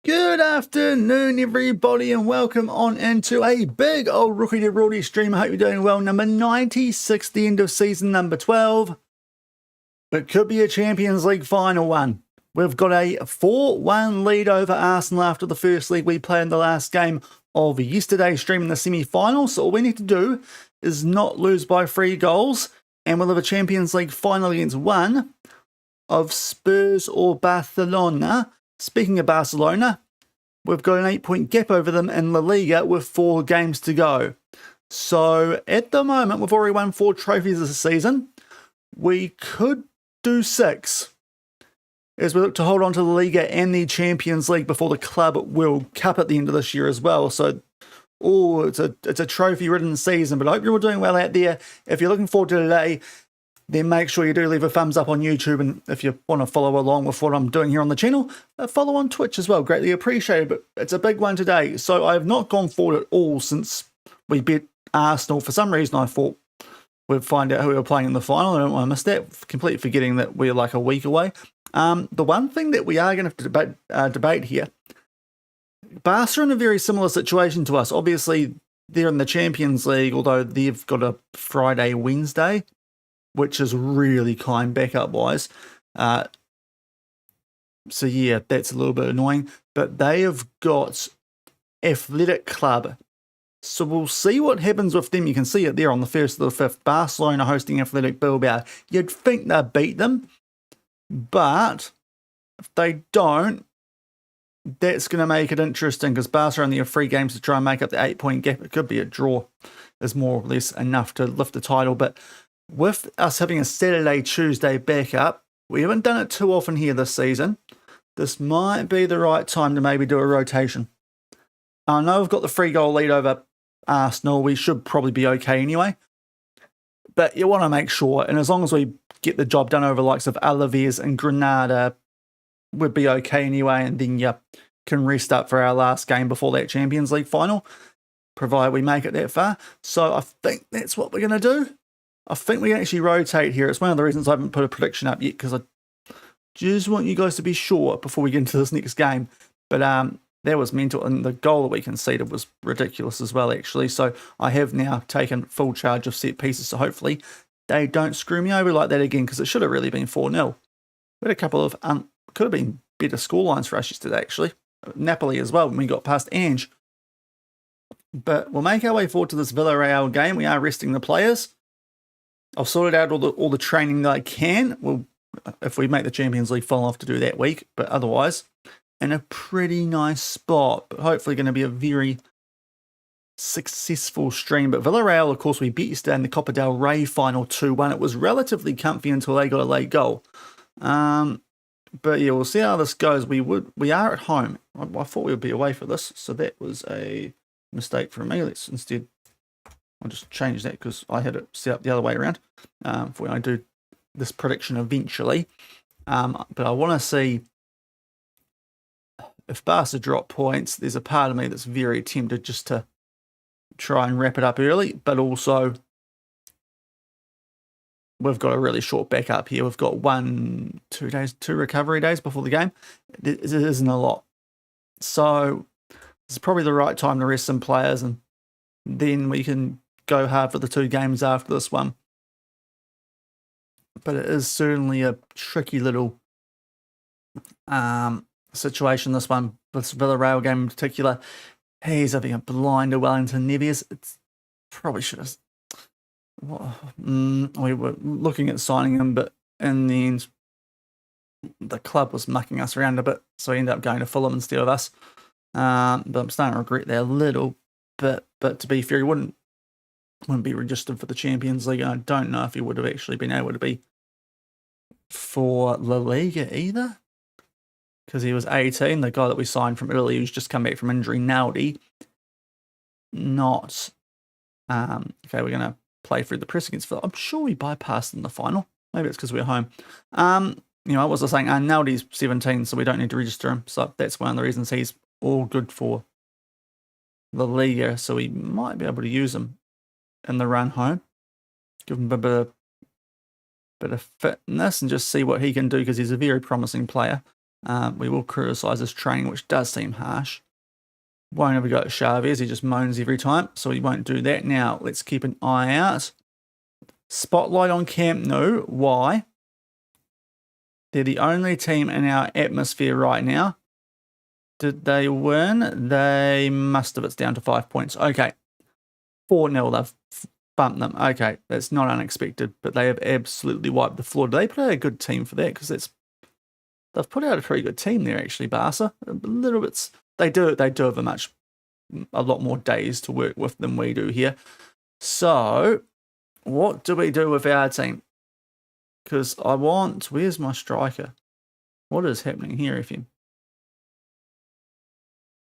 Good afternoon, everybody, and welcome on into a big old Rookie to Rorty stream. I hope you're doing well. Number 96, the end of season number 12. It could be a Champions League final one. We've got a 4-1 lead over Arsenal after the first leg we played in the last game of yesterday's stream in the semi-final. So all we need to do is not lose by 3 goals, and we'll have a Champions League final against one of Spurs or Barcelona. Speaking of Barcelona, we've got an 8-point gap over them in LaLiga with 4 games to go. So at the moment, we've already won 4 trophies this season. We could do 6 as we look to hold on to the Liga and the Champions League before the Club World Cup at the end of this year as well. So, it's a trophy-ridden season, but I hope you're all doing well out there. If you're looking forward to today, then make sure you do leave a thumbs up on YouTube, and if you want to follow along with what I'm doing here on the channel, follow on Twitch as well. Greatly appreciated, but it's a big one today. So I have not gone forward at all since we beat Arsenal. For some reason, I thought we'd find out who we were playing in the final. I don't want to miss that, completely forgetting that we're like a week away. The one thing that we are going to have to debate here, Barca are in a very similar situation to us. Obviously, they're in the Champions League, although they've got a Friday, Wednesday, which is really kind backup-wise. So yeah, that's a little bit annoying. But they have got Athletic Club. So we'll see what happens with them. You can see it there on the 1st to the 5th. Barcelona hosting Athletic Bilbao. You'd think they'll beat them. But if they don't, that's going to make it interesting because Barca only have 3 games to try and make up the 8-point gap. It could be a draw is more or less enough to lift the title. But with us having a Saturday, Tuesday backup, we haven't done it too often here this season. This might be the right time to maybe do a rotation. I know we've got the 3-goal lead over Arsenal. We should probably be okay anyway. But you want to make sure, and as long as we get the job done over the likes of Alaves and Granada, we'd be okay anyway, and then you can rest up for our last game before that Champions League final, provided we make it that far. So I think that's what we're going to do. I think we can actually rotate here. It's one of the reasons I haven't put a prediction up yet, because I just want you guys to be sure before we get into this next game. But that was mental, and the goal that we conceded was ridiculous as well, actually. So I have now taken full charge of set pieces, so hopefully they don't screw me over like that again, because it should have really been 4-0. We had a couple of, could have been better scorelines for us yesterday, actually. Napoli as well, when we got past Ange. But we'll make our way forward to this Villarreal game. We are resting the players. I've sorted out all the training that I can. Well, if we make the Champions League final, I'll have to do that week. But otherwise, in a pretty nice spot. But hopefully going to be a very successful stream. But Villarreal, of course, we beat yesterday in the Copa del Rey final 2-1. It was relatively comfy until they got a late goal. But yeah, we'll see how this goes. We are at home. I thought we would be away for this. So that was a mistake from me. Let's instead... I'll just change that because I had it set up the other way around for when I do this prediction eventually. But I want to see if Barca drop points. There's a part of me that's very tempted just to try and wrap it up early, but also we've got a really short backup here. We've got 2 recovery days before the game. It isn't a lot. So it's probably the right time to rest some players, and then we can go hard for the 2 games after this one. But it is certainly a tricky little situation, this one. This Villarreal game in particular. He's having a blinder Wellington Neves. It's probably should have... we were looking at signing him, but in the end, the club was mucking us around a bit, so he ended up going to Fulham instead of us. But I'm starting to regret that a little bit. But to be fair, he wouldn't be registered for the Champions League, and I don't know if he would have actually been able to be for LaLiga either, because he was 18. The guy that we signed from Italy, who's just come back from injury, Naldi, not. Okay, we're going to play through the press against Phil. I'm sure we bypassed in the final. Maybe it's because we're home. What was I saying? Naldi's 17, so we don't need to register him. So that's one of the reasons he's all good for the Liga. So we might be able to use him in the run home. Give him a bit of fitness and just see what he can do, because he's a very promising player. We will criticise his training, which does seem harsh. Won't ever go to Chavez. He just moans every time, so we won't do that. Now, let's keep an eye out. Spotlight on Camp Nou. Why? They're the only team in our atmosphere right now. Did they win? They must have. It's down to 5 points. Okay. 4-0. They've bumped them. Okay. That's not unexpected, but they have absolutely wiped the floor. Do they put out a good team for that? Because they've put out a pretty good team there, actually, Barca. A little bit. They do have a lot more days to work with than we do here. So, what do we do with our team? Because where's my striker? What is happening here, FM?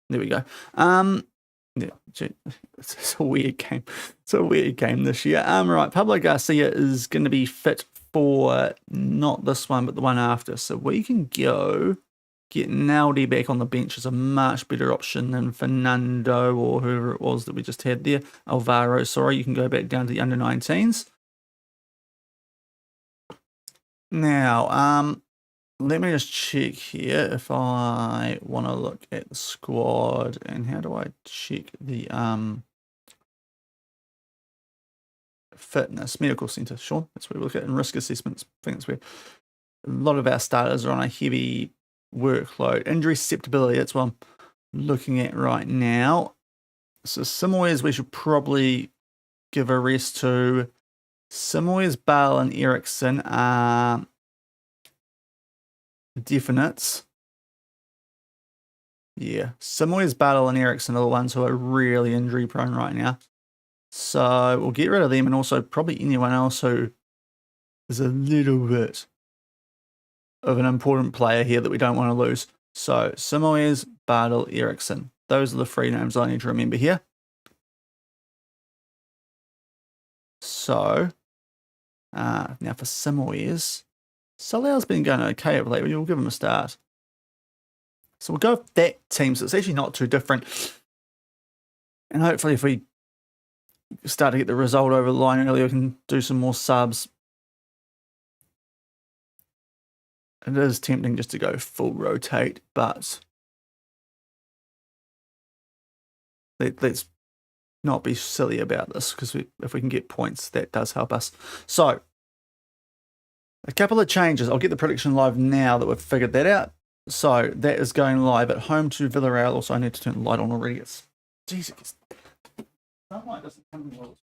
There we go. Yeah, it's a weird game. It's a weird game this year. Right, Pablo Garcia is going to be fit for not this one, but the one after. So we can get Naldi back on the bench is a much better option than Fernando or whoever it was that we just had there. Alvaro, sorry, you can go back down to the under-19s. Now, let me just check here if I want to look at the squad. And how do I check the fitness? Medical centre, Sean. That's where we look at in risk assessments. I think that's where a lot of our starters are on a heavy workload. Injury susceptibility, that's what I'm looking at right now. So Simoes we should probably give a rest to. Simoes, Bale and Eriksson are definites. Yeah, Simoes, Bale and Eriksson are the ones who are really injury prone right now. So we'll get rid of them, and also probably anyone else who is a little bit of an important player here that we don't want to lose. So Simoes, Bale, Eriksson. Those are the three names I need to remember here. So now for Simoes, Salah's been going okay of late, but we'll give him a start. So we'll go with that team. So it's actually not too different. And hopefully if we start to get the result over the line earlier, we can do some more subs. It is tempting just to go full rotate, but let's not be silly about this, because if we can get points, that does help us. So, a couple of changes. I'll get the prediction live now that we've figured that out. So, that is going live at home to Villarreal. Also, I need to turn the light on already. Jesus. Sunlight doesn't come in well.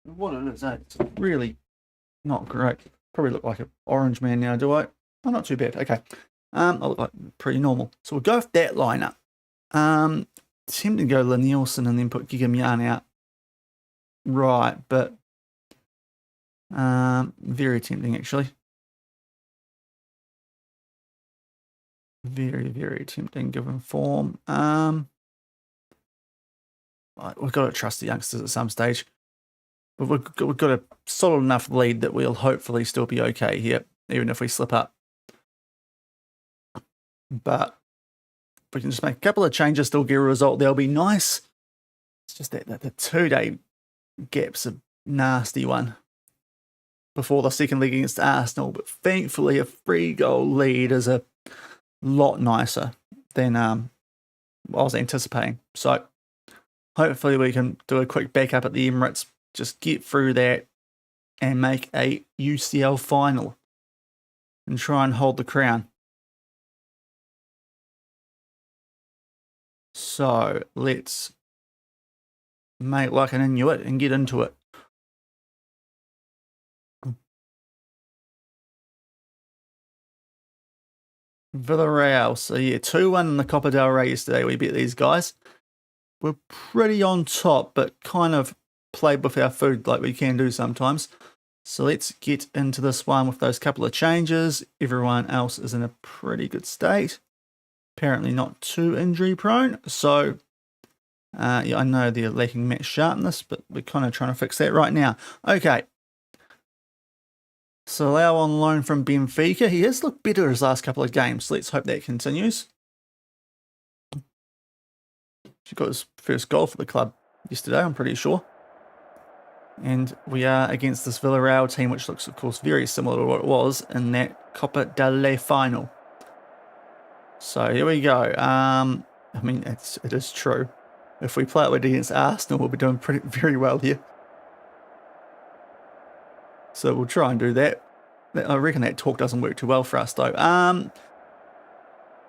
What it is, it's really not great. Probably look like an orange man now, do I? Oh, not too bad. Okay. I look like pretty normal. So we'll go with that lineup. Tempting to go Lenilson and then put Gigamian out. Right, but very tempting actually. Very, very tempting given form. We've got to trust the youngsters at some stage. But we've got a solid enough lead that we'll hopefully still be okay here, even if we slip up. But if we can just make a couple of changes, still get a result, they'll be nice. It's just that the 2-day gap's a nasty one before the second leg against Arsenal. But thankfully, a 3-goal lead is a lot nicer than I was anticipating. So hopefully we can do a quick backup at the Emirates, just get through that and make a UCL final and try and hold the crown. So let's make like an Inuit and get into it. Villarreal. So yeah, 2-1 in the Copa del Rey yesterday. We beat these guys. We're pretty on top, but kind of played with our food like we can do sometimes. So let's get into this one with those couple of changes. Everyone else is in a pretty good state. Apparently not too injury prone. So yeah, I know they're lacking match sharpness, but we're kind of trying to fix that right now. Okay. Salau on loan from Benfica. He has looked better his last couple of games. So let's hope that continues. He got his first goal for the club yesterday, I'm pretty sure. And we are against this Villarreal team, which looks, of course, very similar to what it was in that Copa del Rey final. So here we go. I mean, it is true. If we play it against Arsenal, we'll be doing very well here. So we'll try and do that. I reckon that talk doesn't work too well for us, though.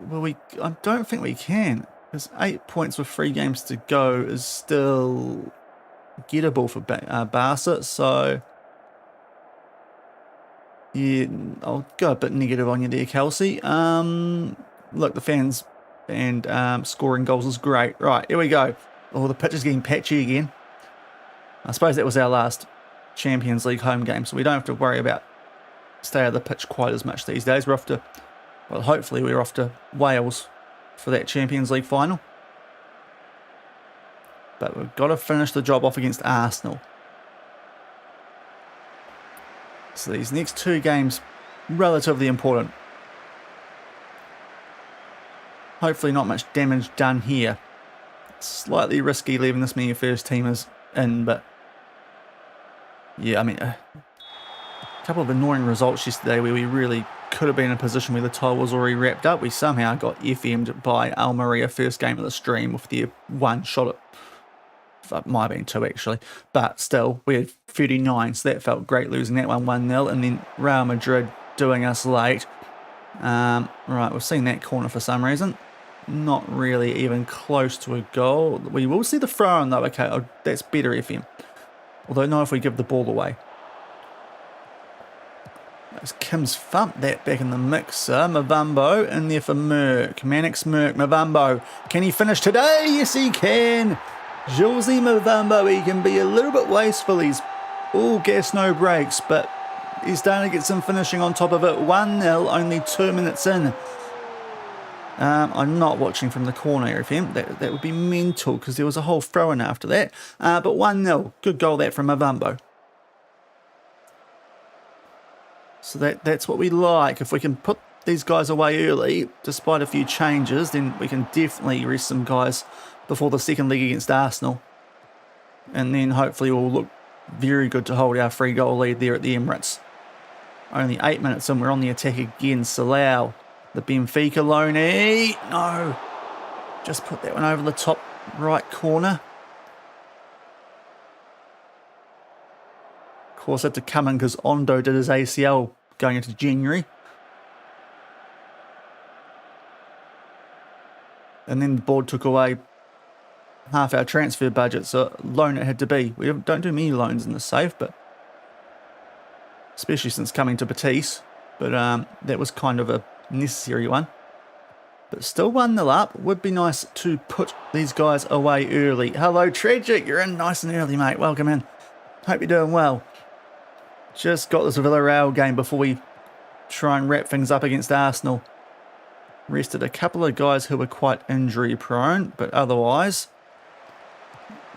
Well, I don't think we can, because 8 points with 3 games to go is still gettable for Barca. So yeah, I'll go a bit negative on you there, Kelsey. Look, the fans and scoring goals is great. Right, here we go. Oh, the pitch is getting patchy again. I suppose that was our last Champions League home game, so we don't have to worry about stay of the pitch quite as much these days. We're off to, well, hopefully we're off to Wales for that Champions League final. But we've got to finish the job off against Arsenal. So these next 2 games, relatively important. Hopefully not much damage done here. Slightly risky leaving this many first teamers in, but yeah, I mean, a couple of annoying results yesterday where we really could have been in a position where the tie was already wrapped up. We somehow got FM'd by Almeria first game of the stream with their 1 shot at, it might have been 2 actually, but still, we had 39, so that felt great losing that one 1-0, and then Real Madrid doing us late. Right, we've seen that corner for some reason. Not really even close to a goal. We will see the throw in though. Okay, oh, that's better FM. Although not if we give the ball away. That's Kim's thumped that back in the mixer. Mavambo in there for Merck. Mannix, Merck, Mavambo. Can he finish today? Yes, he can. Josie Mavambo, he can be a little bit wasteful. He's all gas, no brakes, but he's starting to get some finishing on top of it. 1-0, only 2 minutes in. I'm not watching from the corner, FM. That would be mental because there was a whole throw-in after that. But 1-0, good goal that from Mavambo. So that's what we like. If we can put these guys away early, despite a few changes, then we can definitely rest some guys before the second leg against Arsenal. And then hopefully we'll look very good to hold our 3-goal lead there at the Emirates. Only 8 minutes in, we're on the attack again. Salau, the Benfica loanee. No. Just put that one over the top right corner. Of course, had to come in because Ondo did his ACL going into January. And then the board took away half our transfer budget, so loan it had to be. We don't do many loans in the safe, but especially since coming to Betis. But that was kind of a necessary one. But still 1-0 up. Would be nice to put these guys away early. Hello, Tragic. You're in nice and early, mate. Welcome in. Hope you're doing well. Just got this Villarreal game before we try and wrap things up against Arsenal. Rested a couple of guys who were quite injury prone, but otherwise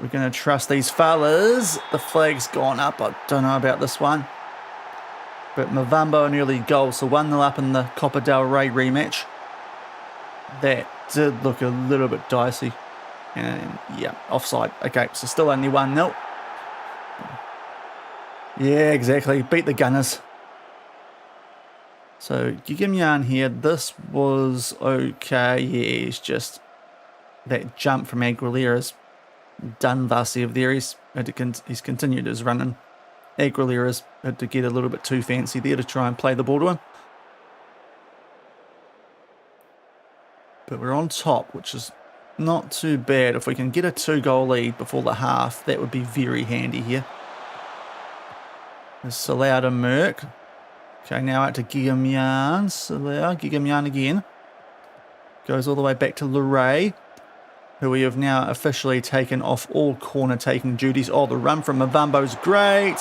we're going to trust these fellas. The flag's gone up. I don't know about this one. But Mavambo an early goal, so 1-0 up in the Copa del Rey rematch. That did look a little bit dicey. And yeah, offside. Okay, so still only 1-0. Yeah, exactly. Beat the Gunners. So Gigimyan here, this was okay. Yeah, he's just that jump from Aguilera's done Vasev there. He's continued his running. Aguilera's had to get a little bit too fancy there to try and play the ball to him. But we're on top, which is not too bad. If we can get a 2-goal lead before the half, that would be very handy here. There's Salau to Merck. Okay, now out to Gigimyan. Salau, Gigimyan again. Goes all the way back to Luray, who we have now officially taken off all corner-taking duties. Oh, the run from Mavambo's great.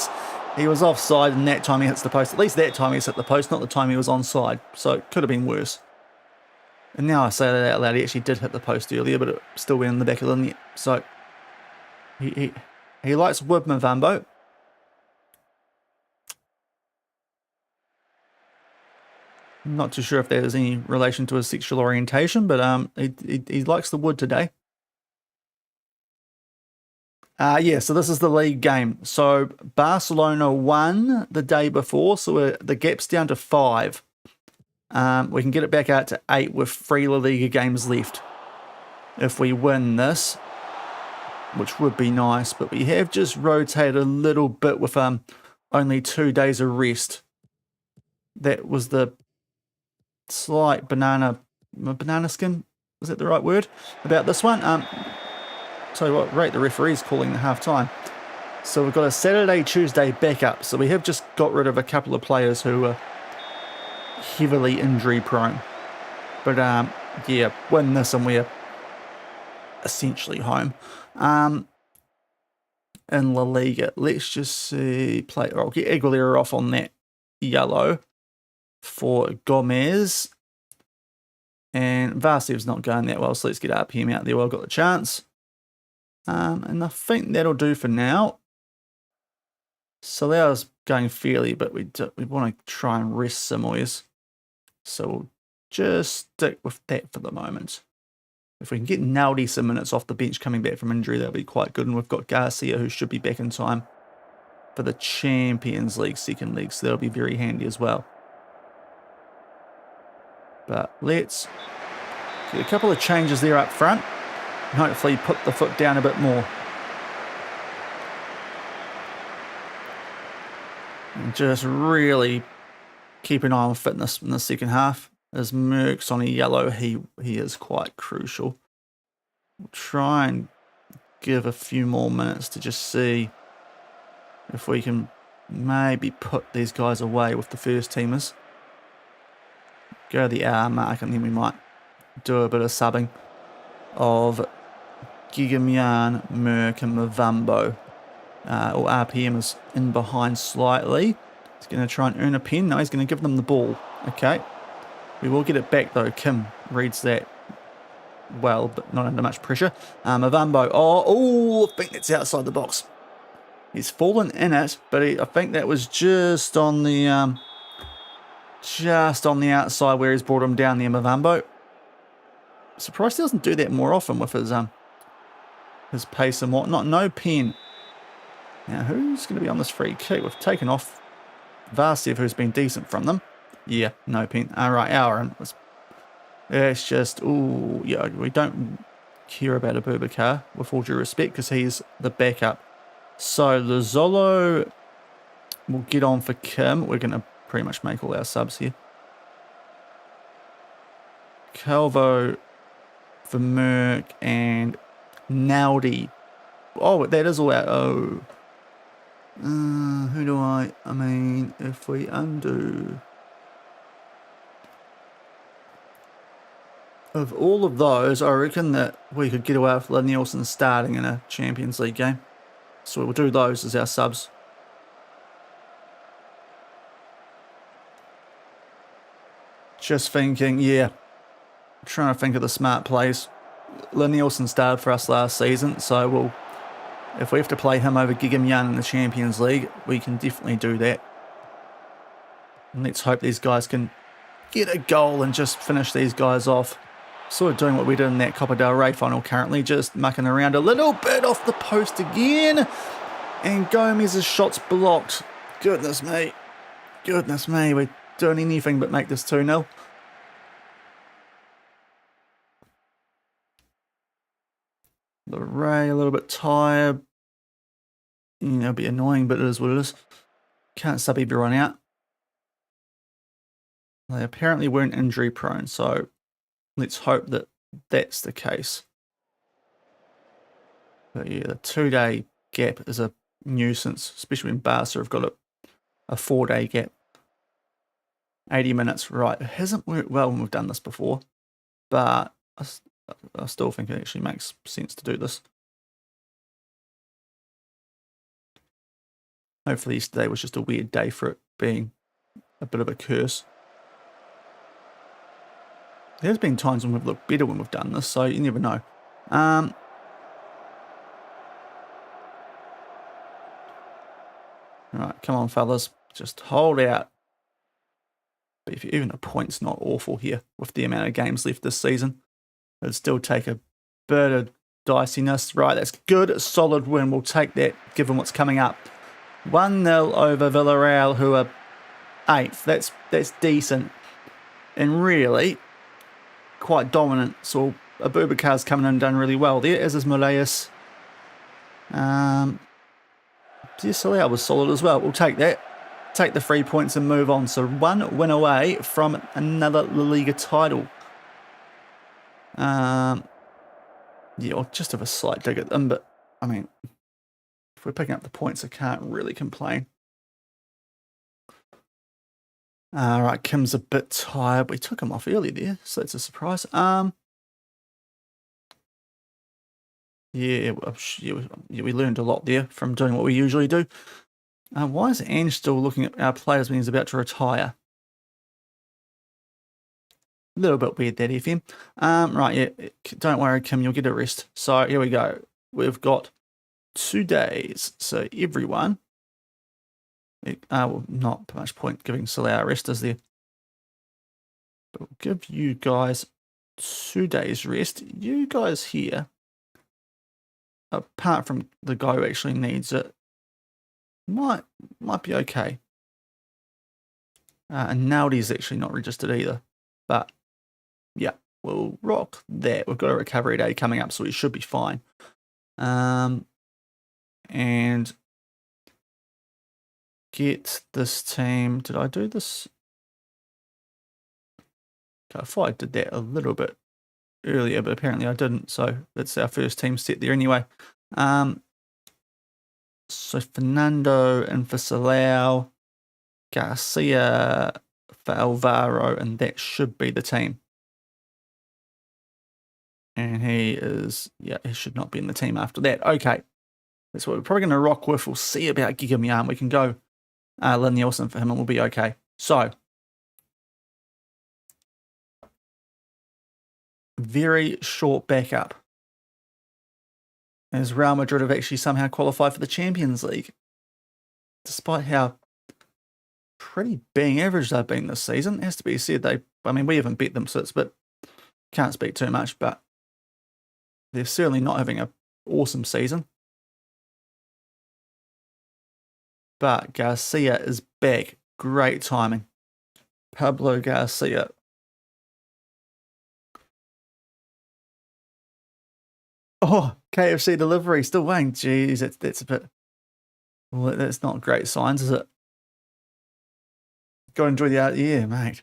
He was offside, and that time he hits the post. At least that time he's hit the post, not the time he was onside. So it could have been worse. And now I say that out loud, he actually did hit the post earlier, but it still went in the back of the net. So he likes with Mavambo. Not too sure if there's any relation to his sexual orientation, but he likes the wood today. Yeah, so this is the league game. So Barcelona won the day before, so the gap's down to 5. We can get it back out to 8 with 3 LaLiga games left if we win this, which would be nice. But we have just rotated a little bit with only 2 days of rest. That was the slight banana skin. Is that the right word about this one? Tell you what, rate the referees calling the half time. So we've got a Saturday, Tuesday backup. So we have just got rid of a couple of players who were heavily injury prone. But yeah, win this and we're essentially home. In La Liga, let's just see. I'll get Aguilera off on that yellow for Gomez. And Vasev's not going that well, so let's get up him out there while I've got the chance. And I think that'll do for now. So that was going fairly, but we want to try and rest Simoes. So we'll just stick with that for the moment. If we can get Naldi some minutes off the bench coming back from injury, that'll be quite good. And we've got Garcia, who should be back in time for the Champions League second leg, so that'll be very handy as well. But let's get a couple of changes there up front. And hopefully put the foot down a bit more. And just really keep an eye on fitness in the second half. As Merck's on a yellow, he is quite crucial. We'll try and give a few more minutes to just see if we can maybe put these guys away with the first teamers. Go the hour mark and then we might do a bit of subbing of Gigamian, Merck and Mavambo. Or RPM is in behind slightly. He's going to try and earn a pen. No, he's going to give them the ball. Okay. We will get it back though. Kim reads that well, but not under much pressure. Mavambo. Oh, I think that's outside the box. He's fallen in it, but I think that was just on the outside where he's brought him down there, Mavambo. Surprised he doesn't do that more often with his pace and whatnot. No pen. Now, who's going to be on this free kick? We've taken off Vasev, who's been decent from them. Yeah, no pen. All right, Aaron. It's just, ooh, yeah, we don't care about Abubakar, with all due respect, because he's the backup. So, Lozolo will get on for Kim. We're going to pretty much make all our subs here. Calvo for Merck and Naldi. Oh, that is all out. Oh. Who do I mean, if we undo... Of all of those, I reckon that we could get away with Nielsen starting in a Champions League game. So we'll do those as our subs. Just thinking, yeah. Trying to think of the smart plays. Nielsen started for us last season, so if we have to play him over Gigamian in the Champions League, we can definitely do that. And let's hope these guys can get a goal and just finish these guys off. Sort of doing what we did in that Copa del Rey final currently, just mucking around a little bit off the post again. And Gomez's shot's blocked. Goodness me. Goodness me. We're doing anything but make this 2-0. The Ray a little bit tired. You know, it'll be annoying, but it is what it is. Can't sub everyone out. They apparently weren't injury prone, so let's hope that that's the case. But yeah, the 2-day gap is a nuisance, especially when Barca have got a 4-day gap. 80 minutes, right. It hasn't worked well when we've done this before, but I still think it actually makes sense to do this. Hopefully yesterday was just a weird day for it being a bit of a curse. There's been times when we've looked better when we've done this, so you never know. Right, come on, fellas. Just hold out. But if even a point's not awful here with the amount of games left this season, it'd still take a bit of diciness. Right, that's good. Solid win. We'll take that given what's coming up. 1-0 over Villarreal, who are 8th. That's decent. And really quite dominant. So Abubakar's coming in and done really well there, as is Moraes. Soleil was solid as well. We'll take that. Take the 3 points and move on. So 1 win away from another LaLiga title. Yeah, I'll just have a slight dig at them, but I mean, if we're picking up the points, I can't really complain. Right, Kim's a bit tired. We took him off early there, so that's a surprise. Yeah, we learned a lot there from doing what we usually do. Why is Ange still looking at our players when he's about to retire? A little bit weird, that FM. Right, yeah, don't worry, Kim, you'll get a rest. So here we go. We've got 2 days. So everyone, well, not much point giving Soleil a rest, is there? But we'll give you guys 2 days rest. You guys here, apart from the guy who actually needs it, might be okay. And Naldi's actually not registered either. But yeah, we'll rock that. We've got a recovery day coming up, so we should be fine. And get this team. Did I do this? I thought I did that a little bit earlier, but apparently I didn't. So that's our first team set there anyway. So Fernando and for Soleil, Garcia for Alvaro, and that should be the team. And he should not be in the team after that. Okay, that's what we're probably going to rock with. We'll see about Gigamian. We can go Lynn Nielsen for him and we'll be okay. So, very short backup, as Real Madrid have actually somehow qualified for the Champions League, despite how pretty bang average they've been this season. It has to be said, we haven't beat them, so it's a bit, can't speak too much, but they're certainly not having an awesome season. But Garcia is back. Great timing. Pablo Garcia. Oh, KFC delivery, still waiting. Jeez, that's a bit... Well, that's not great signs, is it? Go enjoy the art. Yeah, mate.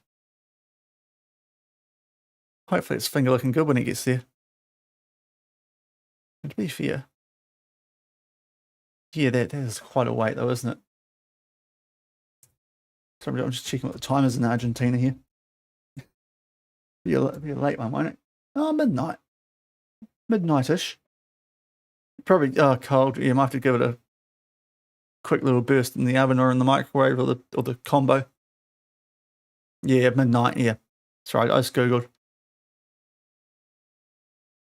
Hopefully it's finger looking good when he gets there. And to be fair, yeah, that is quite a wait though, isn't it? Sorry, I'm just checking what the time is in Argentina here. Be a late one, won't it? Oh, midnight. Midnight-ish. Probably, cold. Yeah, might have to give it a quick little burst in the oven or in the microwave or the combo. Yeah, midnight, yeah. That's right, I just Googled.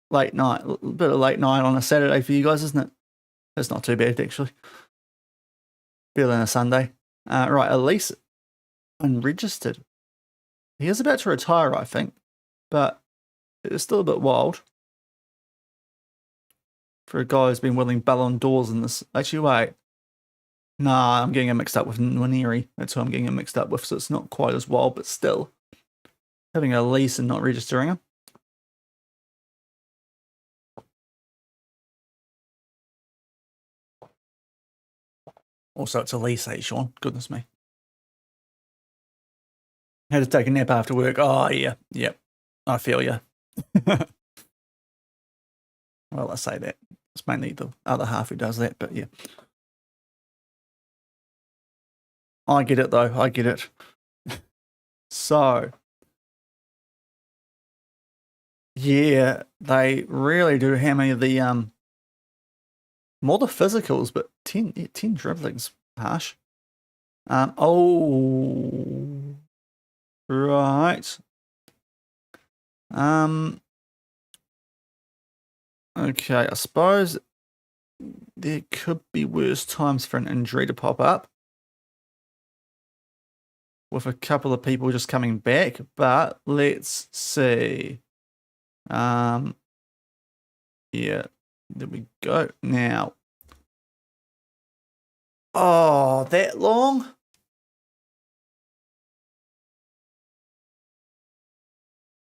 Late night, a bit of late night on a Saturday for you guys, isn't it? That's not too bad, actually. Better than a Sunday. Right, Elise, unregistered. He is about to retire, I think, but it's still a bit wild for a guy who's been winning Ballon d'Ors in this. Actually, wait. Nah, I'm getting him mixed up with Nwaneri. That's who I'm getting him mixed up with, so it's not quite as wild, but still. Having a lease and not registering him. Also, it's a lease, Sean. Goodness me. Had to take a nap after work. Oh, yeah. Yep. I feel you. Well, I say that. It's mainly the other half who does that, but yeah. I get it, though. I get it. So, yeah, they really do hammer the more the physicals, but 10 dribblings, harsh. Oh, right. Okay, I suppose there could be worse times for an injury to pop up, with a couple of people just coming back, but let's see. Yeah, There we go. Now. Oh, that long?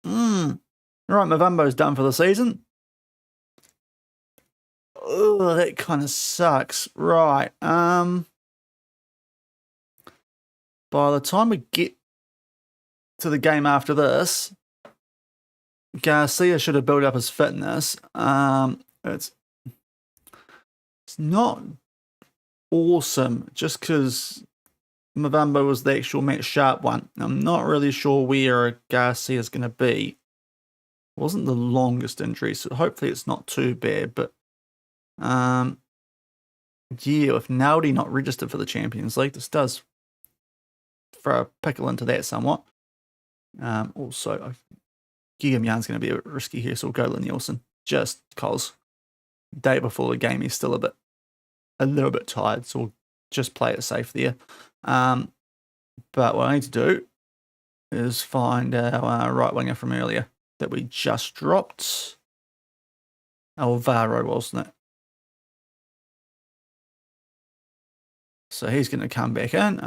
Right, Mavumbo's done for the season. Oh, that kind of sucks. Right. By the time we get to the game after this, Garcia should have built up his fitness. It's not awesome just because Mavumbo was the actual match sharp one. I'm not really sure where Garcia is going to be. It wasn't the longest injury, so hopefully it's not too bad. But yeah, with Naldi not registered for the Champions League, this does throw a pickle into that somewhat. Also, Guillaume's going to be a bit risky here, so we'll go Nielsen just because day before the game he's still a little bit tired, so we'll just play it safe there. But what I need to do is find our right winger from earlier that we just dropped. Alvaro, wasn't it? So he's going to come back in.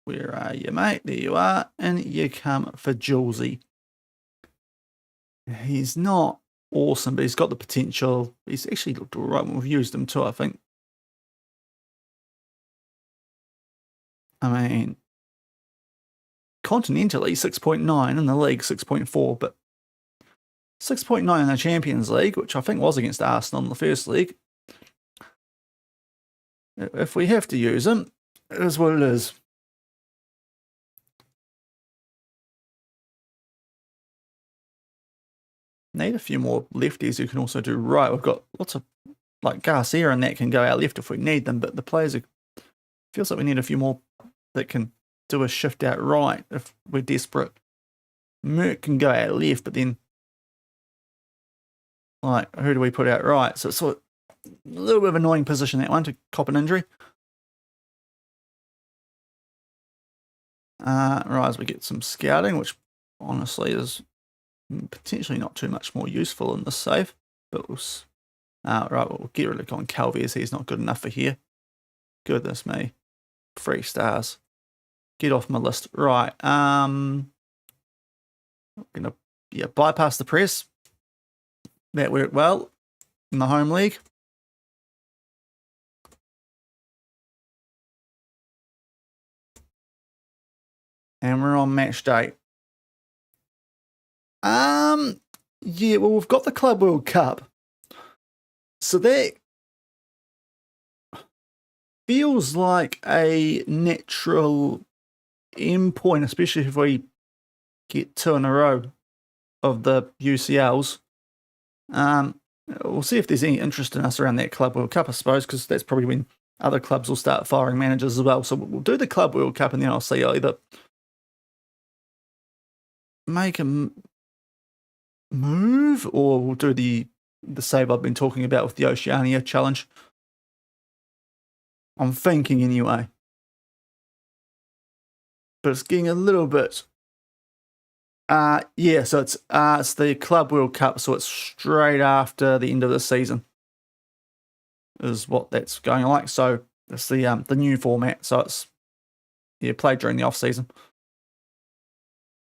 Where are you, mate? There you are. And you come for Julesy. He's not awesome, but he's got the potential. He's actually looked all right when we've used him too, I think. I mean, continentally, 6.9 in the league, 6.4, but 6.9 in the Champions League, which I think was against Arsenal in the first league. If we have to use him, it is what it is. Need a few more lefties who can also do right. We've got lots of, like Garcia and that can go out left if we need them, but the players feels like we need a few more that can do a shift out right if we're desperate. Merck can go out left, but then, like, who do we put out right? So it's sort of a little bit of an annoying position, that one, to cop an injury. Right, as we get some scouting, which honestly is potentially not too much more useful in this save, but we'll get rid of Calvi, he's not good enough for here. Goodness me. 3 stars. Get off my list. Right. I'm gonna bypass the press. That worked well in the home league. And we're on match day. Yeah, well, we've got the Club World Cup. So that feels like a natural end point, especially if we get 2 in a row of the UCLs. We'll see if there's any interest in us around that Club World Cup, I suppose, because that's probably when other clubs will start firing managers as well. So we'll do the Club World Cup, and then I'll see either make a move or we'll do the save I've been talking about with the Oceania challenge. I'm thinking anyway. But it's getting a little bit... yeah, so it's the Club World Cup, so it's straight after the end of the season is what that's going like. So it's the new format, so it's played during the off-season.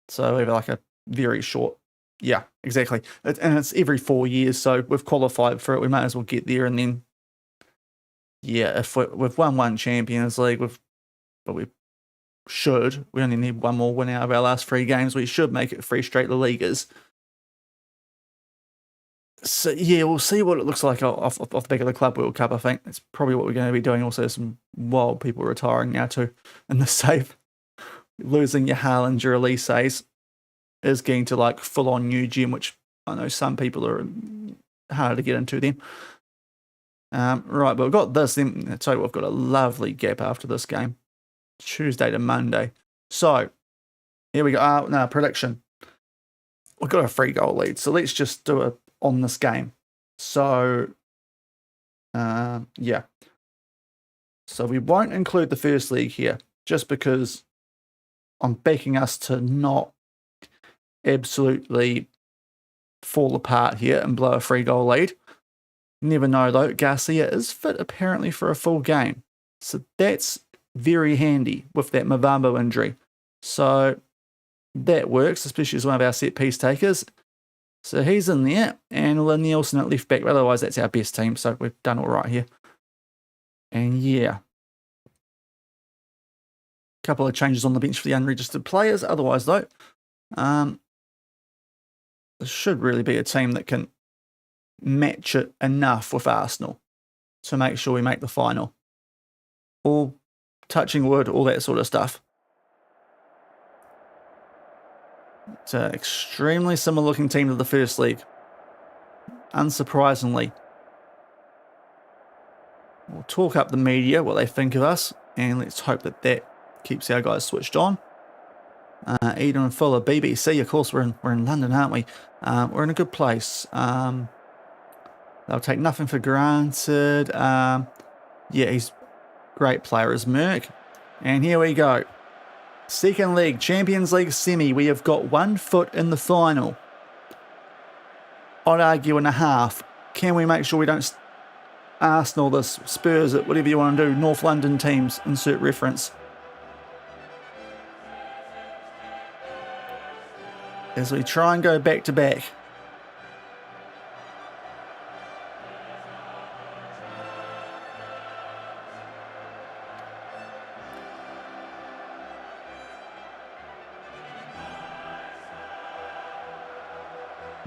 So we have like a very short... Yeah, exactly. And it's every 4 years, so we've qualified for it. We might as well get there, and then... Yeah, if we've won 1 Champions League, but we only need 1 more win out of our last 3 games. We should make it 3 straight LaLigas. So, yeah, we'll see what it looks like off the back of the Club World Cup, I think. That's probably what we're going to be doing. Also, some wild people retiring now, too, in the save. Losing your Haaland, your Elises is getting to, like, full-on new gym, which I know some people are harder to get into then. Right, but we've got this. Then I tell you what, we've got a lovely gap after this game. Tuesday to Monday. So, here we go. Prediction. We've got a 3-goal lead, so let's just do it on this game. So, yeah. So we won't include the first league here, just because I'm backing us to not absolutely fall apart here and blow a 3-goal lead. Never know though, Garcia is fit apparently for a full game. So that's very handy with that Mavambo injury. So that works, especially as one of our set piece takers. So he's in there, and Nielsen at left back. Otherwise, that's our best team, so we've done all right here. And yeah, a couple of changes on the bench for the unregistered players. Otherwise, though, this should really be a team that can match it enough with Arsenal to make sure we make the final. All touching wood, all that sort of stuff. It's an extremely similar looking team to the first league. Unsurprisingly. We'll talk up the media, what they think of us, and let's hope that that keeps our guys switched on. Eden and Fuller, BBC, of course, we're in London, aren't we? We're in a good place. They'll take nothing for granted. Yeah, he's a great player as Merck. And here we go. Second leg, Champions League semi. We have got 1 foot in the final. I'd argue in a half. Can we make sure we don't Arsenal this, Spurs it, whatever you want to do, North London teams, insert reference. As we try and go back to back.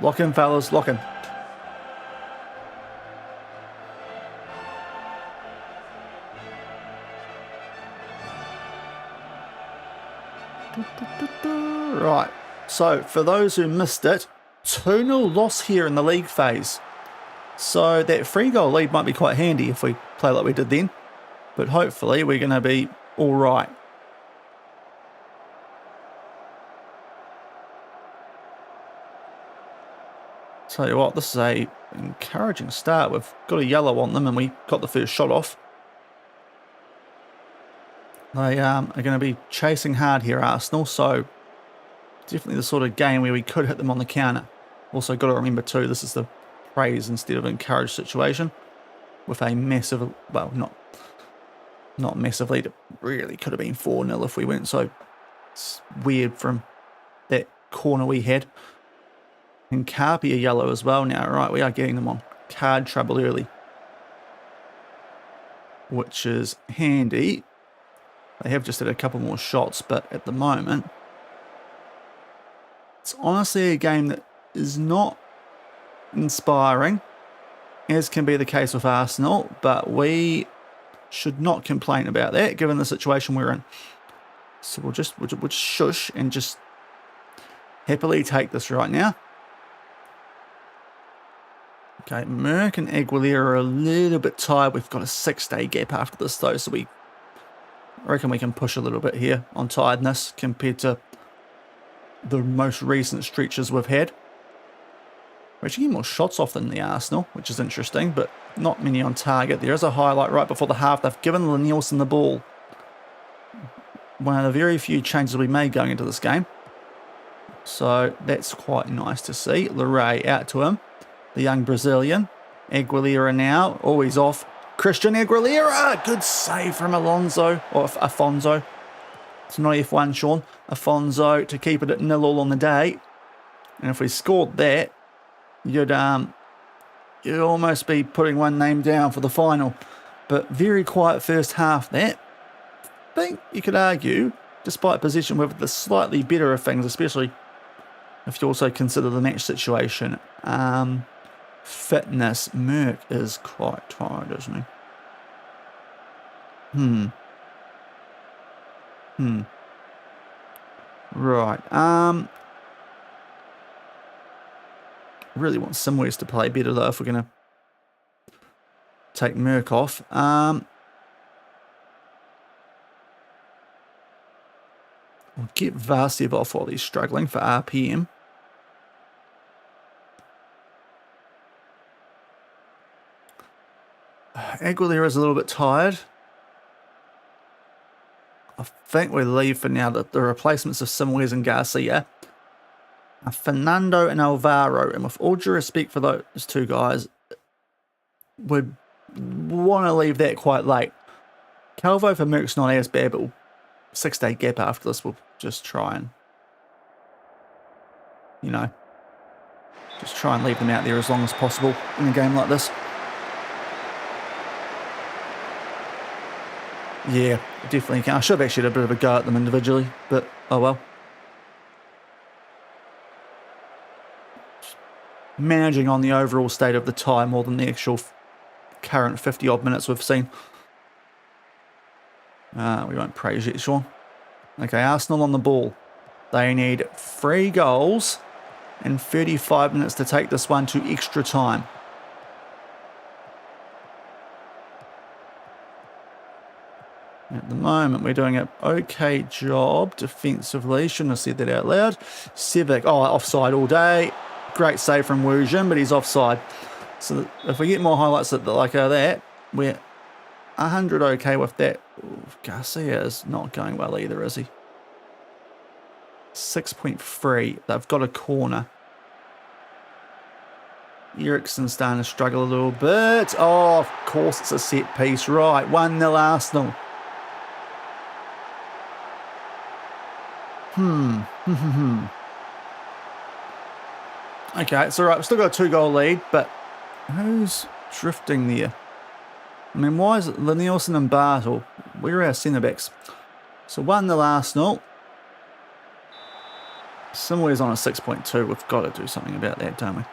Lock in, fellas, lock in. Right, so for those who missed it, 2-0 loss here in the league phase. So that 3-goal lead might be quite handy if we play like we did then. But hopefully we're going to be all right. Tell you what, this is a encouraging start. We've got a yellow on them and we got the first shot off. They are going to be chasing hard here, Arsenal, so definitely the sort of game where we could hit them on the counter. Also got to remember too, this is the praise instead of encourage situation with a massive, well, not massive lead. It really could have been 4-0 if we weren't so weird from that corner we had. And Carpy are yellow as well now. Right, we are getting them on card trouble early, which is handy. They have just had a couple more shots, but at the moment, it's honestly a game that is not inspiring, as can be the case with Arsenal, but we should not complain about that, given the situation we're in. So we'll just shush and just happily take this right now. Okay, Merck and Aguilera are a little bit tired. We've got a 6-day gap after this, though, so I reckon we can push a little bit here on tiredness compared to the most recent stretches we've had. We're actually getting more shots off than the Arsenal, which is interesting, but not many on target. There is a highlight right before the half. They've given Nielsen the ball. One of the very few changes we made going into this game. So that's quite nice to see. Leray out to him. The young Brazilian. Aguilera now. Always off. Christian Aguilera. Good save from Alonso. Or Afonso. It's not F1, Sean. Afonso to keep it at 0-0 on the day. And if we scored that, you'd almost be putting one name down for the final. But very quiet first half that. I think you could argue, despite possession, with the slightly better of things, especially if you also consider the match situation. Fitness. Merck is quite tired, isn't he? Right. Really want Simways to play better, though, if we're going to take Merck off. We'll get Vasiev off while he's struggling for RPM. Aguilera's a little bit tired. I think we leave for now the replacements of Simways and Garcia. Fernando and Alvaro, and with all due respect for those two guys, would want to leave that quite late. Calvo for Merck's not as bad, but 6-day gap after this, we'll just try and, you know, just try and leave them out there as long as possible in a game like this. Yeah, definitely can. I should have actually had a bit of a go at them individually, but oh well. Managing on the overall state of the tie more than the actual current 50-odd minutes we've seen. We won't praise yet, Sean. Okay, Arsenal on the ball. They need 3 goals and 35 minutes to take this one to extra time. At the moment, we're doing an okay job defensively. Shouldn't have said that out loud. Sevic, offside all day. Great save from Wu Jin, but he's offside. So if we get more highlights like that, we're 100 okay with that. Ooh, Garcia is not going well either, is he? 6.3. They've got a corner. Eriksen's starting to struggle a little bit. Oh, of course it's a set piece. Right, 1-0 Arsenal. Okay, it's all right. We've still got a 2-goal lead, but who's drifting there? I mean, why is it Nielsen and Bartle? Where are our centre-backs? So 1-0 Arsenal. Somewhere's on a 6.2. We've got to do something about that, don't we?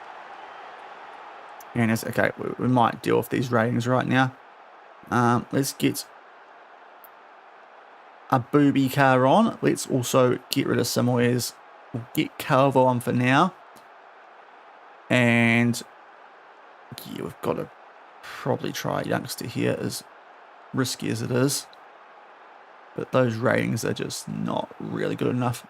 And it's, okay, we might deal with these ratings right now. Let's get a booby car on. Let's also get rid of Samoy's. We'll get Calvo on for now. And yeah, we've got to probably try a youngster here, as risky as it is. But those ratings are just not really good enough.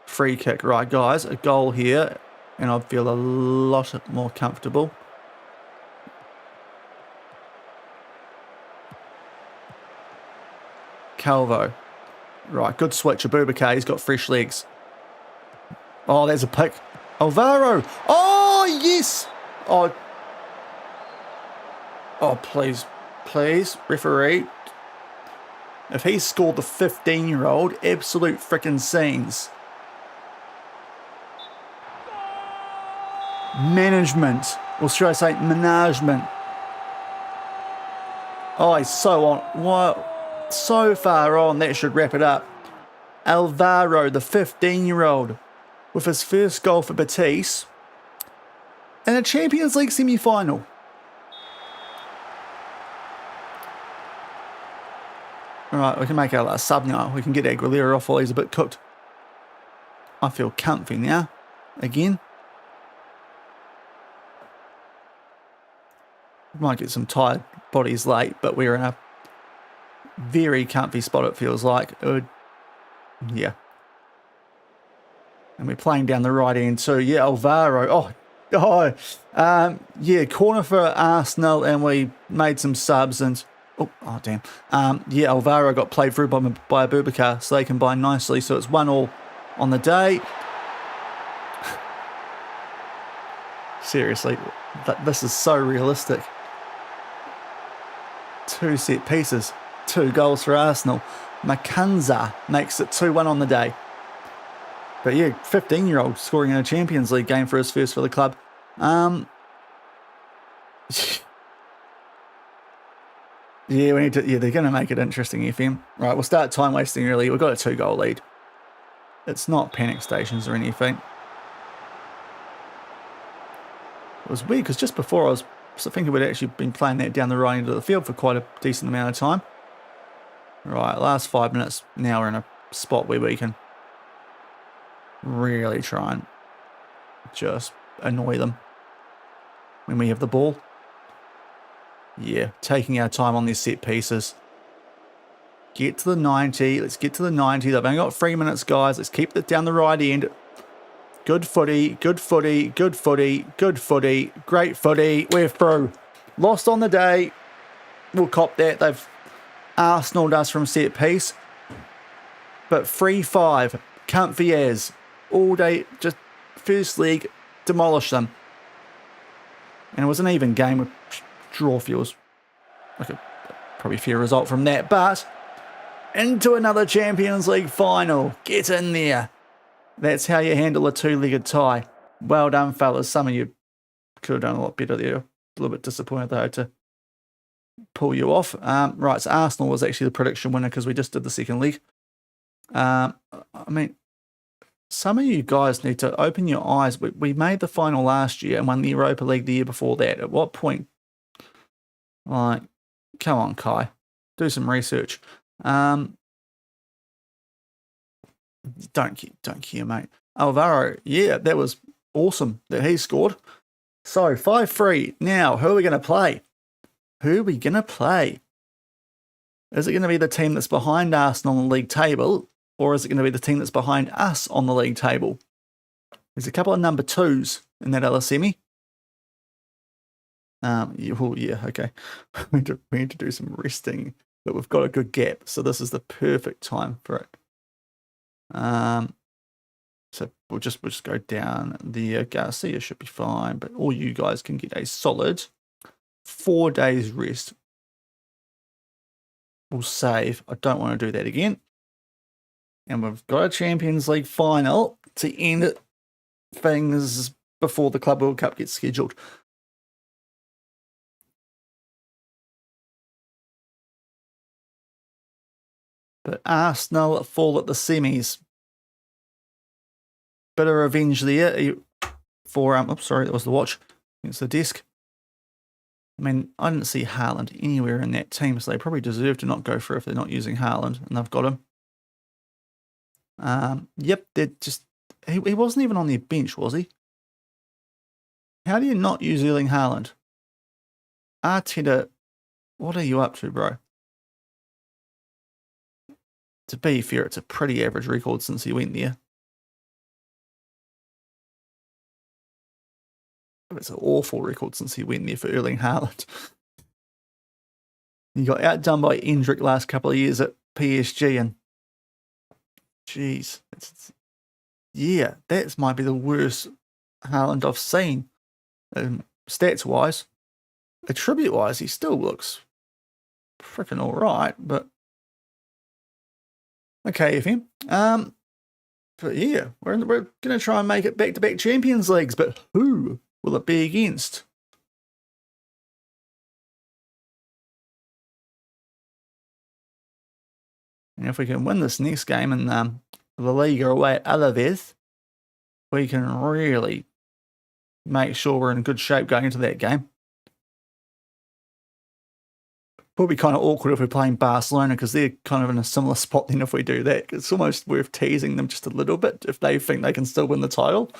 Free kick. Right, guys, a goal here. And I feel a lot more comfortable. Calvo. Right, good switch. Abubakar, he's got fresh legs. Oh, there's a pick. Alvaro. Oh, yes. Oh, please. Please, referee. If he scored the 15-year-old, absolute frickin' scenes. Management. Or should I say management? Oh, he's so on. What? So far on, that should wrap it up. Alvaro, the 15-year-old, with his first goal for Betis in a Champions League semi-final. Alright, we can make a sub now. We can get Aguilera off while he's a bit cooked. I feel comfy now. Again. We might get some tired bodies late, but we're in a very comfy spot, it feels like. Yeah. And we're playing down the right end too. Yeah, Alvaro. Yeah, corner for Arsenal, and we made some subs and... Oh, damn. Yeah, Alvaro got played through by Abubakar, so they combine nicely. So it's 1-1 on the day. Seriously, this is so realistic. 2 set pieces. 2 goals for Arsenal. Makanza makes it 2-1 on the day. But yeah, 15-year-old scoring in a Champions League game for his first for the club. Yeah, we need to. Yeah, they're going to make it interesting, FM. Right, we'll start time wasting early. We've got a 2-goal lead. It's not panic stations or anything. It was weird because just before I was thinking we'd actually been playing that down the right end of the field for quite a decent amount of time. Right, last 5 minutes. Now we're in a spot where we can really try and just annoy them when we have the ball. Yeah, taking our time on these set pieces. Get to the 90. Let's get to the 90. They've only got 3 minutes, guys. Let's keep it down the right end. Good footy, good footy, good footy, good footy, great footy. We're through. Lost on the day. We'll cop that. They've Arsenal us from set piece. But 3-5. Comfy as. All day. Just first league. Demolish them. And it was an even game with draw feels like a probably fair result from that. But into another Champions League final. Get in there. That's how you handle a two-legged tie. Well done, fellas. Some of you could have done a lot better there. A little bit disappointed though to pull you off. Right, so Arsenal was actually the prediction winner because we just did the second leg. I mean, some of you guys need to open your eyes. We made the final last year and won the Europa League the year before that. At what point? Like, come on, Kai. Do some research. Don't care, mate. Alvaro, yeah, that was awesome that he scored. So, 5-3. Now, who are we going to play? Who are we going to play? Is it going to be the team that's behind Arsenal on the league table, or is it going to be the team that's behind us on the league table? There's a couple of number 2s in that other semi. Yeah, okay. we need to do some resting, but we've got a good gap, so this is the perfect time for it. So we'll just go down there. Garcia should be fine, but all you guys can get a solid 4 days rest. We'll save. I don't want to do that again. And we've got a Champions League final to end things before the Club World Cup gets scheduled. But Arsenal fall at the semis. Bit of revenge there for, oops, sorry, that was the watch against the desk. I mean, I didn't see Haaland anywhere in that team, so they probably deserve to not go for it if they're not using Haaland, and they've got him. Yep, they're just, he wasn't even on their bench, was he? How do you not use Erling Haaland? Arteta, what are you up to, bro? To be fair, it's a pretty average record since he went there. It's an awful record since he went there for Erling Haaland. He got outdone by Endrick last couple of years at PSG, and jeez, yeah, that might be the worst Haaland I've seen. Stats-wise, attribute-wise, he still looks freaking all right, but okay, FM. But yeah, we're going to try and make it back-to-back Champions Leagues, but who will it be against? And if we can win this next game in LaLiga away at Alaves, we can really make sure we're in good shape going into that game. It'll be kind of awkward if we're playing Barcelona because they're kind of in a similar spot then if we do that. It's almost worth teasing them just a little bit if they think they can still win the title.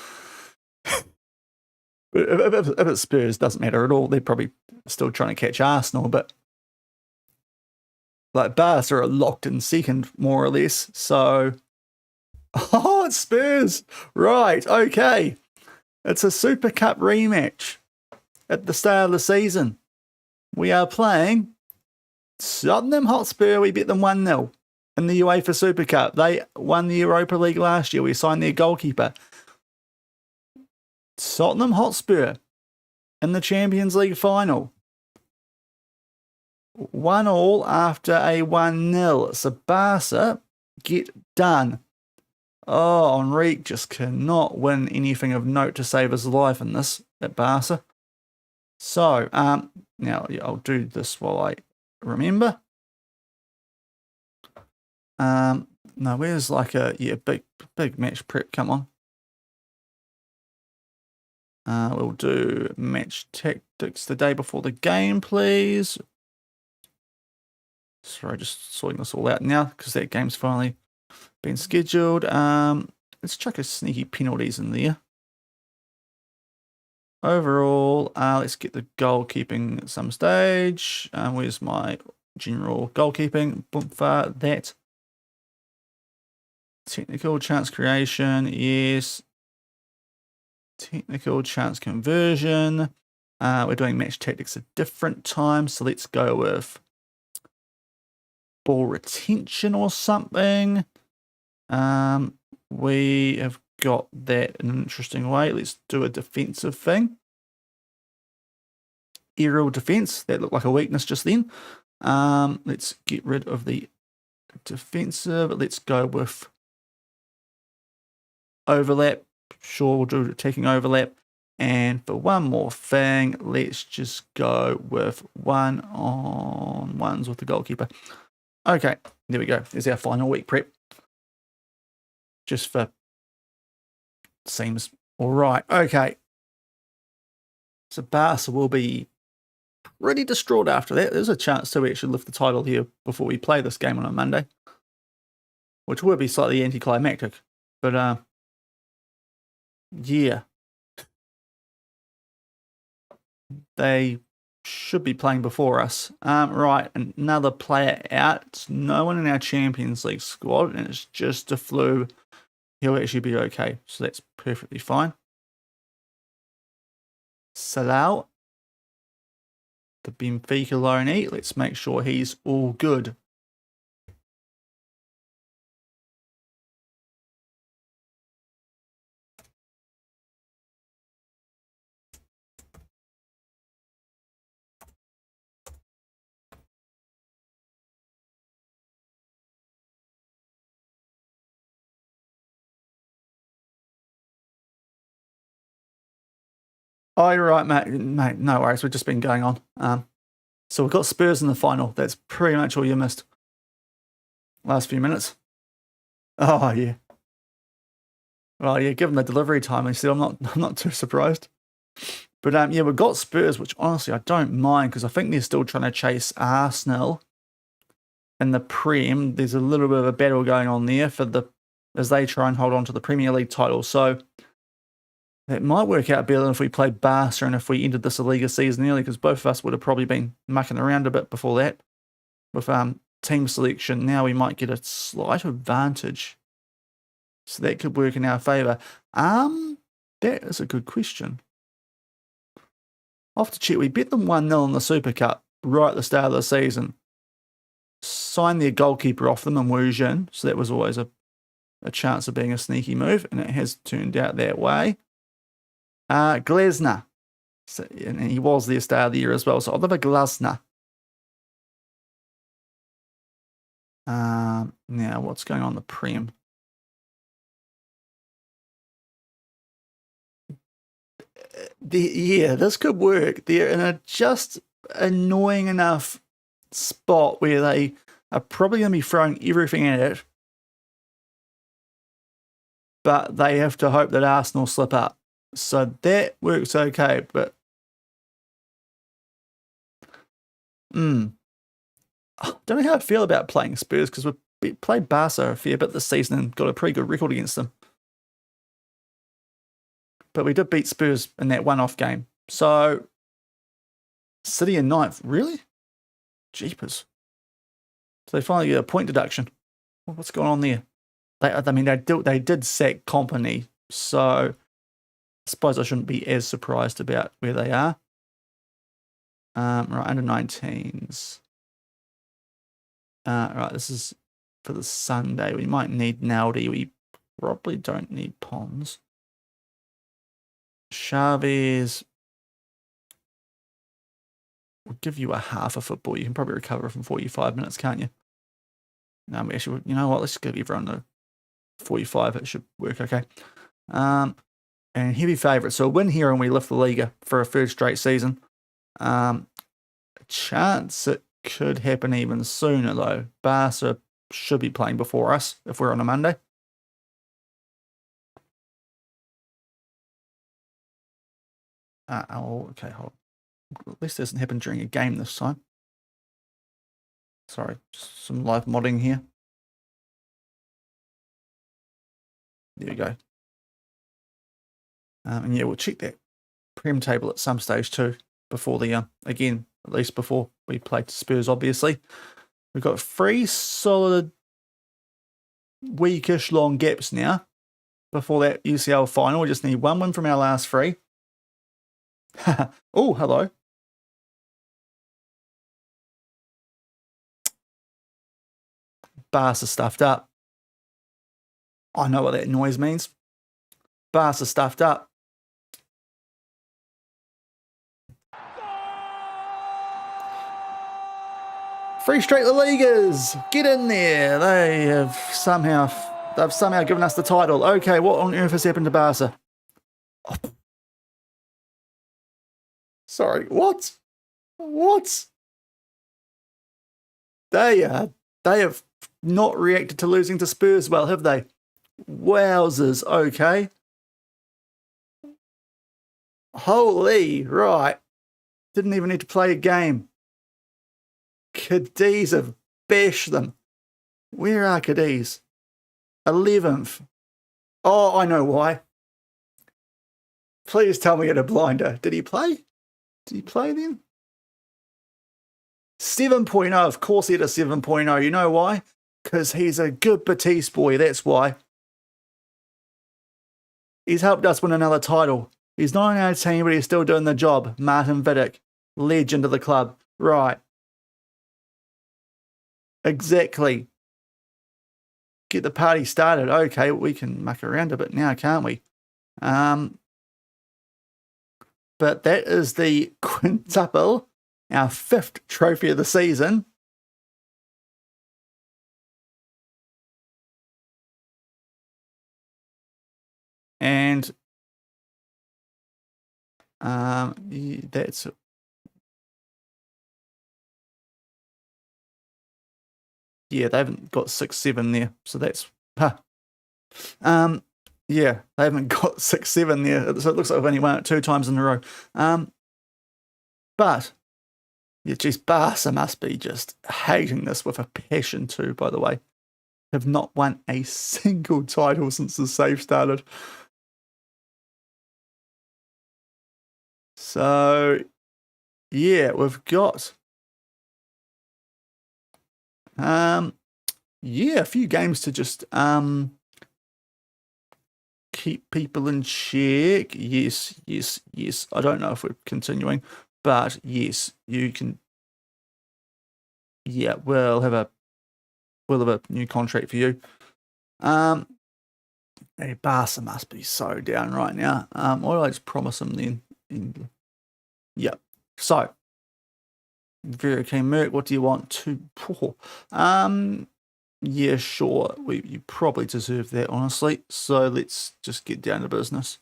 But if it's Spurs, doesn't matter at all. They're probably still trying to catch Arsenal, but like Barca are locked in second, more or less. So, oh, it's Spurs. Right, okay. It's a Super Cup rematch at the start of the season. We are playing Tottenham Hotspur. We beat them 1-0 in the UEFA Super Cup. They won the Europa League last year. We signed their goalkeeper. Tottenham Hotspur in the Champions League Final. 1-1 after a 1-0. So Barca get done. Oh, Enrique just cannot win anything of note to save his life in this at Barca. So, now I'll do this while I remember. No, where's like a big match prep? Come on. We'll do match tactics the day before the game, please. Sorry, just sorting this all out now because that game's finally been scheduled. Let's chuck a sneaky penalties in there. Overall, let's get the goalkeeping at some stage. Where's my general goalkeeping? Boom, for that. Technical chance creation, yes. Technical chance conversion. We're doing match tactics at different times, so let's go with ball retention or something. We have got that in an interesting way. Let's do a defensive thing. aerial defence. That looked like a weakness just then. Let's get rid of the defensive. Let's go with overlap. Sure, we'll do attacking overlap. And for one more thing, let's just go with 1-on-1s with the goalkeeper. Okay, there we go. There's our final week prep. Just for seems all right. Okay. So Barca will be pretty distraught after that. There's a chance to actually lift the title here before we play this game on a Monday, which would be slightly anticlimactic. But yeah, they should be playing before us. Right, another player out. It's no one in our Champions League squad, and it's just a flu. He'll actually be okay, so that's perfectly fine. Salau, the Benfica loanee. Let's make sure he's all good. Oh, you're right, mate. Mate, no worries. We've just been going on. So we've got Spurs in the final. That's pretty much all you missed. Last few minutes. Oh yeah. Well, yeah. Given the delivery time, I'm not too surprised. But yeah, we've got Spurs, which honestly I don't mind because I think they're still trying to chase Arsenal in the Prem. There's a little bit of a battle going on there as they try and hold on to the Premier League title. So it might work out better than if we played Barca and if we ended this LaLiga season early, because both of us would have probably been mucking around a bit before that with team selection. Now we might get a slight advantage, so that could work in our favour. That is a good question. I'll have to check. We bet them 1-0 in the Super Cup right at the start of the season. Signed their goalkeeper off them in Wu Jin, so that was always a chance of being a sneaky move, and it has turned out that way. Glasner. So, and he was their star of the year as well. So Oliver Glasner. Now, what's going on in the Prem? Yeah, this could work. They're in a just annoying enough spot where they are probably going to be throwing everything at it, but they have to hope that Arsenal slip up. So that works okay, but I don't know how I feel about playing Spurs because we've played Barca a fair bit this season and got a pretty good record against them. But we did beat Spurs in that one-off game. So City in 9th, really? Jeepers. So they finally get a point deduction. What's going on there? They did sack Company, so I suppose I shouldn't be as surprised about where they are. Right, under 19s. Right, this is for the Sunday. We might need Naldi. We probably don't need Pons. Chavez will give you a half a football. You can probably recover from 45 minutes, can't you? No, actually, you know what? Let's give everyone the 45. It should work okay. And heavy favourite. So a win here and we lift the Liga for a third straight season. A chance it could happen even sooner, though. Barca should be playing before us if we're on a Monday. Okay, hold on. At least it doesn't happen during a game this time. Sorry, just some live modding here. There we go. And yeah, we'll check that Prem table at some stage too, before the, again, at least before we play Spurs, obviously. We've got 3 solid, weakish long gaps now before that UCL final. We just need 1 win from our last 3. Oh, hello. Barca stuffed up. I know what that noise means. Barca stuffed up. 3 straight LaLigas. Get in there. They've somehow given us the title. Okay, what on earth has happened to Barca? Oh. Sorry, what? What? They have not reacted to losing to Spurs well, have they? Wowzers, okay. Holy, right. Didn't even need to play a game. Cadiz have bashed them. Where are Cadiz? 11th. Oh, I know why. Please tell me he had a blinder. Did he play? Did he play then? 7.0. Of course he had a 7.0. You know why? Because he's a good Betis boy. That's why. He's helped us win another title. He's not on our team, but he's still doing the job. Martin Vidic, legend of the club. Right. Exactly. Get the party started. Okay, we can muck around a bit now, can't we? But that is the quintuple, our 5th trophy of the season. And that's yeah, they haven't got 6, 7 there, so that's yeah, they haven't got 6, 7 there, so it looks like we've only won it 2 times in a row. But yeah, geez, Barca must be just hating this with a passion too. By the way, have not won a single title since the save started. So, yeah, we've got yeah, a few games to just keep people in check. Yes, yes, yes. I don't know if we're continuing, but yes, you can. Yeah, we'll have a new contract for you. Hey, Barca must be so down right now. What did I just promise him then? Yep. So, very okay, Merc. What do you want to? Yeah, sure. You probably deserve that, honestly. So let's just get down to business.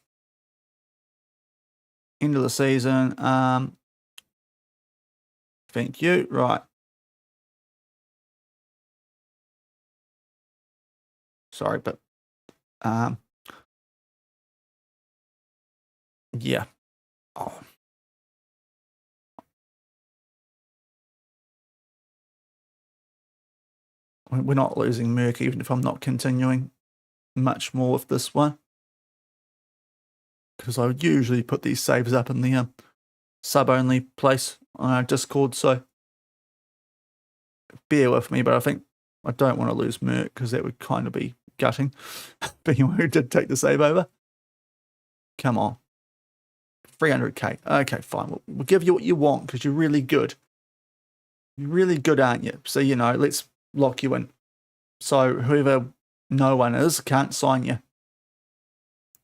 End of the season. Thank you. Right. Sorry, but yeah. Oh. We're not losing Merc, even if I'm not continuing much more with this one. Because I would usually put these saves up in the sub-only place on our Discord, so bear with me, but I think I don't want to lose Merc because that would kind of be gutting. Being who did take the save over. Come on. 300k. Okay, fine. We'll give you what you want because you're really good. You're really good, aren't you? So, you know, let's lock you in. So whoever no one is can't sign you.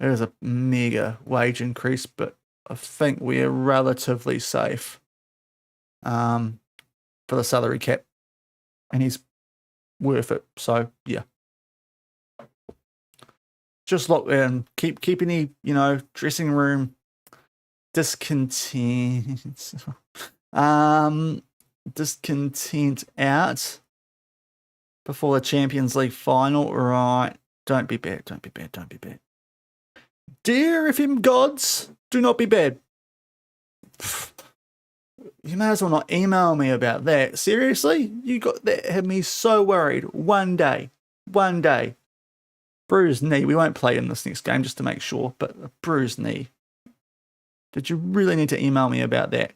There's a mega wage increase, but I think we're relatively safe for the salary cap. And he's worth it. So, yeah. Just lock in. Keep any, you know, dressing room discontent. Discontent out before the Champions League final. Right. Don't be bad. Don't be bad. Don't be bad. Dear FM gods, do not be bad. You may as well not email me about that. Seriously? You got that had me so worried. One day. Bruised knee. We won't play in this next game just to make sure, but a bruised knee. Did you really need to email me about that?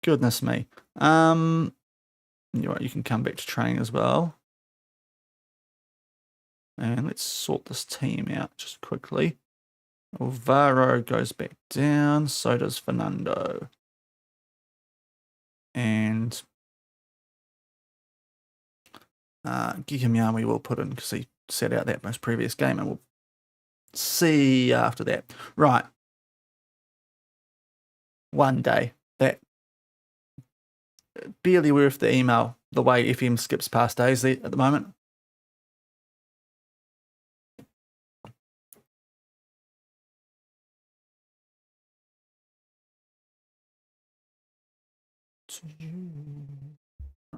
Goodness me. You're right, you can come back to training as well. And let's sort this team out just quickly. Alvaro goes back down, so does Fernando. And Gigamian we will put in because he set out that most previous game, and we'll see after that. Right. One day. barely worth the email the way FM skips past Daisy at the moment.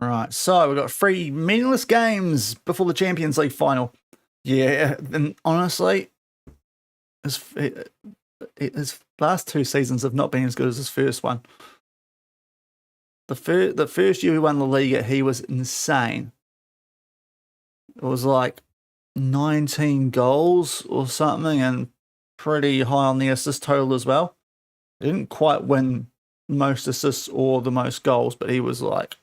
Right, so we've got 3 meaningless games before the Champions League final. Yeah, and honestly, his last 2 seasons have not been as good as his first one. The first year he won LaLiga, he was insane. It was like 19 goals or something, and pretty high on the assist total as well. He didn't quite win most assists or the most goals, but he was like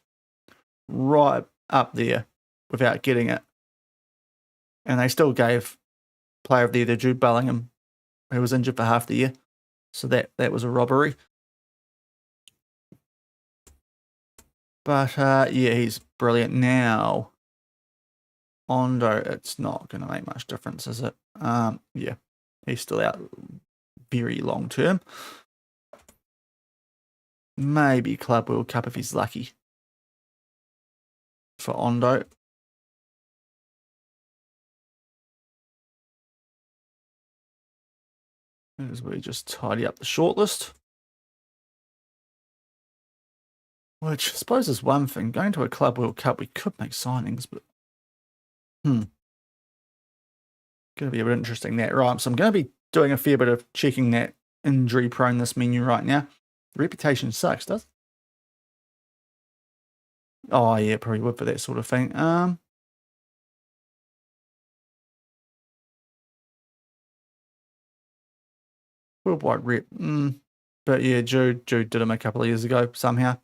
right up there without getting it. And they still gave Player of the Year to Jude Bellingham, who was injured for half the year. So that was a robbery. But yeah, he's brilliant now. Ondo, it's not going to make much difference, is it? Yeah, he's still out very long term. Maybe Club World Cup if he's lucky for Ondo. As we just tidy up the shortlist. Which I suppose is one thing. Going to a Club World Cup, we could make signings, but going to be a bit interesting that. Right, so I'm going to be doing a fair bit of checking that injury prone this menu right now. Reputation sucks, does it? Oh yeah, probably would for that sort of thing. Worldwide rep. But yeah, Jude did him a couple of years ago somehow.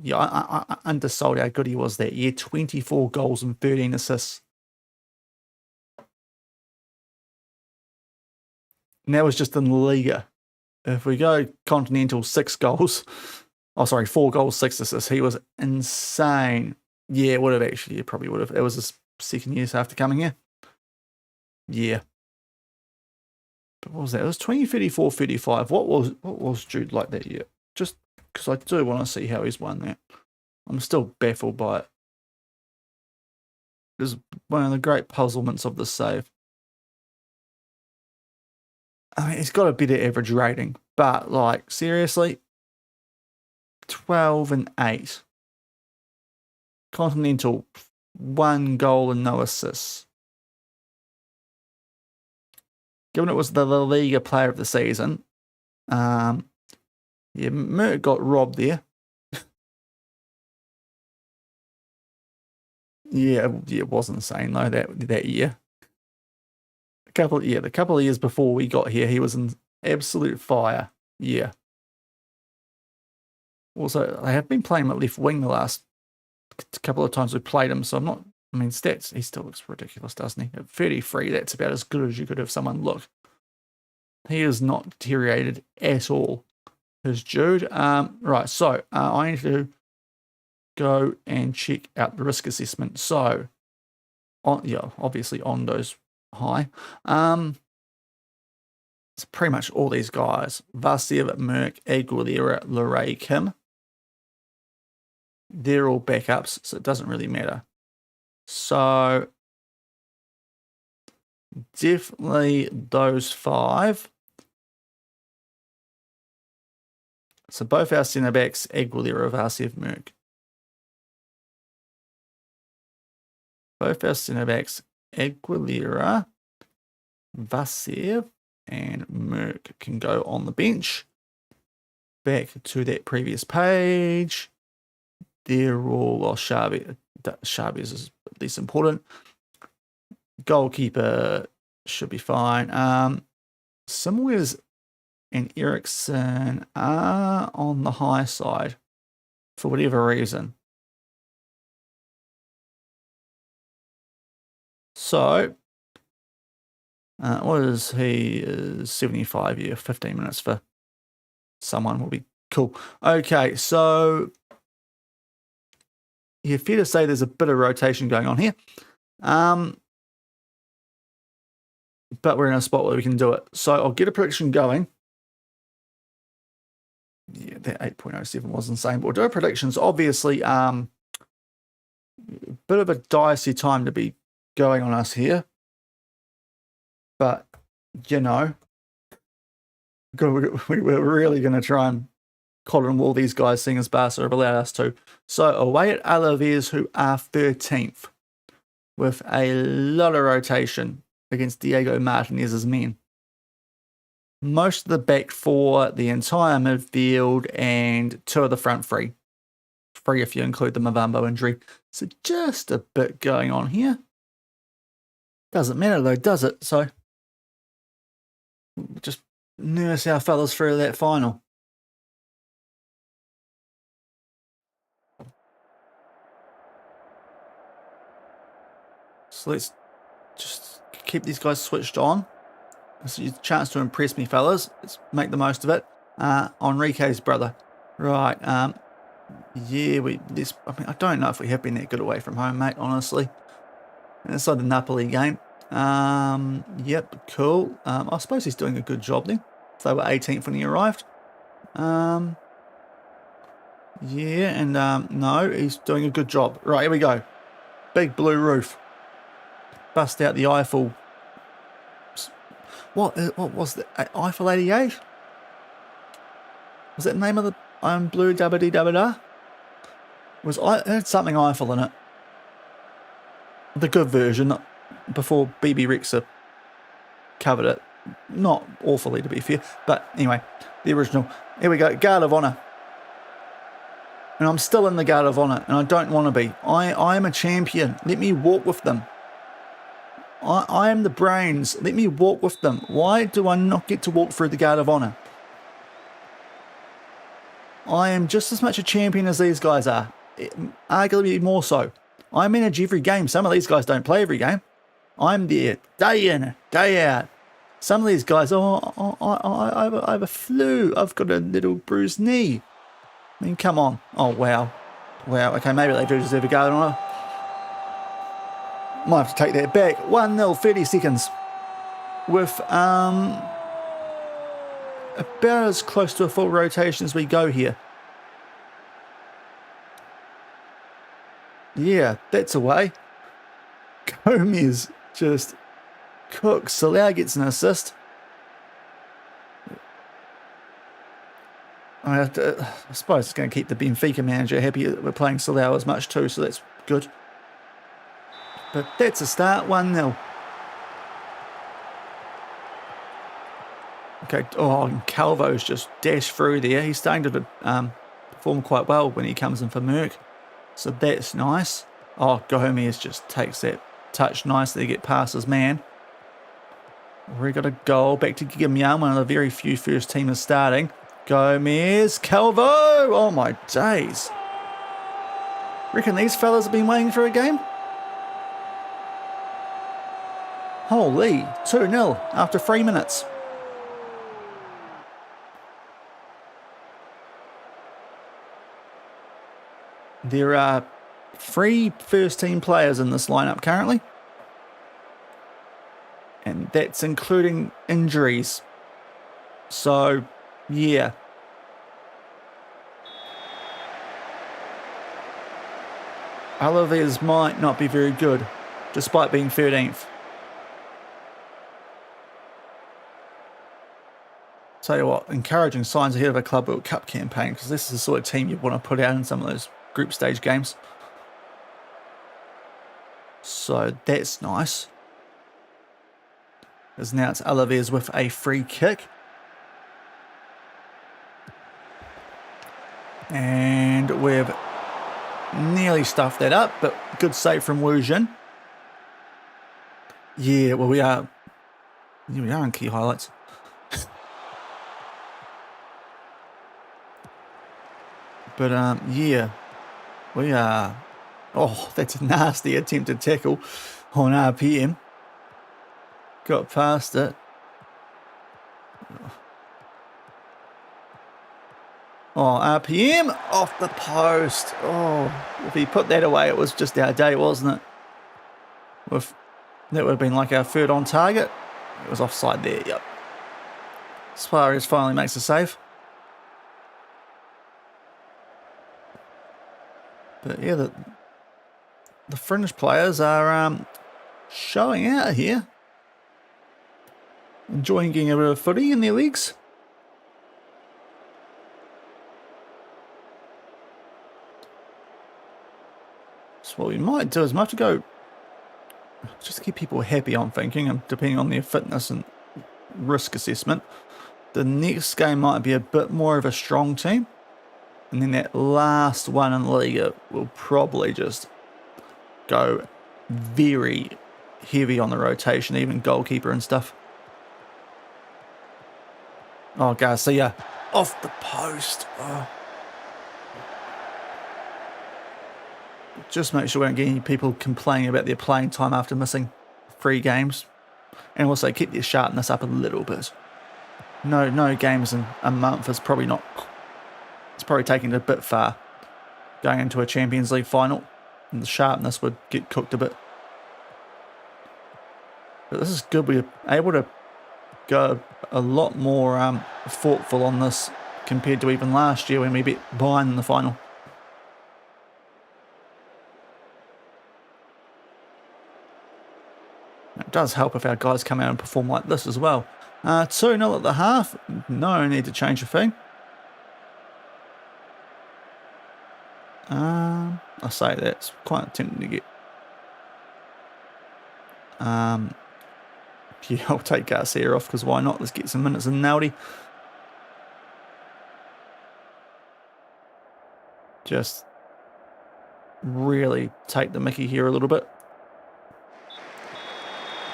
Yeah, I undersold how good he was that year. 24 goals and 13 assists. And that was just in LaLiga. If we go Continental, 6 goals. Oh, sorry, 4 goals, 6 assists. He was insane. Yeah, it would have actually. It probably would have. It was his second year after coming here. Yeah. But what was that? It was 2034, 35. What was Jude like that year? Just because I do want to see how he's won that. I'm still baffled by it. It was one of the great puzzlements of the save. I mean, he's got a better average rating, but like, seriously, 12 and 8. Continental, 1 goal and no assists. Given it was the LaLiga player of the season, yeah, Merck got robbed there. Yeah, it was insane though that year. The couple of years before we got here, he was in absolute fire. Yeah. Also, they have been playing him at left wing the last couple of times we played him, so I'm not. I mean, stats, he still looks ridiculous, doesn't he? At 33, that's about as good as you could have someone look. He is not deteriorated at all. Here's Jude. Right, so I need to go and check out the risk assessment. So, obviously Ondo's high. It's pretty much all these guys. Vasiev, Merck, Aguilera, Leray, Kim. They're all backups, so it doesn't really matter. So, definitely those 5. So both our centre backs, Aguilera, Vasiev, Merck. Both our centre backs, Aguilera, Vasiev, and Merck can go on the bench. Back to that previous page. They're all Chavez is at least important. Goalkeeper should be fine. Simwers and Eriksson are on the high side for whatever reason. So, what is he? 75 year, 15 minutes for someone will be cool. Okay, so yeah, fair to say there's a bit of rotation going on here. But we're in a spot where we can do it. So I'll get a prediction going. Yeah, that 8.07 was insane. But we'll do our predictions. Obviously, bit of a dicey time to be going on us here. But, you know, we're really going to try and collar wall these guys, seeing as Barca have allowed us to. So away at Alaves, who are 13th, with a lot of rotation against Diego Martinez's men. Most of the back four, the entire midfield, and 2 of the front three. 3 if you include the Mavambo injury. So just a bit going on here. Doesn't matter though, does it? So just nurse our fellas through that final. So let's just keep these guys switched on. This is a chance to impress me, fellas. Let's make the most of it. Enrique's brother. Right. Yeah, I don't know if we have been that good away from home, mate, honestly. Inside the Napoli game. Yep, cool. I suppose he's doing a good job then. So they were 18th when he arrived. Yeah, and no, he's doing a good job. Right, here we go. Big blue roof. Bust out the Eiffel. What was the Eiffel 88? Was that the name of the blue dabba-dee dabba-da? It had something Eiffel in it. The good version, before BB Rexa covered it. Not awfully, to be fair. But anyway, the original. Here we go, Guard of Honour. And I'm still in the Guard of Honour, and I don't want to be. I am a champion. Let me walk with them. I am the brains. Let me walk with them. Why do I not get to walk through the Guard of Honour? I am just as much a champion as these guys are. Arguably more so. I manage every game. Some of these guys don't play every game. I'm there day in, day out. Some of these guys, I have a flu. I've got a little bruised knee. I mean, come on. Oh, wow. Wow, okay, maybe they do deserve a Guard of Honour. Might have to take that back. 1-0, 30 seconds. With about as close to a full rotation as we go here. Yeah, that's away. Gomez just cooks. Salah gets an assist. I suppose it's going to keep the Benfica manager happy that we're playing Salah as much too, so that's good. But that's a start, 1-0. Okay, and Calvo's just dashed through there. He's starting to perform quite well when he comes in for Merck. So that's nice. Oh, Gomez just takes that touch nicely to get past his man. We got a goal. Back to Gigam Young, one of the very few first teamers starting. Gomez, Calvo! Oh my days. Reckon these fellas have been waiting for a game? Holy, 2-0 after 3 minutes. There are 3 first-team players in this lineup currently. And that's including injuries. So, yeah. Alaves might not be very good, despite being 13th. Tell you what, encouraging signs ahead of a Club World Cup campaign, because this is the sort of team you want to put out in some of those group stage games. So that's nice. As now it's Alaves with a free kick. And we've nearly stuffed that up, but good save from Wu Jin. Yeah, well, we are in key highlights. But, yeah, we are... Oh, that's a nasty attempted tackle on RPM. Got past it. Oh, RPM off the post. Oh, if he put that away, it was just our day, wasn't it? That would have been like our third on target. It was offside there, yep. Suarez finally makes a save. But yeah, the fringe players are showing out here. Enjoying getting a bit of footy in their legs. So what we might do is we might have to go just to keep people happy, I'm thinking, and depending on their fitness and risk assessment. The next game might be a bit more of a strong team. And then that last one in LaLiga will probably just go very heavy on the rotation, even goalkeeper and stuff. Oh, Garcia off the post. Oh. Just make sure we don't get any people complaining about their playing time after missing 3 games. And also keep their sharpness up a little bit. No games in a month is probably not... It's probably taking it a bit far. Going into a Champions League final. And the sharpness would get cooked a bit. But this is good. We're able to go a lot more thoughtful on this compared to even last year when we beat Bayern in the final. It does help if our guys come out and perform like this as well. 2-0 at the half. No need to change a thing. I say that's quite tempting to get. Yeah, I'll take Garcia off because why not? Let's get some minutes in Naldi. Just really take the mickey here a little bit.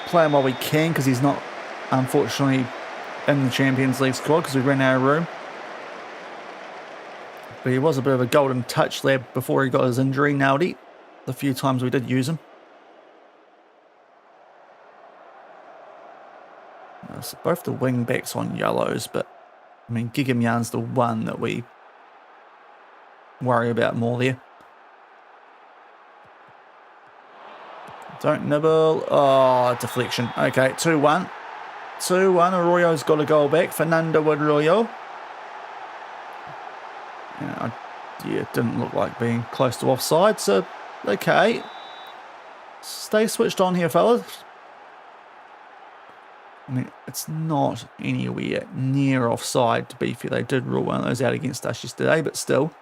Play him while we can because he's not, unfortunately, in the Champions League squad because we ran out of room. But he was a bit of a golden touch there before he got his injury, Naldi. The few times we did use him. So both the wing backs on yellows, but I mean, Gigamyan's the one that we worry about more there. Don't nibble. Oh, deflection. Okay, 2-1. 2-1. Arroyo's got a goal back. Fernando Arroyo. Yeah, it didn't look like being close to offside, so okay. Stay switched on here, fellas. I mean, it's not anywhere near offside, to be fair. They did rule one of those out against us yesterday, but still.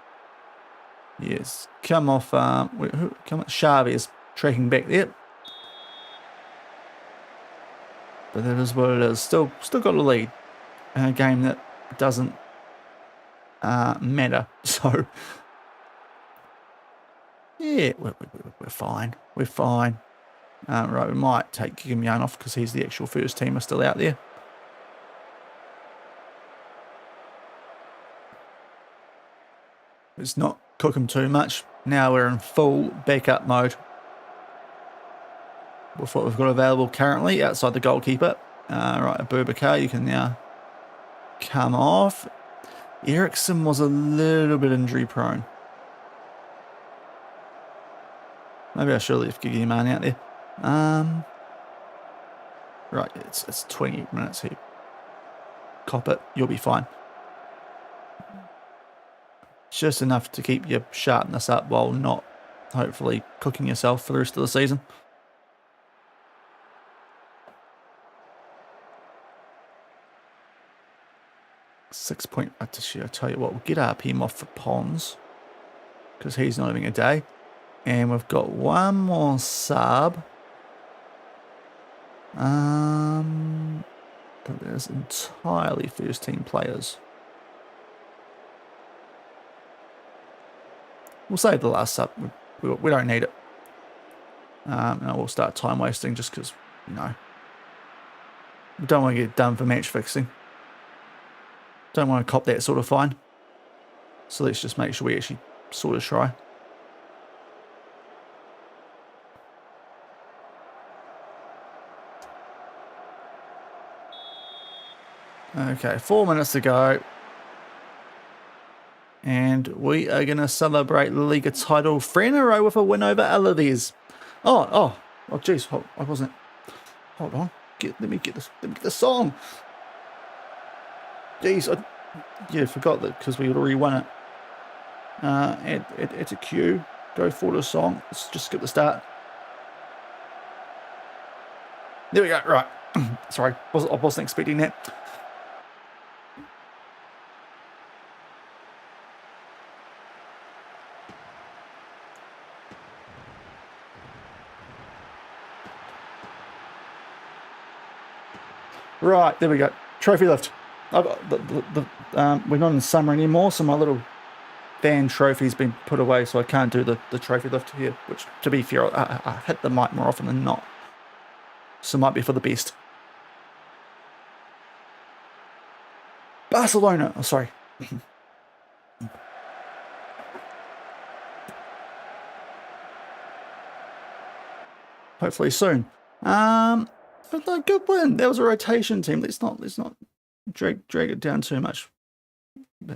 Yes, come off. Chavez tracking back there. But that is what it is. Still got a lead in a game that doesn't matter. So, yeah, we're fine. We're fine. Right, we might take Gigamyan off because he's the actual first teamer still out there. Let's not cook him too much. Now we're in full backup mode with what we've got available currently outside the goalkeeper. Right, Abubakar, you can now come off. Eriksson was a little bit injury prone. Maybe I should leave Gigamyan out there. Right, it's 20 minutes here. Cop it, you'll be fine. Just enough to keep your sharpness up while not hopefully cooking yourself for the rest of the season. I tell you what, we'll get RPM off for Pons because he's not having a day. And we've got one more sub. But there's entirely first team players. We'll save the last sub. We don't need it. And we'll start time wasting just because, you know, we don't want to get done for match fixing. Don't want to cop that sort of fine. So let's just make sure we actually sort of try. Okay, 4 minutes to go. And we are going to celebrate the Liga title 3 in a row with a win over Alaves. Oh, jeez, I wasn't. Hold on, let me get the song. Jeez, I forgot that because we had already won it. Add to queue. Go forward to a song. Let's just skip the start. There we go. Right. Sorry, I wasn't expecting that. Right, there we go. Trophy lift. I've got we're not in summer anymore, so my little fan trophy's been put away, so I can't do the trophy lift here, which, to be fair, I hit the mic more often than not. So it might be for the best. Barcelona. Oh, sorry. Hopefully soon. But no, good win. That was a rotation team. Let's not drag it down too much,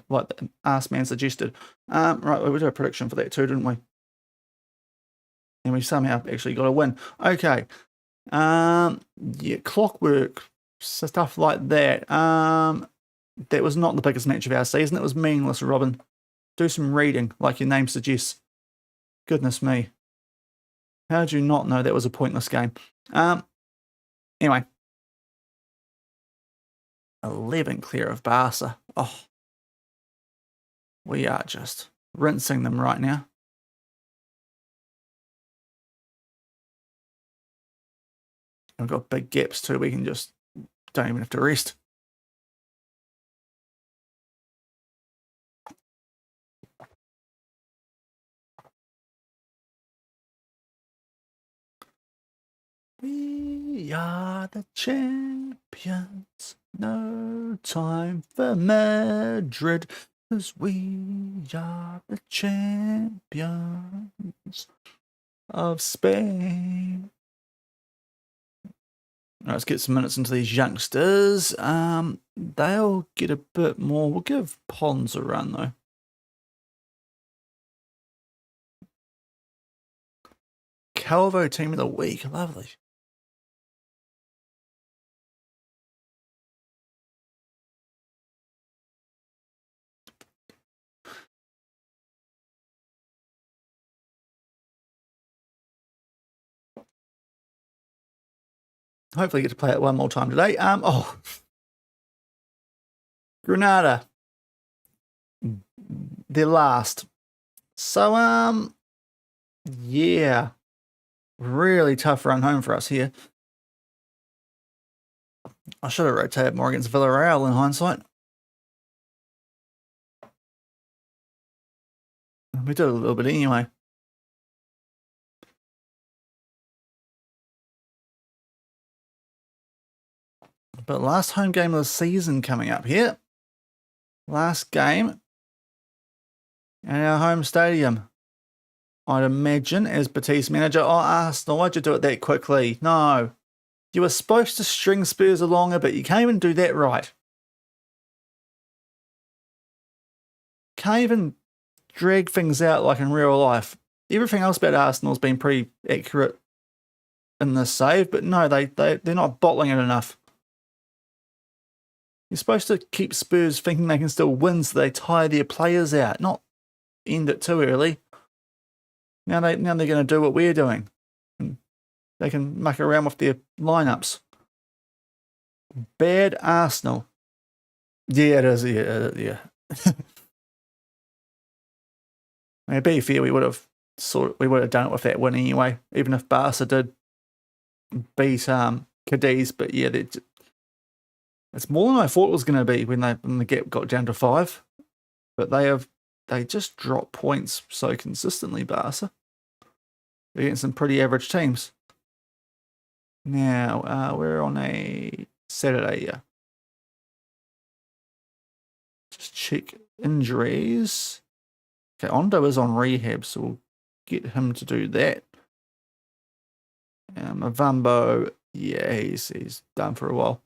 like the ass man suggested. Right, we did a prediction for that too, didn't we? And we somehow actually got a win. Okay. Yeah, clockwork stuff like that. That was not the biggest match of our season. It was meaningless, Robin. Do some reading, like your name suggests. Goodness me. How did you not know that was a pointless game? Anyway. 11 clear of Barca. Oh. We are just rinsing them right now. We've got big gaps too. We can just don't even have to rest. We are the champions. No time for Madrid, 'cause we are the champions of Spain. Let's get some minutes into these youngsters. They'll get a bit more. We'll give Pons a run though. Calvo team of the week. Lovely. Hopefully get to play it one more time today. Granada. They're last. So, yeah. Really tough run home for us here. I should have rotated more against Villarreal in hindsight. We did a little bit anyway. But last home game of the season coming up here. Last game at our home stadium. I'd imagine as Betis manager. Oh, Arsenal, why'd you do it that quickly? No. You were supposed to string Spurs along a bit. You can't even do that right. Can't even drag things out like in real life. Everything else about Arsenal's been pretty accurate in this save, but no, they're not bottling it enough. You're supposed to keep Spurs thinking they can still win so they tire their players out, not end it too early. Now they're going to do what we're doing. They can muck around with their lineups. Bad Arsenal. Yeah, it is. Yeah. I mean, to be fair, we would have done it with that win anyway, even if Barca did beat Cadiz. But yeah, it's more than I thought it was going to be when the gap got down to 5. But they just drop points so consistently, Barca, against some pretty average teams. Now, we're on a Saturday, yeah. Just check injuries. Okay, Ondo is on rehab, so we'll get him to do that. Mavambo, yeah, he's done for a while.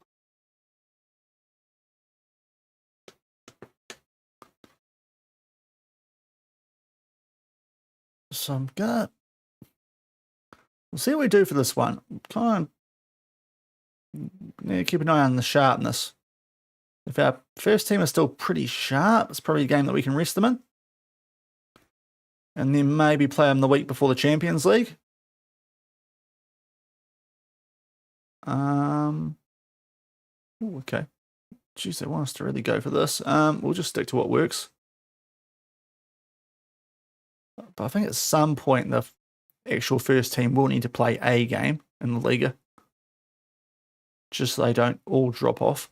So I'm gonna... We'll see what we do for this one. Kind of keep an eye on the sharpness. If our first team is still pretty sharp, it's probably a game that we can rest them in. and then maybe play them the week before the Champions League. Ooh, okay. Jeez, they want us to really go for this. We'll just stick to what works. But I think at some point the actual first team will need to play a game in the Liga, just so they don't all drop off.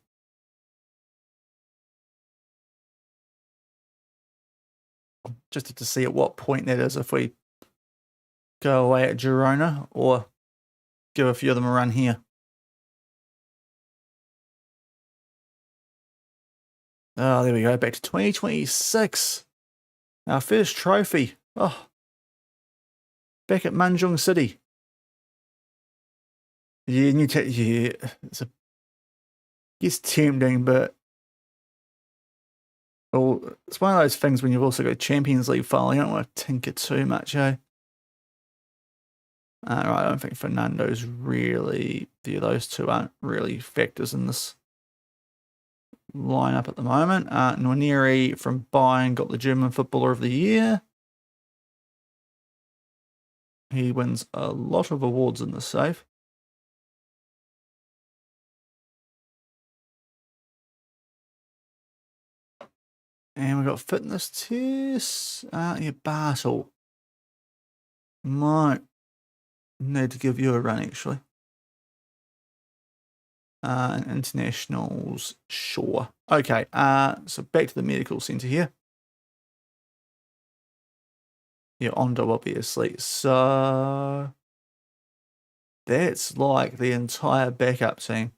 Just to see at what point that is, if we go away at Girona or give a few of them a run here. Oh, there we go. Back to 2026. Our first trophy. Oh, back at Manjung City. Yeah, yeah. It's tempting, but it's one of those things when you've also got Champions League Final. You don't want to tinker too much, eh? Right, I don't think Fernando's really. Yeah, those two aren't really factors in this lineup at the moment. Nwaneri from Bayern got the German Footballer of the Year. He wins a lot of awards in the save. And we've got fitness tests. Yeah, Bartel. Might need to give you a run, actually. And internationals, sure. Okay, so back to the medical centre here. Yeah, Ondo, obviously. So that's like the entire backup team.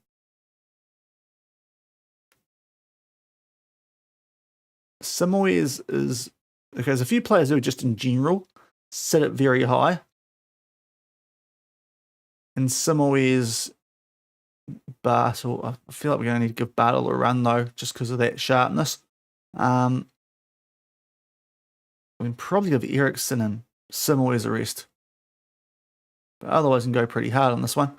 Simoe is okay, there's a few players who are just in general sit it very high. And Simoe is Bartel. I feel like we're going to need to give Bartel a run, though, just because of that sharpness. We can probably give Eriksson and Simoe a rest. But otherwise, we can go pretty hard on this one.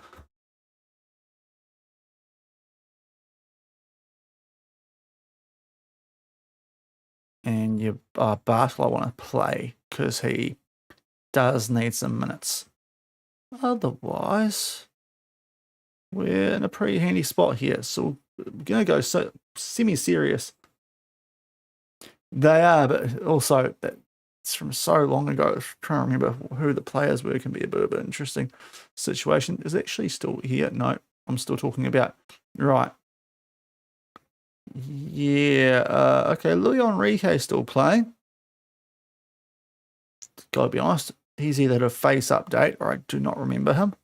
And Bartel I want to play because he does need some minutes. Otherwise, we're in a pretty handy spot here. So we're going to go semi-serious. They are, but also it's from so long ago. Trying to remember who the players were can be a bit of an interesting situation. Is it actually still here? No, I'm still talking about. Right. Yeah, okay, Luis Enrique still playing. Gotta be honest, he's either a face update or I do not remember him.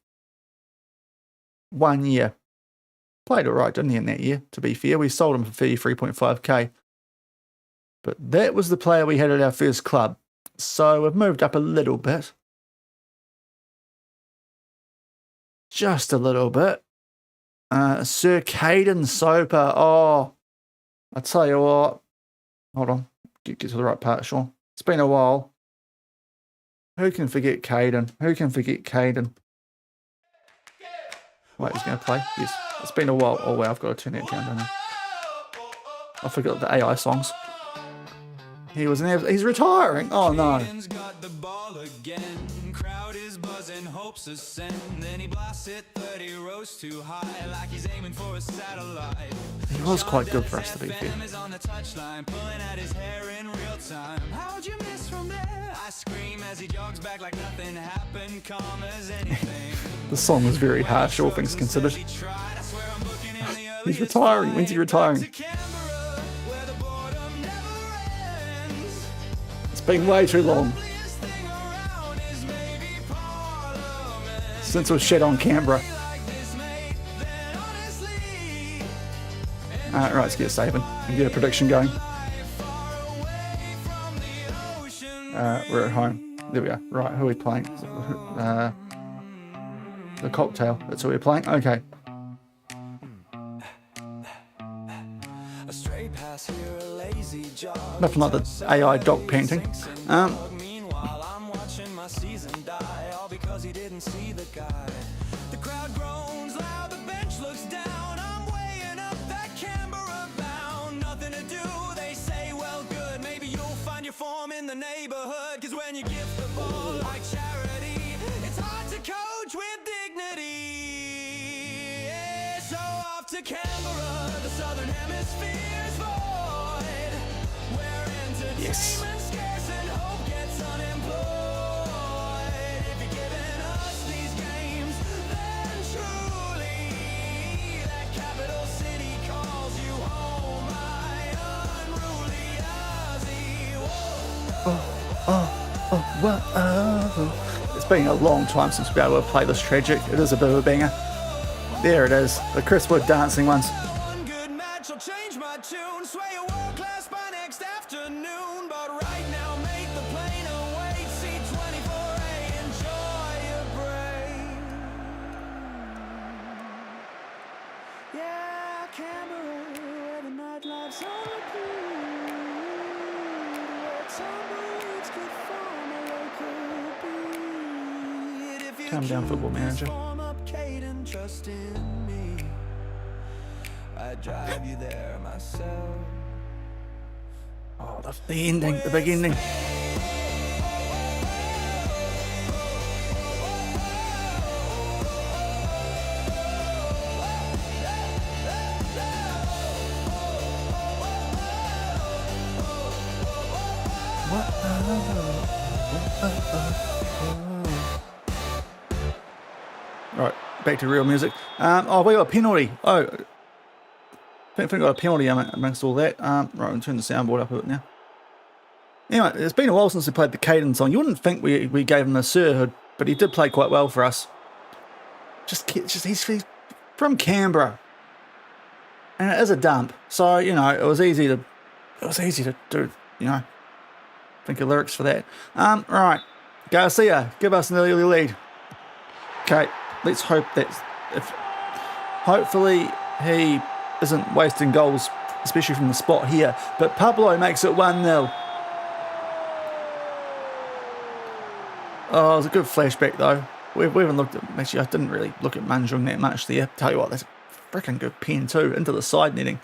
1 year. Played alright, didn't he, in that year, to be fair. We sold him for 33.5k. But that was the player we had at our first club. So we've moved up a little bit. Just a little bit. Sir Caden Soper. Oh, I tell you what. Hold on. Get to the right part, Sean. It's been a while. Who can forget Caden? Who can forget Caden? Wait, he's going to play? Yes. It's been a while. Oh, wow. I've got to turn that down, don't I? I forgot the AI songs. He's retiring. Oh, no. Crowd is buzzing, hopes ascend. Then he blasts it 30 rows too high, like he's aiming for a satellite. He was quite good for us, to be fair. How'd you miss from there? I scream as he jogs back like nothing happened, calm as anything. The song was very harsh, all things considered. He's retiring. When's he retiring? It's been way too long since it was shed on Canberra. Right, let's get a saving and get a prediction going. We're at home. There we are. Right, who are we playing? The Cocktail. That's who we're playing. Okay. Nothing like the AI dog painting. Because he didn't see the guy. The crowd groans loud, the bench looks down. I'm weighing up that Canberra bound. Nothing to do, they say, well, good. Maybe you'll find your form in the neighborhood. Cause when you get to Canberra, the southern hemisphere's void, where entertainment's scarce and hope gets unemployed. If you're giving us these games, then truly that capital city calls you home, my unruly Aussie. It's been a long time since we've been able to play this tragic. It is a bit of a banger. There it is, the Chris Wood dancing ones. One good match will change my tune, sway a world class by next afternoon. But right now, make the plane await. C24A, enjoy your break. Yeah, Canberra, where the nightlife's on repeat, where tumbleweeds could form a local beat. If you Calm down, Football Manager. form up Caden, trust in me, I drive you there myself. Oh, the ending, the big ending. Right, back to real music. Oh, we got a penalty. Oh, I think we got a penalty amongst all that. Right, I'll turn the soundboard up a bit now. Anyway, it's been a while since we played the Caden song. You wouldn't think we gave him a sirhood, but he did play quite well for us. He's from Canberra, and it is a dump. So you know, it was easy to do. You know, think of lyrics for that. Right, Garcia, give us an early lead. Okay, let's hope hopefully he isn't wasting goals, especially from the spot here. But Pablo makes it 1-0. Oh, it was a good flashback though. We haven't looked at, actually I didn't really look at Manjung that much there. Tell you what, that's a freaking good pen too, into the side netting.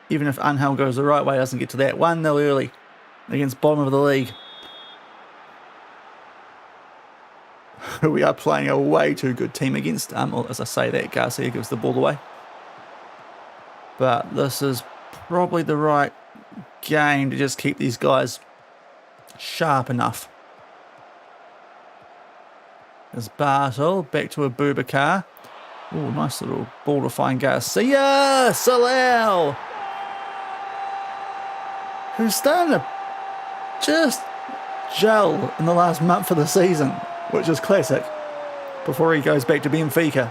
Even if Angel goes the right way, doesn't get to that. 1-0 early against bottom of the league. We are playing a way too good team against. As I say that, Garcia gives the ball away. But this is probably the right game to just keep these guys sharp enough. There's Bartel, back to Abubakar. Oh, nice little ball to find Garcia. Salau, who's starting to just gel in the last month of the season, which is classic, before he goes back to Benfica.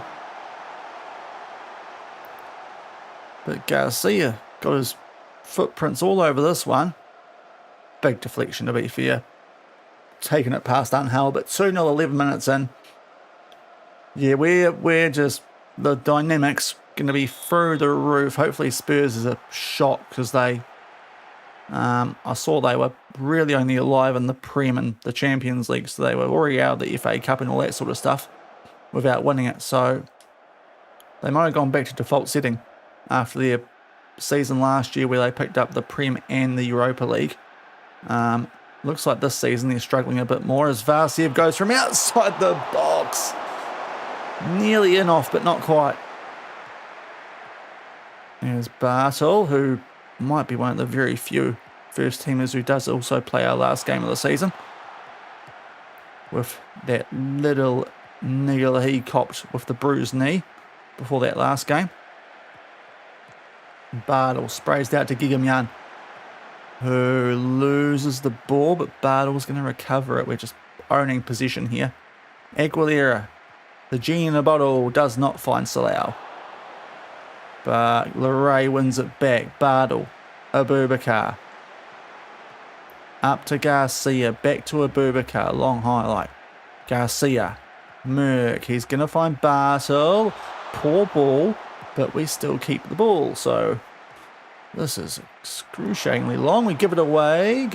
But Garcia got his footprints all over this one. Big deflection to be fair. Taking it past Angel, but 2-0 11 minutes in. Yeah, we're just, the dynamics going to be through the roof. Hopefully Spurs is a shock, because they, I saw they were really only alive in the Prem and the Champions League, so they were already out of the FA Cup and all that sort of stuff without winning it. So they might have gone back to default setting after their season last year where they picked up the Prem and the Europa League. Looks like this season they're struggling a bit more as Varsiev goes from outside the box. Nearly in off, but not quite. There's Bartel, who might be one of the very few first teamers who does also play our last game of the season. With that little niggle he copped with the bruised knee before that last game. Bartel sprays out to Gigamyan, who loses the ball, but Bartel's going to recover it. We're just owning possession here. Aguilera, the genie in a bottle, does not find Salau. But Leray wins it back. Bartel, Abubakar. Up to Garcia, back to Abubakar. Long highlight. Garcia, Merck, he's going to find Bartel. Poor ball, but we still keep the ball. So this is excruciatingly long. We give it away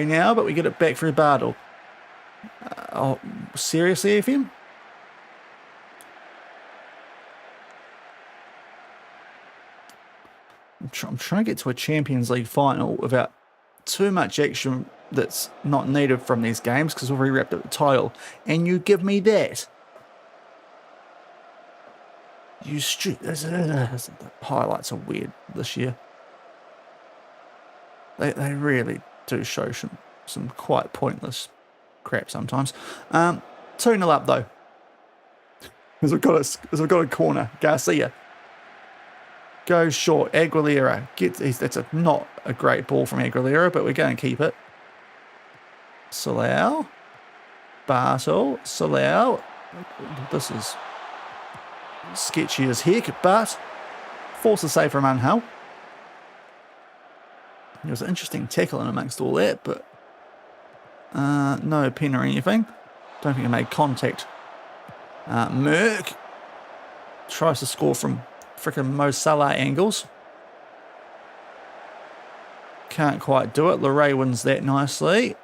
now, but we get it back through Bartel. Oh, seriously, FM? I'm trying to get to a Champions League final without too much action that's not needed from these games, because we've already wrapped up the title, and you give me that. You street. The highlights are weird this year. They really do show some quite pointless crap sometimes. 2-0 up though. As we've got a corner. Garcia goes short. Aguilera that's not a great ball from Aguilera, but we're going to keep it. Salau, Bartel, Salau. This is sketchy as heck, but force a save from Angel. There was an interesting tackle in amongst all that, but no pen or anything. Don't think he made contact. Merck tries to score from frickin' Mo Salah angles. Can't quite do it. Leray wins that nicely.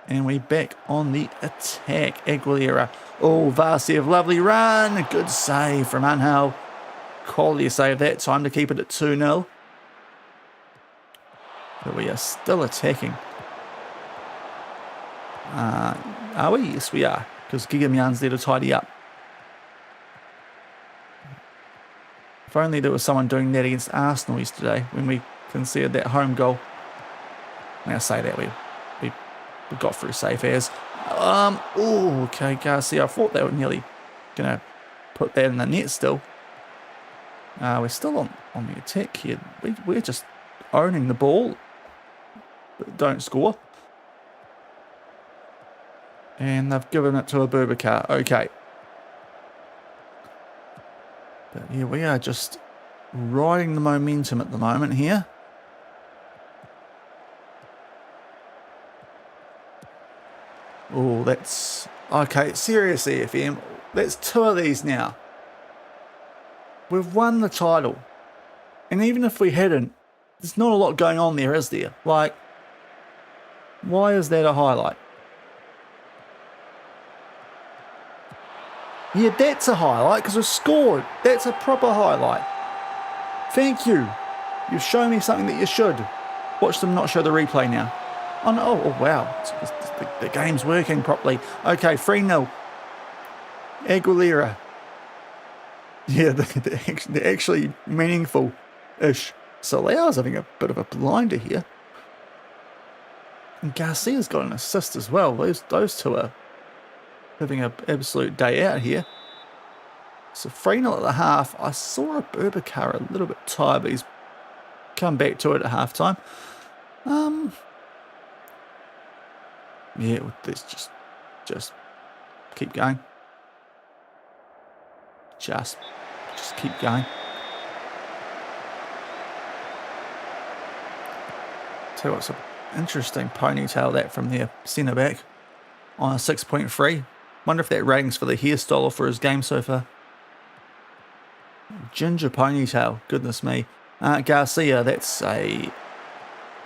And we back on the attack. Aguilera. Oh, Vasiev, lovely run. Good save from Angel. Quality save that time to keep it at 2-0. But we are still attacking. Are we? Yes, we are. Because Gigamian's there to tidy up. If only there was someone doing that against Arsenal yesterday when we conceded that home goal. I'm going to say that we got through safe as. Oh, okay, Garcia. I thought they were nearly going to put that in the net still. We're still on the attack here. We're just owning the ball, but don't score. And they've given it to Abubakar. Okay. But yeah, we are just riding the momentum at the moment here. Oh, that's... Okay, seriously, FM. That's 2 of these now. We've won the title. And even if we hadn't, there's not a lot going on there, is there? Like, why is that a highlight? Yeah, that's a highlight because we've scored. That's a proper highlight. Thank you. You've shown me something that you should. Watch them not show the replay now. Oh, no. Oh wow. The game's working properly. Okay, 3-0. Aguilera. Yeah, they're actually meaningful-ish. Salau's having a bit of a blinder here. And Garcia's got an assist as well. Those two are having an absolute day out here. So 3-0 at the half. I saw Abubakar a little bit tired, but he's come back to it at halftime. Yeah, let's just keep going. Just keep going. Tell you what's an interesting ponytail that from their centre back on a 6.3. Wonder if that rating's for the hairstyle or for his game so far. Ginger ponytail, goodness me. Garcia, that's a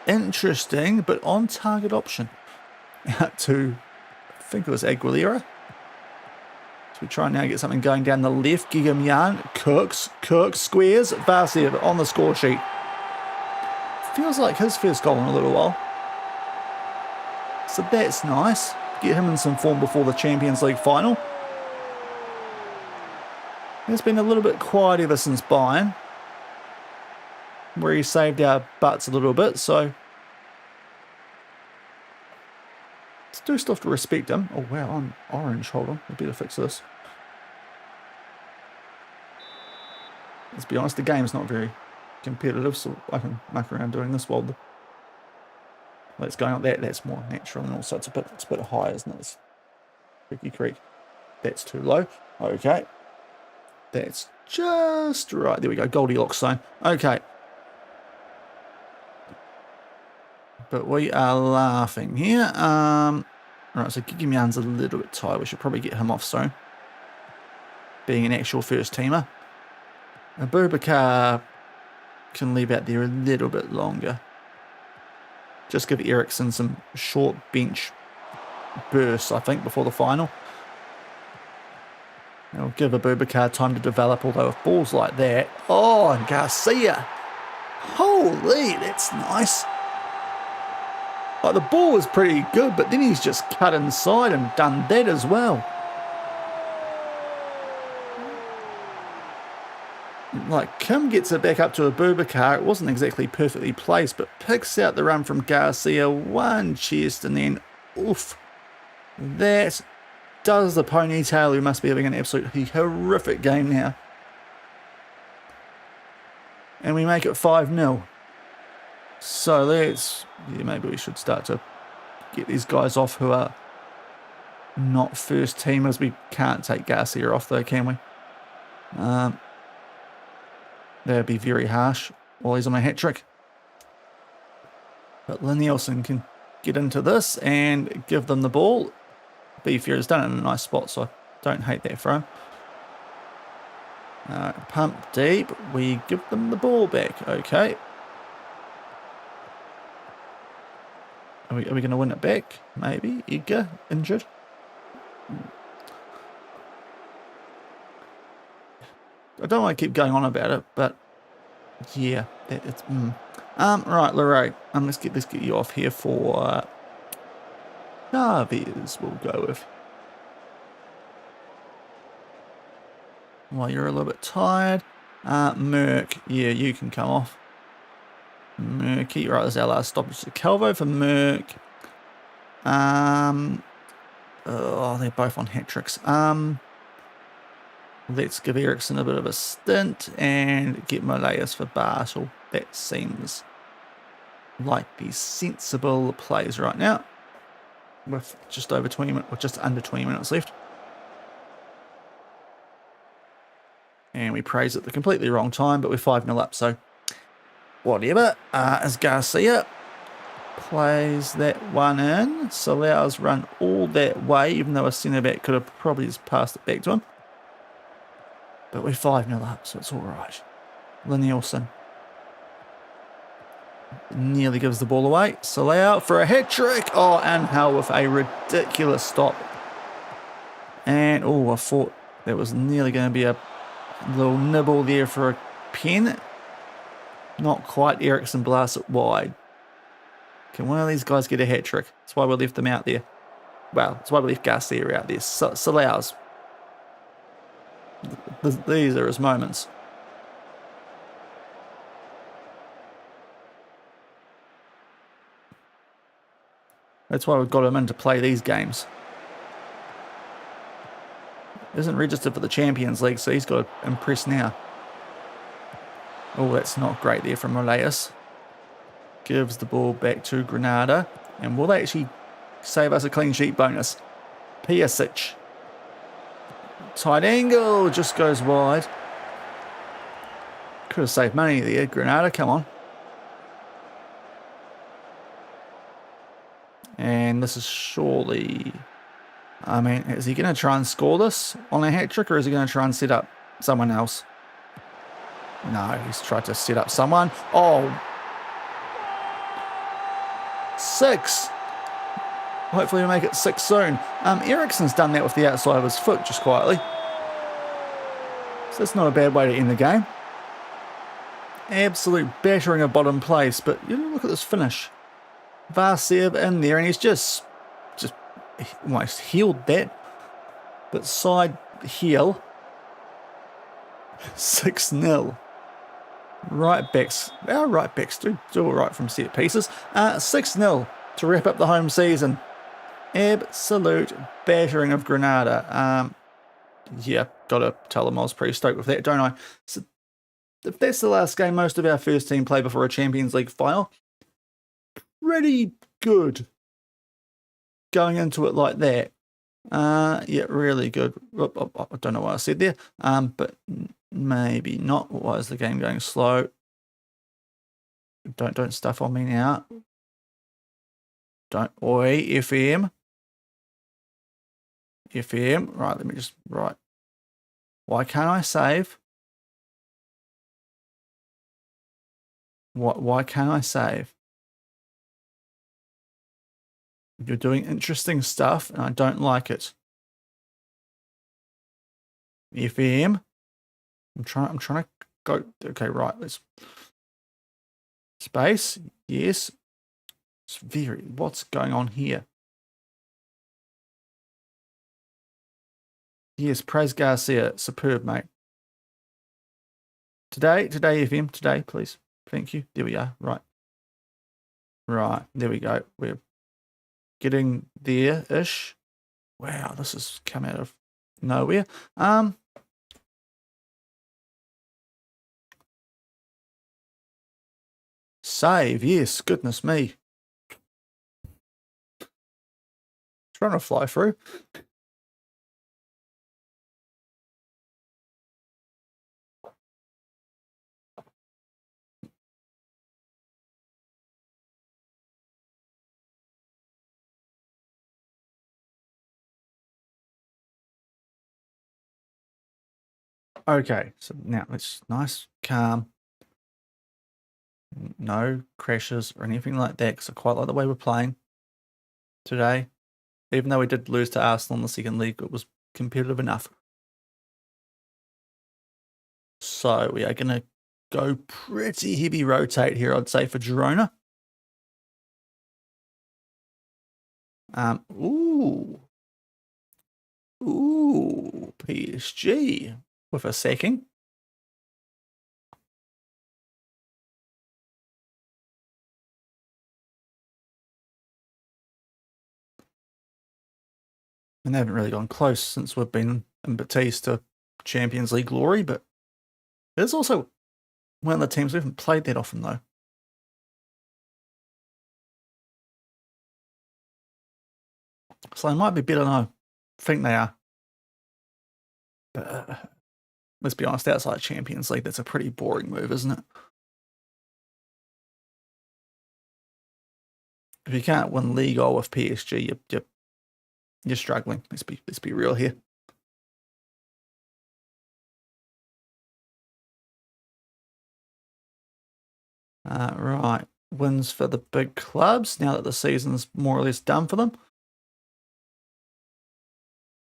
interesting but on target option. Out to, I think it was Aguilera. So we try and now get something going down the left. Gigamian, Kirk squares, Vasiev on the score sheet. Feels like his first goal in a little while. So that's nice. Get him in some form before the Champions League Final. It's been a little bit quiet ever since Bayern, where he saved our butts a little bit, so do still have to respect him. Oh wow, I'm orange. Hold on, I better fix this. Let's be honest, the game's not very competitive, so I can muck around doing this while it's going on. That's more natural, and also it's a bit high, isn't it? It's Ricky Creek. That's too low. Okay. That's just right. There we go. Goldilocks zone. Okay. But we are laughing here. Right, so Gigimian's a little bit tired. We should probably get him off soon. Being an actual first teamer. Abubakar can leave out there a little bit longer. Just give Ericsson some short bench bursts, I think, before the final. It'll give Abubakar time to develop, although if balls like that... Oh, and Garcia. Holy, that's nice. Like, the ball was pretty good, but then he's just cut inside and done that as well. Like, Kim gets it back up to Abubakar. It wasn't exactly perfectly placed, but picks out the run from Garcia. One chest, and then, oof. That does the ponytail, who must be having an absolutely horrific game now. And we make it 5-0. So let's... yeah, maybe we should start to get these guys off who are not first teamers. We can't take Garcia off though, can we? That'd be very harsh while he's on a hat-trick. But Nielsen can get into this and give them the ball. Be fair, he's done it in a nice spot, so I don't hate that for him. Pump deep. We give them the ball back. Okay. Are we going to win it back? Maybe. Edgar, injured. I don't want to keep going on about it, but yeah, it's right, Leray. Let's get you off here for Chavez. We'll go with. Well, you're a little bit tired. Merck, yeah, you can come off. Murky, right, there's our last stoppage to Calvo for Merck. Oh, they're both on hat-tricks. Let's give Ericsson a bit of a stint and get Moleus for Bartel. That seems like the sensible plays right now. With just over 20 minutes, or just under 20 minutes left. And we praise at the completely wrong time, but we're 5-0 up, so whatever. As Garcia plays that one in, Salau's run all that way, even though a centre-back could have probably just passed it back to him. But we're 5-0 up, so it's all right. Nielsen nearly gives the ball away. Salau for a hat-trick. Oh, and Hell with a ridiculous stop. And, oh, I thought that was nearly going to be a little nibble there for a pen. Not quite. Ericsson blasts it wide. Can one of these guys get a hat-trick? That's why we left them out there. Well, that's why we left Garcia out there. Salau's. These are his moments. That's why we've got him in to play these games. Isn't registered for the Champions League, so he's got to impress now. Oh, that's not great there from Moleus. Gives the ball back to Granada. And will they actually save us a clean sheet bonus? Piasic. Tight angle, just goes wide. Could have saved money there. Granada, come on. And this is surely... I mean, is he going to try and score this on a hat-trick, or is he going to try and set up someone else? No, he's tried to set up someone. Oh. 6. Hopefully we'll make it 6 soon. Ericsson's done that with the outside of his foot, just quietly. So that's not a bad way to end the game. Absolute battering of bottom place, but you know, look at this finish. Varsev in there, and he's just almost healed that. But side heel. 6-0. Right backs. Our right backs do all right from set pieces. 6-0 to wrap up the home season. Absolute battering of Granada. Yeah, gotta tell them I was pretty stoked with that, don't I? So if that's the last game most of our first team play before a Champions League final, pretty good going into it like that. Yeah, really good. I don't know what I said there, but maybe not. Why is the game going slow? Don't stuff on me now. Don't. Oi, FM. Right, let me just write. Why can't I save? Why can't I save? You're doing interesting stuff, and I don't like it. FM. I'm trying to go. Okay, right. Let's space. Yes. It's very. What's going on here? Yes, praise Garcia. Superb, mate. Today, FM, today, please. Thank you. There we are. Right. Right. There we go. We're getting there-ish. Wow, this has come out of nowhere. Save, yes, goodness me. Trying to fly through. Okay, so now it's nice, calm. No crashes or anything like that, because I quite like the way we're playing today. Even though we did lose to Arsenal in the second leg, it was competitive enough. So we are going to go pretty heavy rotate here, I'd say, for Girona. Ooh, PSG with a sacking. And they haven't really gone close since we've been in Betis to Champions League glory, but it's also one of the teams we haven't played that often, though. So they might be better than I think they are. But let's be honest, outside Champions League, that's a pretty boring move, isn't it? If you can't win Liga with PSG, you're struggling. Let's be real here. Right, wins for the big clubs now that the season's more or less done for them.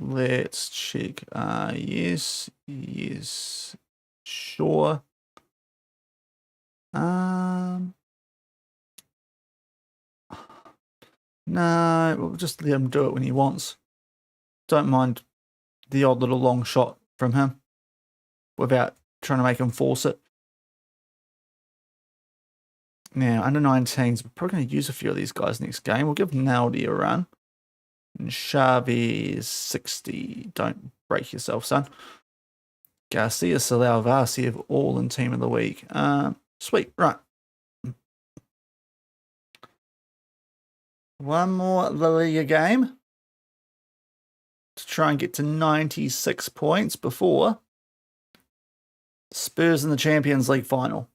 Let's check. Yes, sure. No, we'll just let him do it when he wants. Don't mind the odd little long shot from him without trying to make him force it. Now, under 19s, we're probably going to use a few of these guys next game. We'll give Naldi a run. And Xavi is 60. Don't break yourself, son. Garcia, Salau, Vasiev, all in team of the week. Sweet, right. One more LaLiga game to try and get to 96 points before Spurs in the Champions League Final.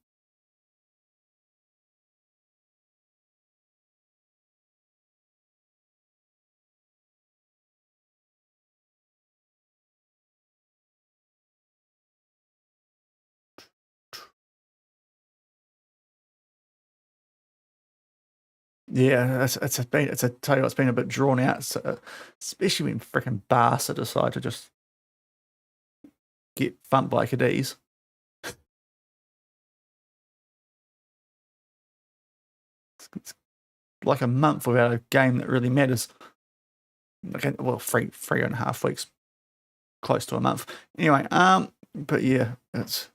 Yeah, it's tell you what, it's been a bit drawn out, so, especially when freaking Barca decide to just get thumped by Cadiz. It's like a month without a game that really matters. Okay, well, 3.5 weeks, close to a month. Anyway, but yeah, it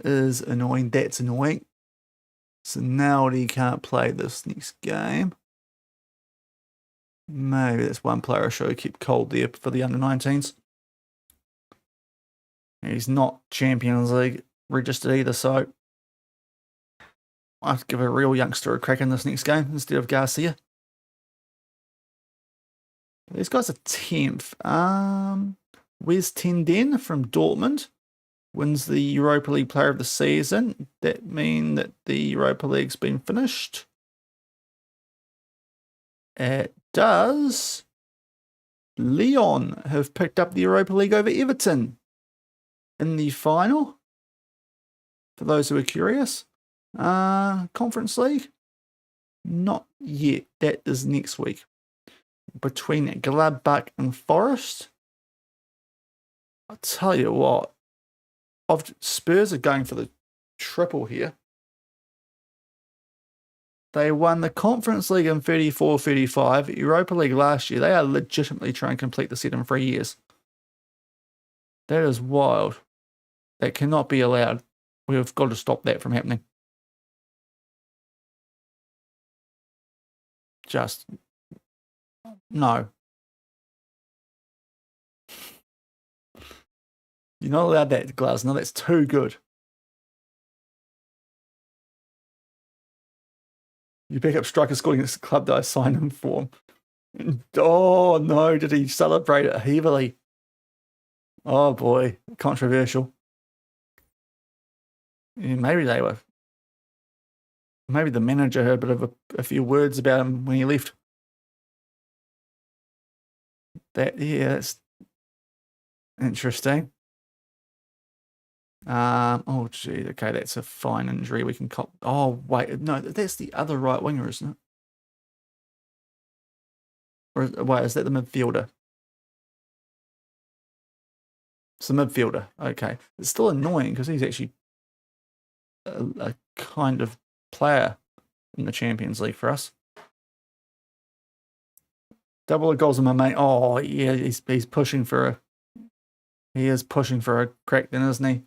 is annoying. That's annoying. So now he can't play this next game. Maybe that's one player I should keep cold there for the under-19s. He's not Champions League registered either, so I'll give a real youngster a crack in this next game instead of Garcia. These guys are 10th. Where's Tenden from Dortmund? Wins the Europa League Player of the Season. That mean that the Europa League's been finished? It does. Lyon have picked up the Europa League over Everton in the final. For those who are curious. Conference League? Not yet. That is next week. Between Gladbach and Forest. I'll tell you what. Spurs are going for the triple here. They won the Conference League in 34-35, Europa League last year. They are legitimately trying to complete the set in 3 years. That is wild. That cannot be allowed. We've got to stop that from happening. Just no. You're not allowed that, Glasner. That's too good. Your backup striker scored against the club that I signed him for. Oh no, did he celebrate it heavily? Oh boy, controversial. Yeah, maybe they were. Maybe the manager heard a bit of a few words about him when he left. That's interesting. Oh gee, okay, that's a fine injury. We can cop. Oh wait, no, that's the other right winger, isn't it? Or wait, is that the midfielder? It's the midfielder. Okay, it's still annoying because he's actually a kind of player in the Champions League for us. Double the goals of my mate. Oh yeah, he's pushing for a. He is pushing for a crack, then, isn't he?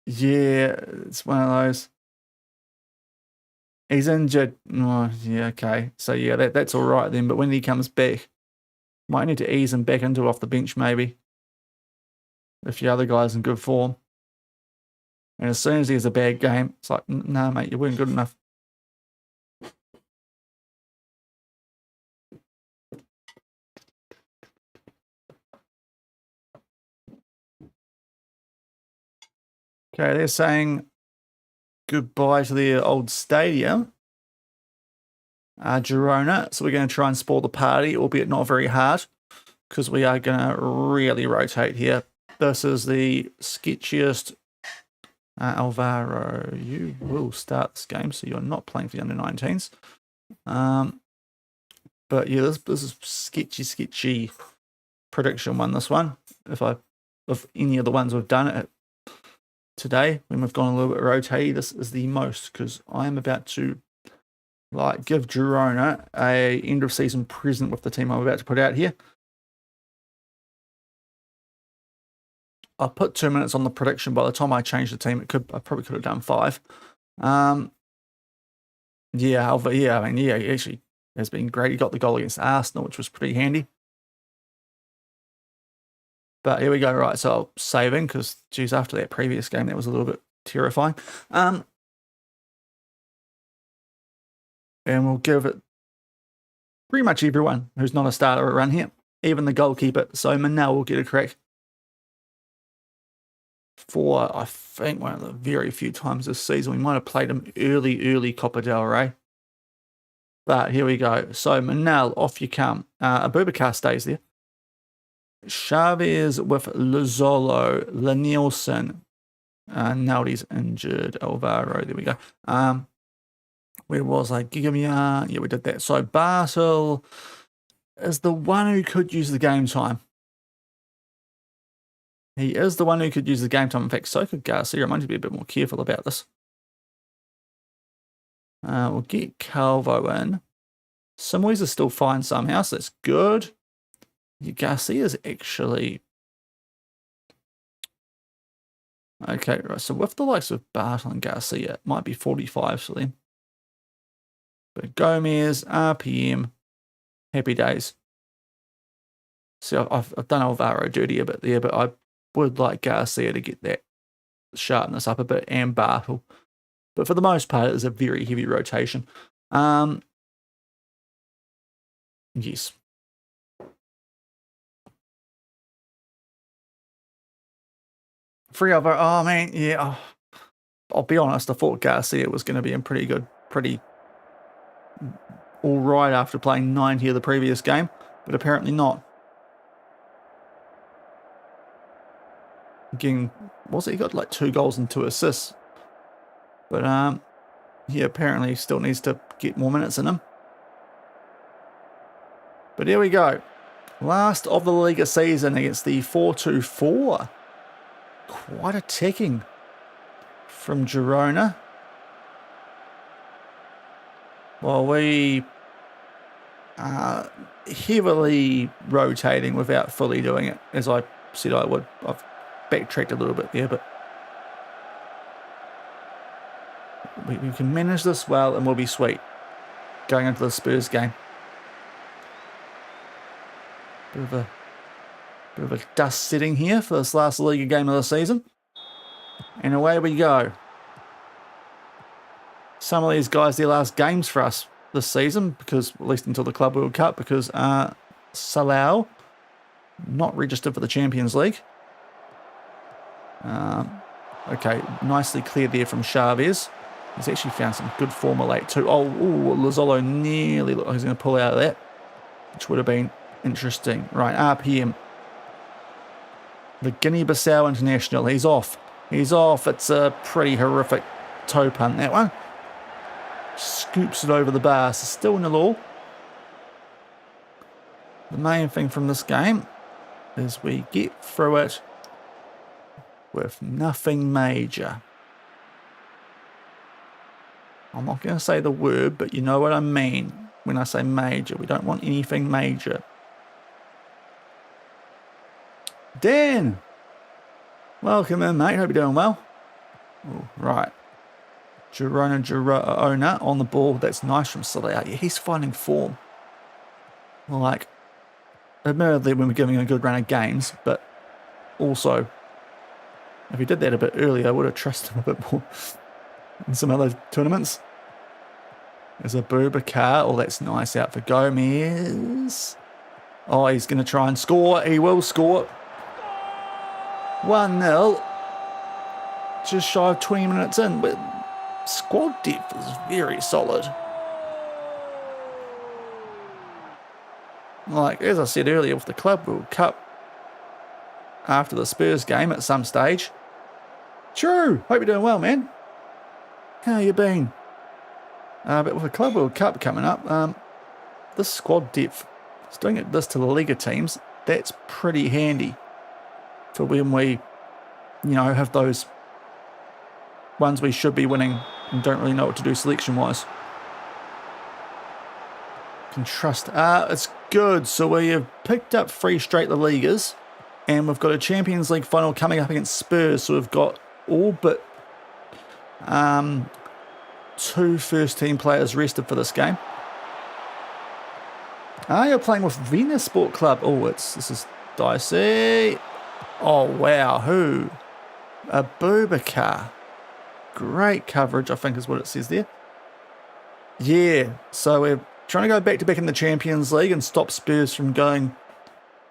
Yeah, it's one of those. He's injured. Oh, yeah, okay. So yeah, that's all right then. But when he comes back, might need to ease him back into off the bench maybe. If the other guy's in good form. And as soon as he has a bad game, it's like, nah, mate, you weren't good enough. Okay, they're saying goodbye to their old stadium, Girona. So we're going to try and spoil the party, albeit not very hard, because we are going to really rotate here. This is the sketchiest. Alvaro, you will start this game, so you're not playing for the under-19s. But yeah, this is sketchy prediction one. This one, if any of the ones we've done it today, when we've gone a little bit rotated, this is the most, because I am about to give Girona a end of season present with the team I'm about to put out here. I put 2 minutes on the prediction. By the time I changed the team, I probably could have done 5. Yeah, I mean, he actually has been great. He got the goal against Arsenal, which was pretty handy. But here we go. Right, so I'll saving because, geez, after that previous game, that was a little bit terrifying. And we'll give it pretty much everyone who's not a starter a run here, even the goalkeeper. So Manel will get a crack. For, I think, one of the very few times this season. We might have played him early Copa del Rey. But here we go. So, Manel, off you come. Abubakar stays there. Chavez with Lozolo, Lenilson. Naldi's injured. Alvaro, there we go. Where was I? Gigamia. Yeah, we did that. So, Bartel is the one who could use the game time. He is the one who could use the game time. In fact, so could Garcia. I might need to be a bit more careful about this. We'll get Calvo in. Simoes is still fine somehow, so that's good. Garcia's actually... Okay, right. So with the likes of Bartel and Garcia, it might be 45 for them. But Gomez, RPM, happy days. See, I've done Alvaro dirty a bit there, but I would like Garcia to get that sharpness up a bit, and Bartel. But for the most part, it's a very heavy rotation. Yes. Free Alvaro. Oh, man, yeah. I'll be honest, I thought Garcia was going to be in pretty all right after playing 90 of the previous game, but apparently not. Again, he got like 2 goals and 2 assists, but he apparently still needs to get more minutes in him. But here we go, last of the LaLiga season against the 4-2-4. Quite attacking from Girona. Well, we are heavily rotating without fully doing it, as I said I would. I've backtracked a little bit there, but we can manage this well and we'll be sweet going into the Spurs game. Bit of a dust setting here for this last Liga game of the season. And away we go. Some of these guys, their last games for us this season, because at least until the Club World Cup, because Salau not registered for the Champions League. Okay, nicely cleared there from Chavez. He's actually found some good form of late too. Oh, Lazzolo nearly looked like he's going to pull out of that, which would have been interesting. Right, RPM. The Guinea-Bissau international. He's off. He's off. It's a pretty horrific toe punt, that one. Scoops it over the bar. So still 0-0. The main thing from this game is we get through it with nothing major. I'm not going to say the word, but you know what I mean when I say major. We don't want anything major. Dan! Welcome in, mate. Hope you're doing well. Ooh, right. Girona on the ball. That's nice from Salah. Yeah, he's finding form. Like, admittedly, when we're giving a good run of games, but also, if he did that a bit earlier, I would have trusted him a bit more in some other tournaments. There's a Boubacar. Oh, that's nice out for Gomez. Oh, he's going to try and score. He will score. 1-0. Just shy of 20 minutes in, but squad depth is very solid. Like, as I said earlier, with the Club World Cup, after the Spurs game at some stage. True. Hope you're doing well, man. How you been? But with the Club World Cup coming up, this squad depth, it's doing this to the LaLiga teams, that's pretty handy for when we, have those ones we should be winning and don't really know what to do selection-wise. Can trust. It's good. So we have picked up 3 straight LaLigas, and we've got a Champions League final coming up against Spurs. So we've got all but 2 first-team players rested for this game. You're playing with Venus Sport Club. Oh, this is dicey. Oh, wow. Who? A Boubacar. Great coverage, I think is what it says there. Yeah, so we're trying to go back-to-back in the Champions League and stop Spurs from going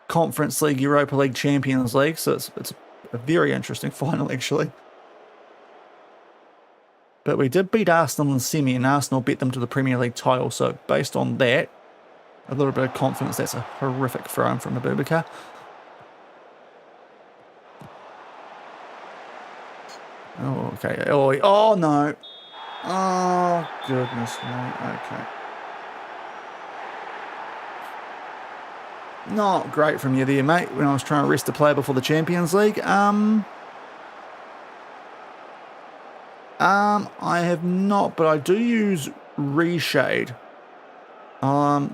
Conference League, Europa League, Champions League. So it's a very interesting final, actually. But we did beat Arsenal in the semi, and Arsenal beat them to the Premier League title. So based on that, a little bit of confidence. That's a horrific throw-in from Abubakar. Oh, okay. Oh, no. Oh, goodness me. Okay. Not great from you there, mate, when I was trying to rest a player before the Champions League. I have not, but I do use Reshade,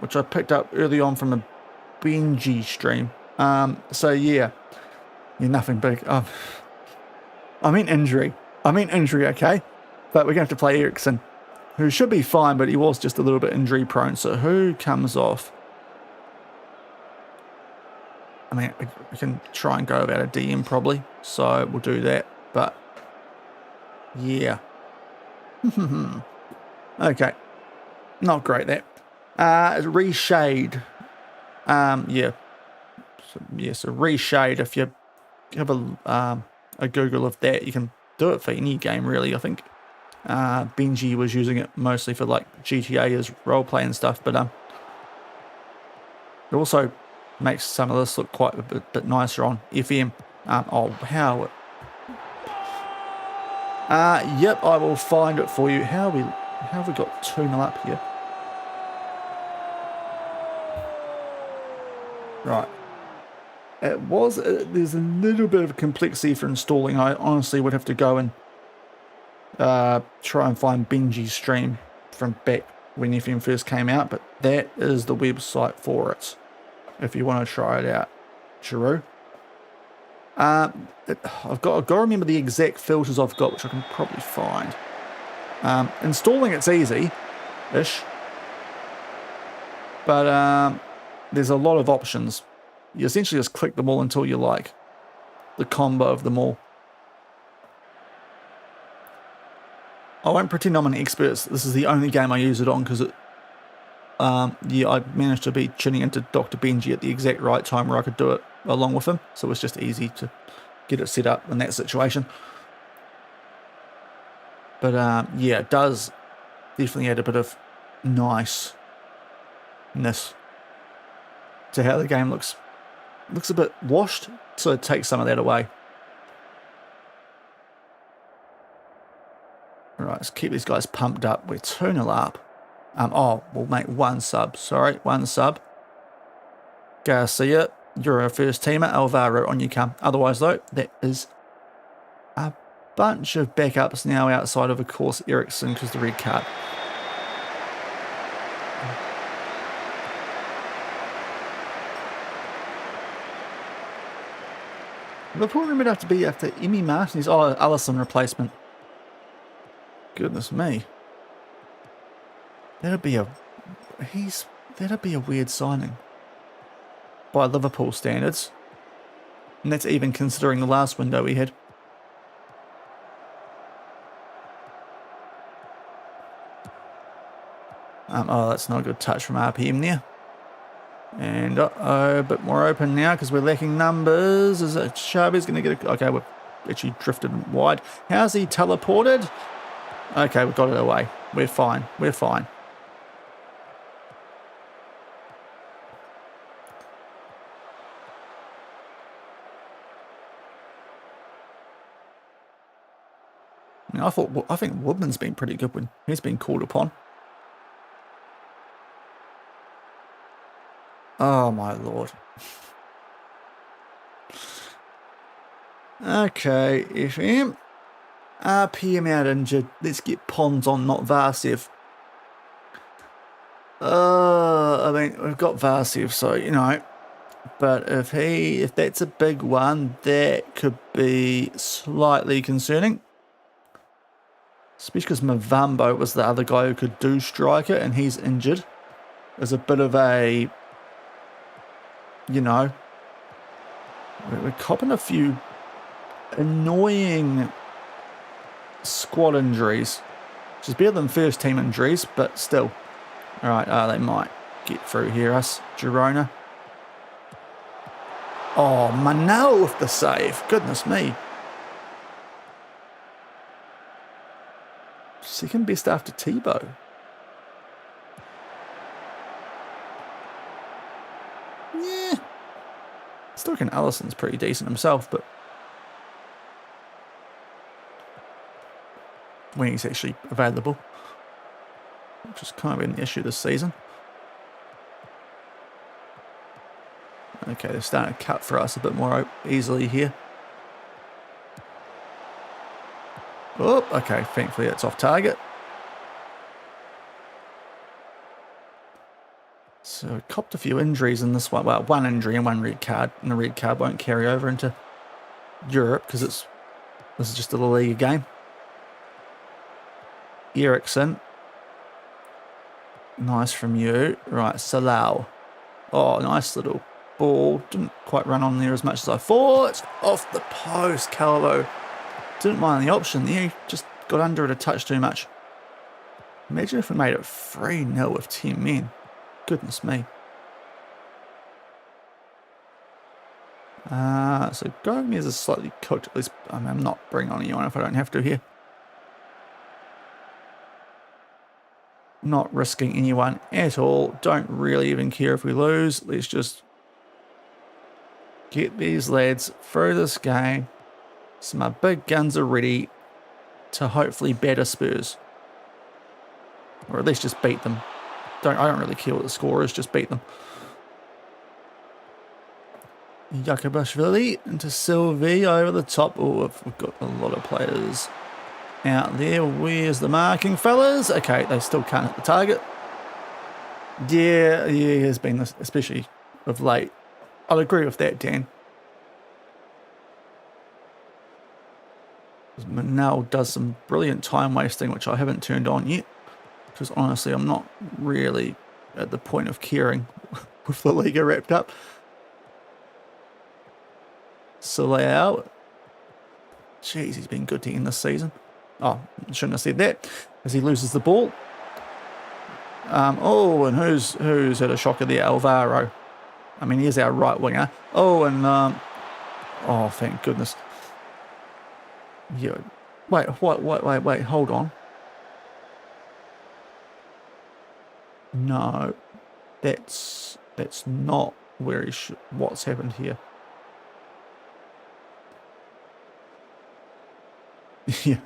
which I picked up early on from a Benji stream. So, yeah, nothing big. I mean injury, okay? But we're going to have to play Ericsson, who should be fine, but he was just a little bit injury prone. So who comes off? I mean, we can try and go about a DM probably, so we'll do that. But, yeah. Okay. Not great, that. Reshade. Yeah. So Reshade, if you have a Google of that, you can do it for any game, really. I think Benji was using it mostly for, like, GTA as roleplay and stuff, but it also makes some of this look quite a bit nicer on FM. How? Yep, I will find it for you. How have we got 2-0 up here? Right. There's a little bit of complexity for installing. I honestly would have to go and try and find Benji's stream from back when FM first came out, but that is the website for it, if you want to try it out. Chiru. I've got to remember the exact filters I've got, which I can probably find. Installing it's easy-ish. But there's a lot of options. You essentially just click them all until you like the combo of them all. I won't pretend I'm an expert. This is the only game I use it on because I managed to be tuning into Dr. Benji at the exact right time where I could do it along with him. So it's just easy to get it set up in that situation. But yeah, it does definitely add a bit of niceness to how the game looks. Looks a bit washed, so it takes some of that away. Right, let's keep these guys pumped up. We're 2-0 up. We'll make one sub. Sorry, one sub. Garcia, you're our first teamer. Alvaro, on you come. Otherwise, though, that is a bunch of backups now outside of course, Ericsson, because the red card. Liverpool remembered have to be after Emi Martinez. Oh, Alisson replacement. Goodness me. That'd be a weird signing by Liverpool standards. And that's even considering the last window we had. Oh, that's not a good touch from RPM there. And a bit more open now because we're lacking numbers. Is it Xavi's going to get it? Okay, we've actually drifted wide. How's he teleported? Okay, we've got it away. We're fine. We're fine. Now, I think Woodman's been pretty good when he's been called upon. Oh my lord. Okay, FM. RPM out injured. Let's get Pons on, not Varsev. I mean, we've got Varsev, so, you know. But if that's a big one, that could be slightly concerning. Especially because Mavambo was the other guy who could do striker, and he's injured. There's a bit of a, you know, we're copping a few annoying squad injuries, which is better than first team injuries, but still. All right, they might get through here, us. Girona. Oh, Manel with the save. Goodness me. Second best after Tebow. Yeah. Still reckon Alisson's pretty decent himself, but when he's actually available, which has kind of been the issue this season. Okay, they're starting to cut for us a bit more easily here. Oh, okay, thankfully it's off target. So copped a few injuries in this one. Well, one injury and one red card, and the red card won't carry over into Europe because this is just a LaLiga game. Ericsson. Nice from you. Right, Salau. Oh, nice little ball. Didn't quite run on there as much as I thought. Off the post, Calvo. Didn't mind the option there. He just got under it a touch too much. Imagine if we made it 3-0 with 10 men. Goodness me. So Gomez is slightly cooked. At least I'm not bringing on anyone if I don't have to here. Not risking anyone at all. Don't really even care if we lose. Let's just get these lads through this game. So my big guns are ready to hopefully batter Spurs. Or at least just beat them. I don't really care what the score is, just beat them. Yakubashvili into Sylvie over the top. Oh, we've got a lot of players out there. Where's the marking, fellas? Okay, they still can't hit the target. Yeah, it has been this, especially of late. I'll agree with that, Dan. Manel does some brilliant time wasting, which I haven't turned on yet, because honestly, I'm not really at the point of caring with the LaLiga wrapped up. Salao. Jeez, he's been good to end this season. Oh, shouldn't have said that, as he loses the ball. Oh, and who's had a shocker there? Alvaro. I mean, he's our right winger. Oh, and oh, thank goodness. Yeah. Wait, hold on. No, that's not where he should. What's happened here? Yeah.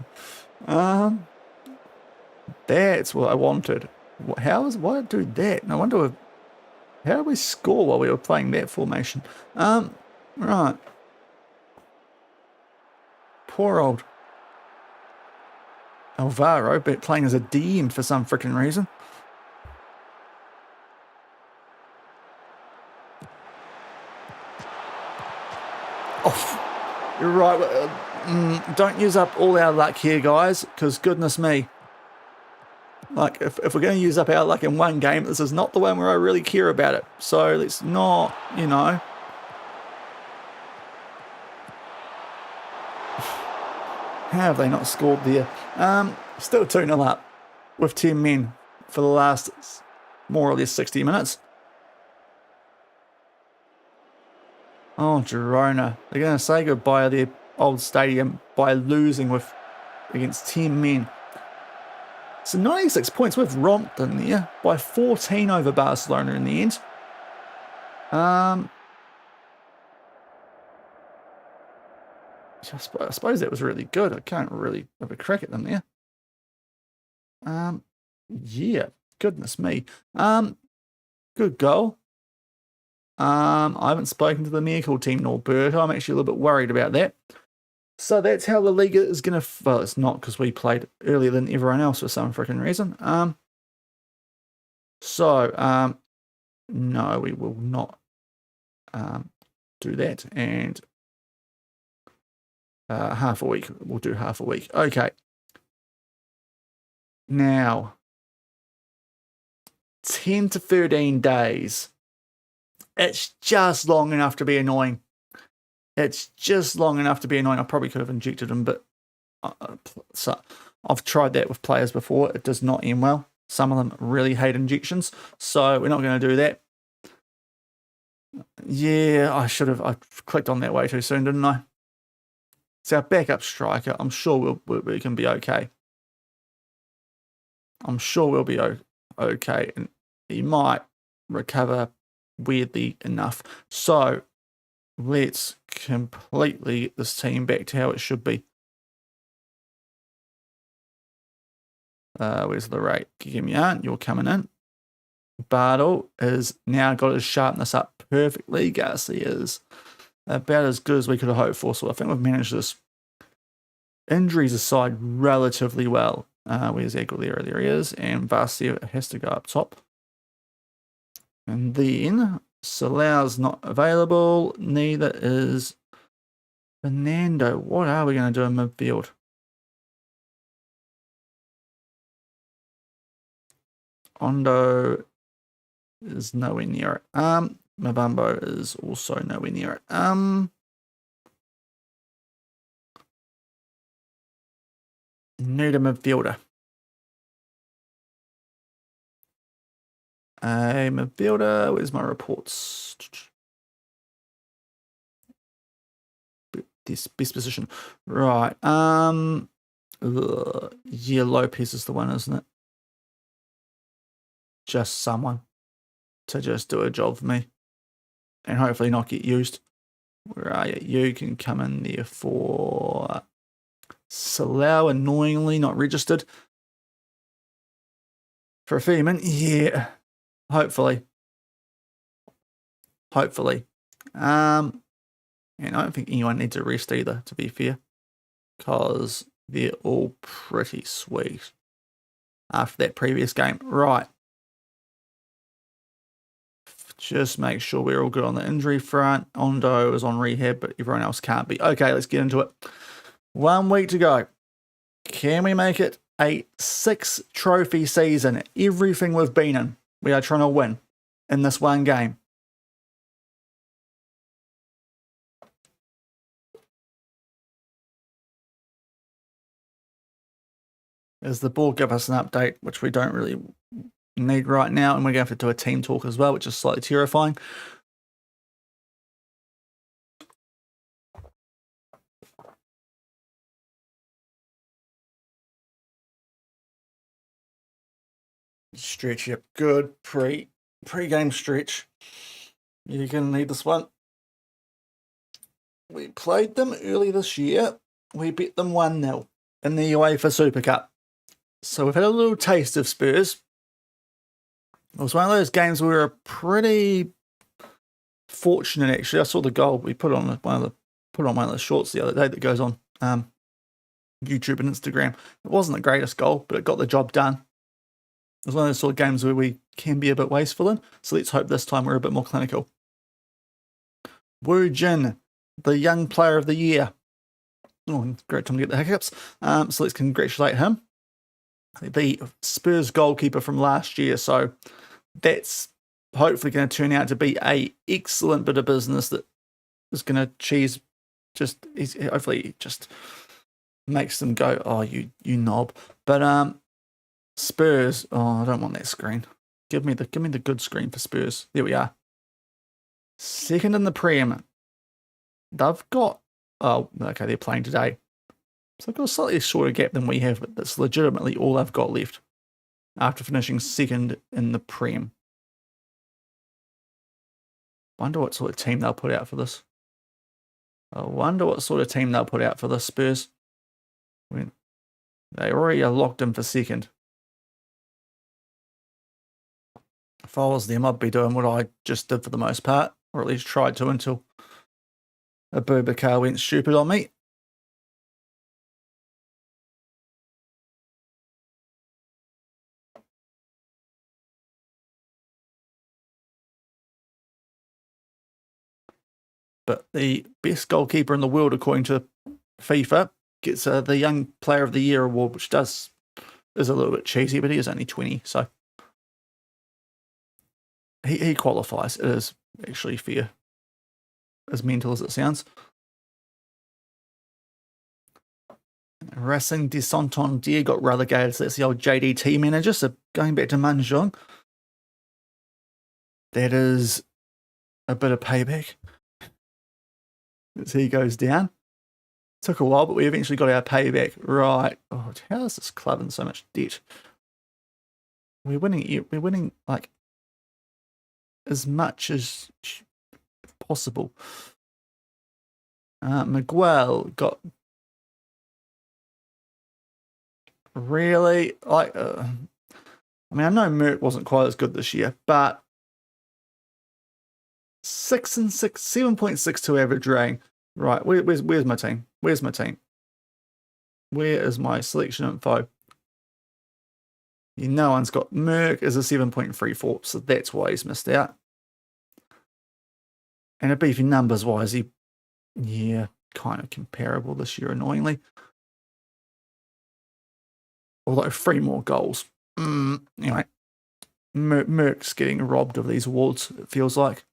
That's what I wanted. Why do that? I wonder how did we score while we were playing that formation? Right. Poor old Alvaro, but playing as a DM for some freaking reason. Oh, you're right. Don't use up all our luck here, guys, because goodness me. Like, if we're going to use up our luck in one game, this is not the one where I really care about it. So let's not, you know. How have they not scored there? Still 2-0 up with 10 men for the last more or less 60 minutes. Oh, Girona. They're going to say goodbye to their old stadium by losing against 10 men. So 96 points. We've romped in there by 14 over Barcelona in the end. I suppose that was really good. I can't really have a crack at them there. Yeah, goodness me. Good goal. I haven't spoken to the medical team, Norberto. I'm actually a little bit worried about that. So that's how LaLiga is going to... Well, it's not, because we played earlier than everyone else for some freaking reason. No, we will not do that. And half a week. We'll do half a week. Okay. Now, 10 to 13 days. It's just long enough to be annoying. It's just long enough to be annoying. I probably could have injected him, but so I've tried that with players before. It does not end well. Some of them really hate injections, so we're not going to do that. Yeah, I clicked on that way too soon, didn't I? It's our backup striker. I'm sure we can be okay. I'm sure we'll be okay, and he might recover weirdly enough. So let's completely get this team back to how it should be. Where's the rate? Gimian, you're coming in. Bartle has now got his sharpness up perfectly. Garcia is about as good as we could have hoped for. So I think we've managed this injuries aside relatively well. Where's Aguilera? There he is. And Garcia has to go up top. And then Salau's not available. Neither is Fernando. What are we going to do in midfield? Ondo is nowhere near it. Mabambo is also nowhere near it. Need a midfielder. A midfielder. Where's my reports? This best position. Right. Yeah, Lopez is the one, isn't it? Just someone to just do a job for me. And hopefully not get used. Where are you? You can come in there for Salau, annoyingly not registered. For a Feeman, yeah. Hopefully. And I don't think anyone needs a rest either, to be fair. Because they're all pretty sweet after that previous game. Right. Just make sure we're all good on the injury front. Ondo is on rehab, but everyone else can't be. Okay, let's get into it. 1 week to go. Can we make it a 6-trophy season? Everything we've been in, we are trying to win in this one game. As the board give us an update, which we don't really need right now, and we're going to have to do a team talk as well, which is slightly terrifying. Stretch, yep, good pre-game stretch. You're going to need this one. We played them early this year. We beat them 1-0 in the UEFA Super Cup. So we've had a little taste of Spurs. It was one of those games where we were pretty fortunate, actually. I saw the goal. We put on one of the shorts the other day that goes on YouTube and Instagram. It wasn't the greatest goal, but it got the job done. It was one of those sort of games where we can be a bit wasteful in. So let's hope this time we're a bit more clinical. Wu Jin, the young player of the year. Oh, great time to get the hiccups. So let's congratulate him. The Spurs goalkeeper from last year. So that's hopefully going to turn out to be a excellent bit of business that is going to hopefully just makes them go, oh, you knob. But Spurs, oh, I don't want that screen. Give me the good screen for Spurs. There we are. Second in the Prem. They've got, oh, okay, they're playing today. So they've got a slightly shorter gap than we have, but that's legitimately all they've got left after finishing second in the Prem. Wonder what sort of team they'll put out for this. Spurs. When they already are locked in for second. If I was them, I'd be doing what I just did for the most part, or at least tried to until Abubakar went stupid on me. But the best goalkeeper in the world, according to FIFA, gets the Young Player of the Year award, which is a little bit cheesy, but he is only 20, so he qualifies. It is actually fair, as mental as it sounds. Racing de Santander got relegated, so that's the old JDT manager. So going back to Manjong, that is a bit of payback as he goes down. Took a while, but we eventually got our payback. Right. Oh, how is this club in so much debt? We're winning like as much as possible. Miguel got really like. I mean, I know Merck wasn't quite as good this year, but 7.62 average rating. Right, where's my team? Where's my team? Where is my selection info? No one's got Merck as a 7.34, so that's why he's missed out. And a beefy numbers wise, kind of comparable this year, annoyingly. Although 3 more goals. Anyway, Merck's getting robbed of these awards, it feels like.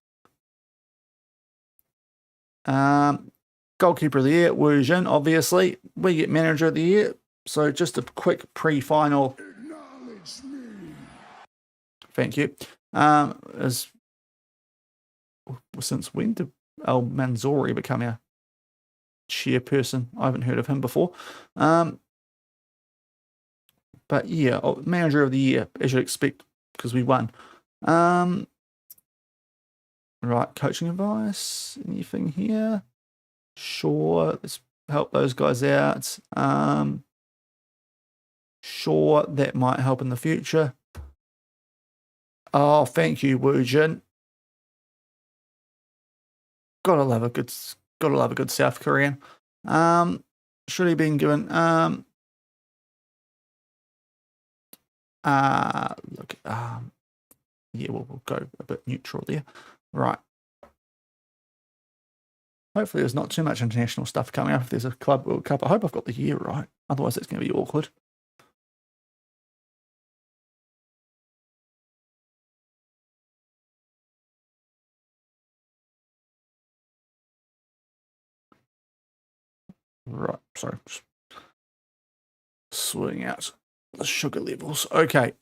Goalkeeper of the Year, Wu Jin, obviously. We get Manager of the Year. So just a quick pre-final. Thank you. Since when did Al Manzouri become our chairperson? I haven't heard of him before. But yeah, Manager of the Year, as you'd expect, because we won. Right, coaching advice, anything here? Sure, let's help those guys out. Sure, that might help in the future. Oh, thank you, Wu Jin. Gotta love a good South Korean. Should he been given yeah, we'll go a bit neutral there. Right. Hopefully there's not too much international stuff coming up if there's a Club World Cup. I hope I've got the year right. Otherwise it's going to be awkward. Right, sorry. Sorting out the sugar levels. Okay.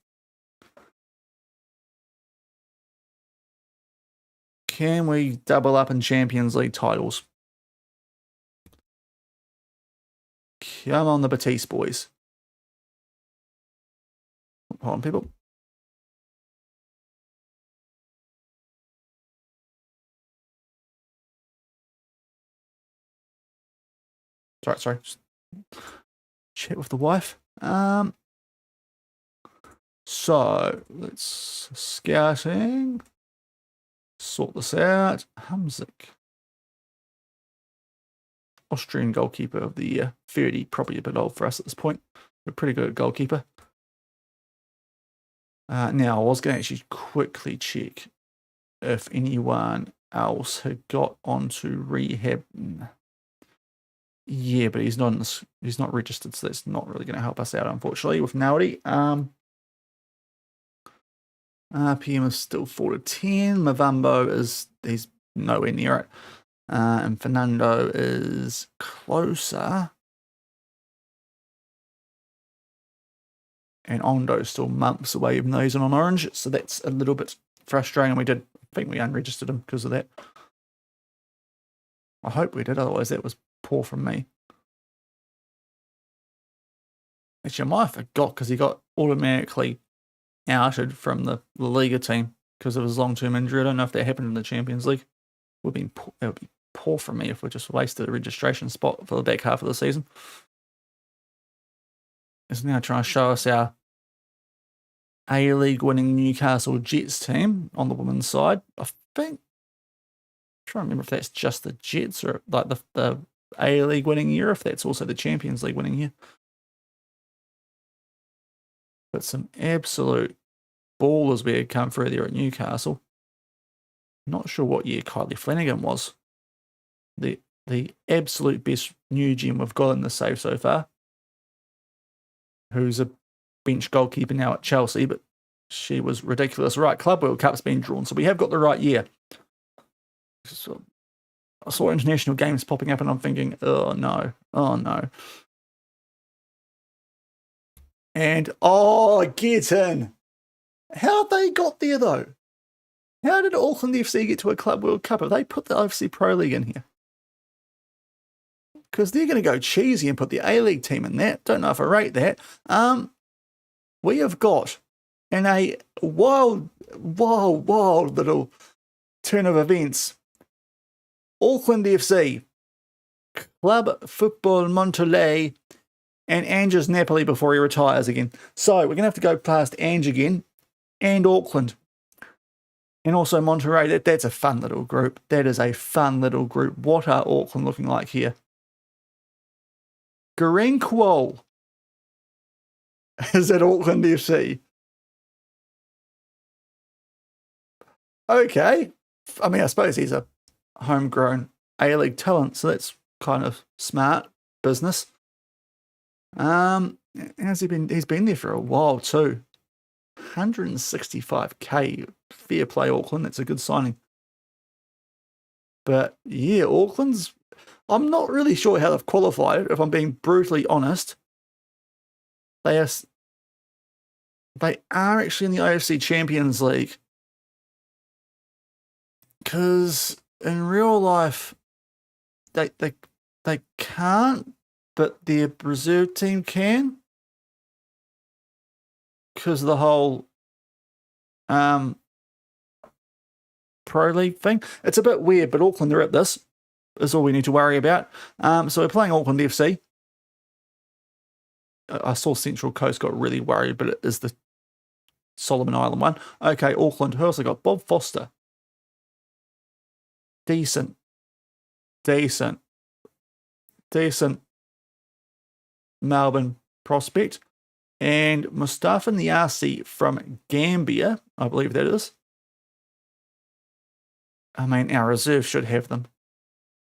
Can we double up in Champions League titles? Come on, the Betis boys. Hold on, people. Sorry. Just chat with the wife. So let's scouting. Sort this out. Hamzik. Austrian goalkeeper of the year. 30, probably a bit old for us at this point. We're pretty good at goalkeeper. Now, I was going to actually quickly check if anyone else had got onto rehab. Yeah, but he's not registered, so that's not really going to help us out, unfortunately, with Naudi. RPM is still 4 to 10. Mavambo he's nowhere near it. And Fernando is closer. And Ondo's still months away, even though he's on orange. So that's a little bit frustrating. I think we unregistered him because of that. I hope we did, otherwise that was poor from me. Actually, I might have forgot because he got automatically outed from the LaLiga team because of his long-term injury. I don't know if that happened in the Champions League. That would be poor from me if we just wasted a registration spot for the back half of the season. It's now trying to show us our A-League winning Newcastle Jets team on the women's side. I think, I'm trying to remember if that's just the Jets or like the A-League winning year, if that's also the Champions League winning year. But some absolute ballers we had come through there at Newcastle. Not sure what year Kylie Flanagan was. The absolute best new gem we've got in the save so far. Who's a bench goalkeeper now at Chelsea, but she was ridiculous. Right, Club World Cup's been drawn, so we have got the right year. So I saw international games popping up and I'm thinking, oh no. And, get in. How they got there, though? How did Auckland FC get to a Club World Cup? Have they put the OFC Pro League in here? Because they're going to go cheesy and put the A-League team in that. Don't know if I rate that. We have got, in a wild little turn of events, Auckland FC, Club Football Monterrey, and Ange's Napoli before he retires again. So we're going to have to go past Ange again, and Auckland. And also Monterrey. That's a fun little group. That is a fun little group. What are Auckland looking like here? Garenquo is at Auckland FC. Okay. I mean, I suppose he's a homegrown A-League talent, so that's kind of smart business. How's he been? He's been there for a while too. 165k. Fair play, Auckland. That's a good signing. But yeah, Auckland's, I'm not really sure how they've qualified, if I'm being brutally honest. They are actually in the AFC Champions League. Because in real life, they can't, but their reserve team can. Because of the whole Pro League thing. It's a bit weird, but Auckland are at this. Is all we need to worry about. So we're playing Auckland FC. I saw Central Coast got really worried, but it is the Solomon Island one. Okay, Auckland. Who else I got? Bob Foster. Decent. Melbourne prospect. And Mustafa Niasi from Gambia, I believe that is. I mean, our reserve should have them.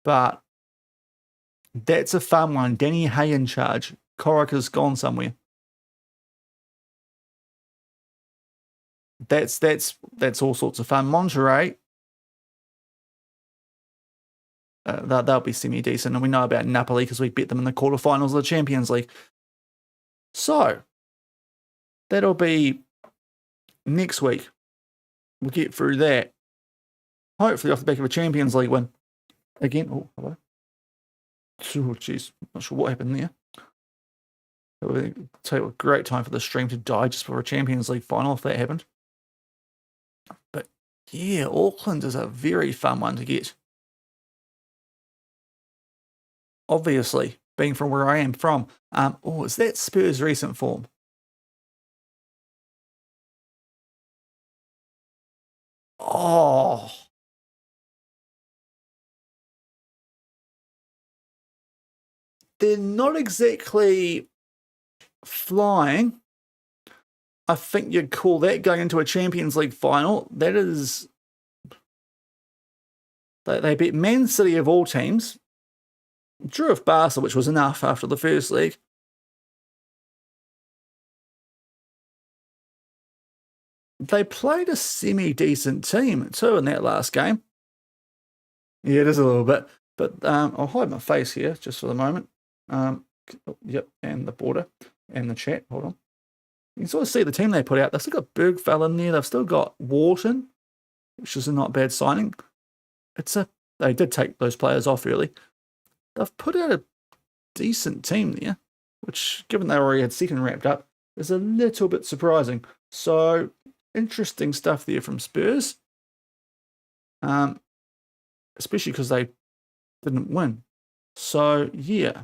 But that's a fun one. Danny Hay in charge. Corica's gone somewhere. That's all sorts of fun. Monterey, they'll be semi-decent, and we know about Napoli because we bet them in the quarterfinals of the Champions League. So, that'll be next week. We'll get through that. Hopefully off the back of a Champions League win. Again, oh, hello. Oh, jeez, not sure what happened there. It would take a great time for the stream to die just for a Champions League final if that happened. But yeah, Auckland is a very fun one to get. Obviously, being from where I am from. Is that Spurs' recent form? Oh. They're not exactly flying. I think you'd call that going into a Champions League final. That is... They beat Man City of all teams. Drew with Barca, which was enough after the first leg. They played a semi-decent team too in that last game. Yeah, it is a little bit. But I'll hide my face here just for the moment. Yep, and the border and the chat. Hold on. You can sort of see the team they put out. They've still got Bergfell in there. They've still got Wharton, which is a not bad signing. They did take those players off early. They've put out a decent team there, which, given they already had second wrapped up, is a little bit surprising. So, interesting stuff there from Spurs. Especially because they didn't win. So, yeah.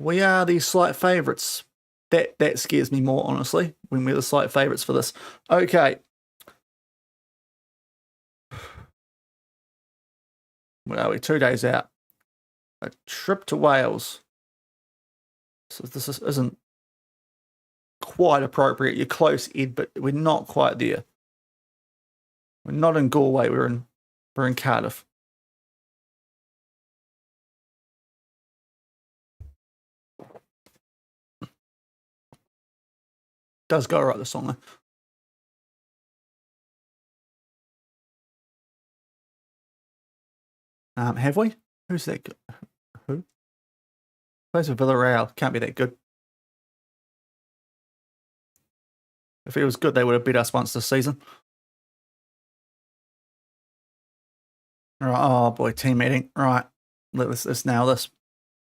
We are the slight favourites. That scares me more, honestly, when we're the slight favourites for this. Okay. What are we? 2 days out. A trip to Wales. So this isn't quite appropriate. You're close, Ed, but we're not quite there. We're not in Galway. We're in Cardiff. Does go right, the song though. Have we? Who's that good? Who? Plays for Villarreal. Can't be that good. If he was good, they would have beat us once this season. Right. Oh boy, team meeting. Right. Let's nail this.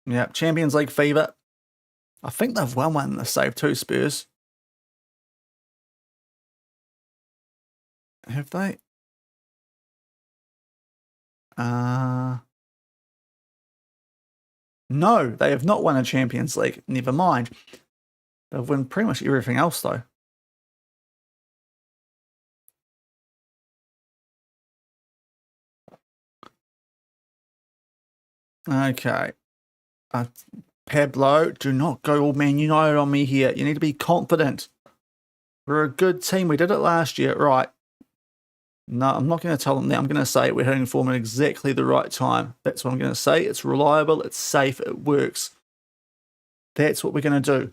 Yeah, Champions League fever. I think they've won one in the save too, Spurs. Have they? No, they have not won a Champions League. Never mind. They've won pretty much everything else, though. Okay. Pablo, do not go all Man United on me here. You need to be confident. We're a good team. We did it last year. Right. No, I'm not going to tell them that. I'm going to say we're hitting form at exactly the right time. That's what I'm going to say. It's reliable. It's safe. It works. That's what we're going to do.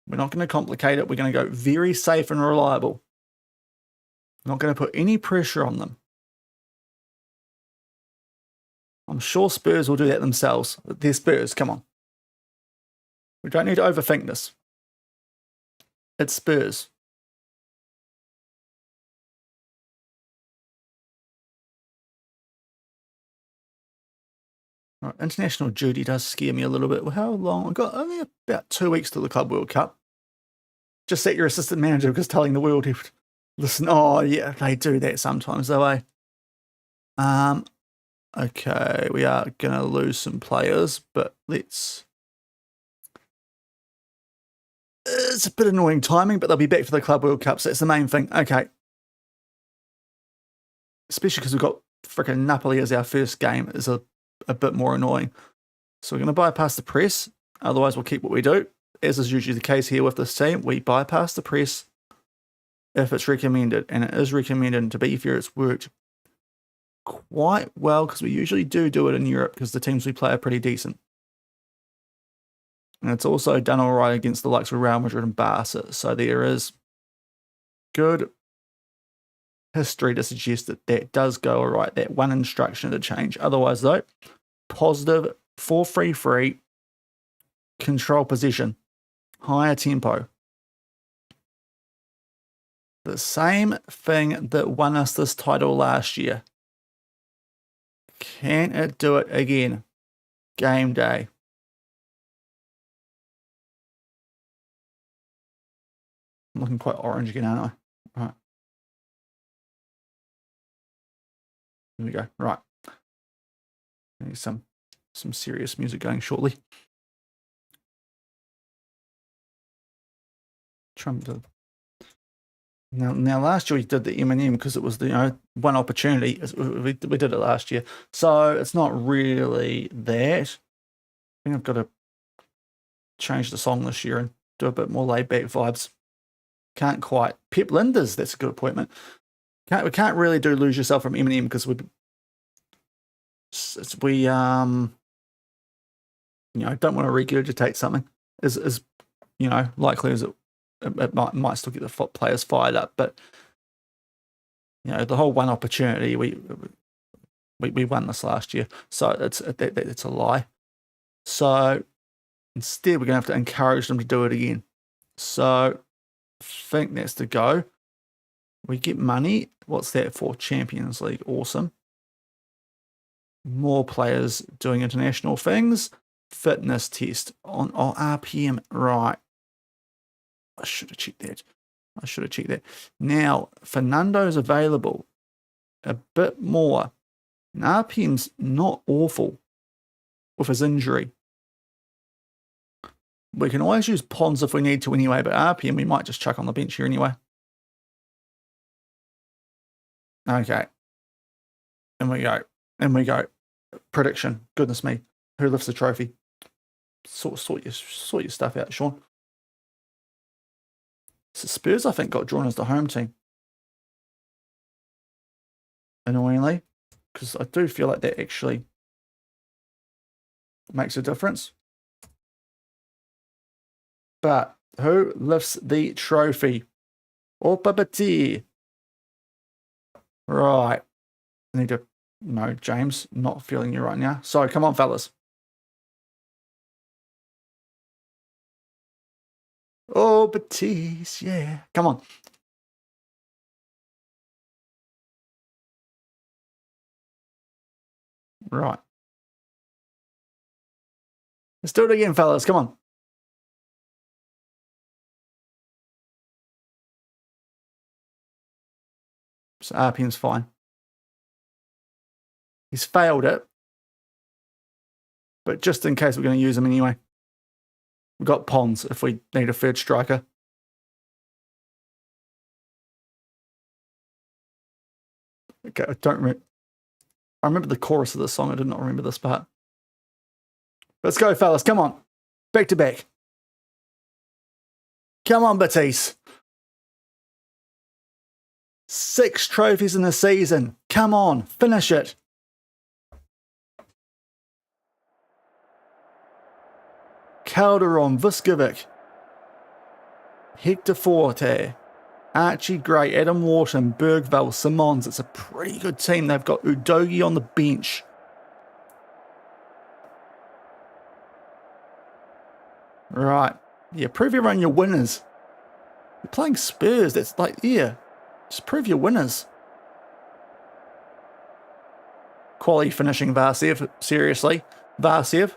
We're not going to complicate it. We're going to go very safe and reliable. We're not going to put any pressure on them. I'm sure Spurs will do that themselves. They're Spurs. Come on. We don't need to overthink this. It's Spurs. Right, international duty does scare me a little bit. Well, how long? I've got only about 2 weeks to the Club World Cup. Just set your assistant manager because telling the world, listen, oh yeah, they do that sometimes, though, eh? Okay, we are going to lose some players, but let's... It's a bit annoying timing, but they'll be back for the Club World Cup, so that's the main thing. Okay. Especially because we've got freaking Napoli as our first game is a bit more annoying. So we're going to bypass the press. Otherwise, we'll keep what we do. As is usually the case here with this team, we bypass the press if it's recommended. And it is recommended. And to be fair, it's worked quite well because we usually do it in Europe because the teams we play are pretty decent. And it's also done all right against the likes of Real Madrid and Barca. So there is good history to suggest that that does go all right. That one instruction to change. Otherwise, though, positive 4-3-3, control possession, higher tempo. The same thing that won us this title last year. Can it do it again? Game day. I'm looking quite orange again, aren't I? Right. Here we go. Right. Need some serious music going shortly. Trump did. Now last year we did the M&M because it was the one opportunity. We did it last year, so it's not really that. I think I've got to change the song this year and do a bit more laid back vibes. Can't quite. Pep Linders, that's a good appointment. We can't really do Lose Yourself from M&M because we don't want to regurgitate something as likely as it might still get the players fired up, but the whole one opportunity we won this last year, so it's a lie. So instead, we're gonna have to encourage them to do it again. So I think that's the go. We get money. What's that for? Champions League, awesome. More players doing international things. Fitness test on RPM, right? I should have checked that. Now, Fernando's available a bit more. And RPM's not awful with his injury. We can always use Pons if we need to anyway, but RPM we might just chuck on the bench here anyway. Okay. And we go. Prediction. Goodness me. Who lifts the trophy? Sort your stuff out, Sean. So Spurs, I think, got drawn as the home team. Annoyingly. Because I do feel like that actually makes a difference. But who lifts the trophy? Or Babati? Right. I need to... No, James, not feeling you right now. So, come on, fellas. Oh, Betis, yeah. Come on. Right. Let's do it again, fellas. Come on. So RPM's fine. He's failed it. But just in case we're going to use him anyway. We've got Pons if we need a third striker. Okay, I don't remember. I remember the chorus of the song. I did not remember this part. Let's go, fellas. Come on. Back to back. Come on, Betis. 6 trophies in a season. Come on. Finish it. Calderon, Vuskovic, Hector Forte, Archie Gray, Adam Wharton, Bergvall, Simons. It's a pretty good team. They've got Udogi on the bench. Right. Yeah, prove everyone your winners. You're playing Spurs. That's like, yeah. Just prove your winners. Quality finishing, Varsev. Seriously. Varsev,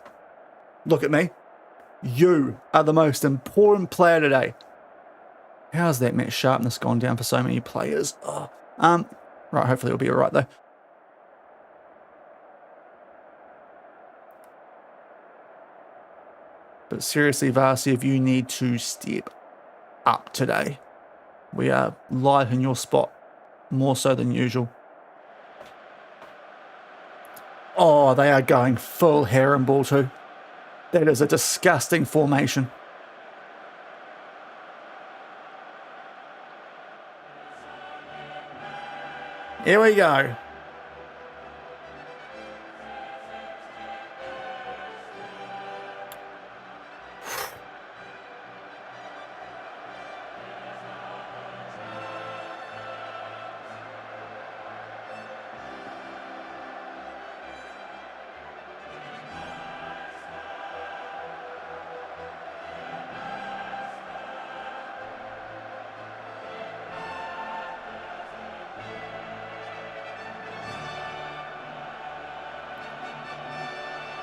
look at me. You are the most important player today. How's that match sharpness gone down for so many players? Oh. Right, hopefully it'll be all right, though. But seriously, Varsev, you need to step up today. We are light in your spot, more so than usual. Oh, they are going full harem ball too. That is a disgusting formation. Here we go.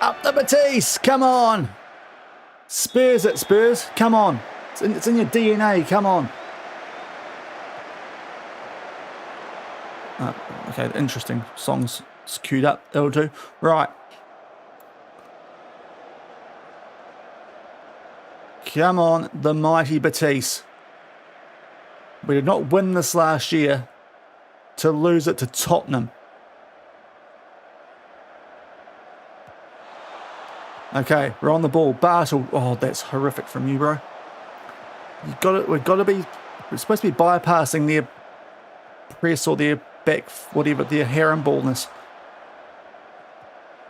Up the Betis. Come on. Spurs it, Spurs. Come on. It's in your DNA. Come on. Okay, interesting. Songs queued up. That'll do. Right. Come on, the mighty Betis. We did not win this last year to lose it to Tottenham. Okay, we're on the ball. Bartle. Oh, that's horrific from you, bro. We've got to be. We're supposed to be bypassing their press or their back, whatever, their herringballness.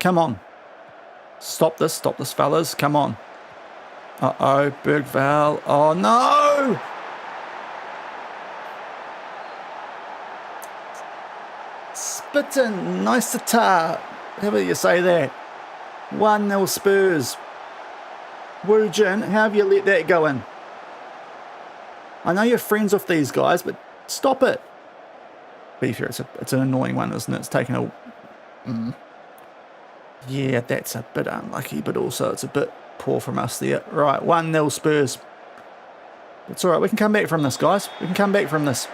Come on. Stop this, fellas. Come on. Uh-oh, Bergval. Oh, no! Spittin', nice guitar. However you say that. 1-0 Spurs. Woo Jin, how have you let that go in? I know you're friends with these guys, but stop it. Be fair, it's an annoying one, isn't it? It's taking a... Yeah, that's a bit unlucky, but also it's a bit poor from us there. Right, 1-0 Spurs. It's all right. We can come back from this, guys. We can come back from this.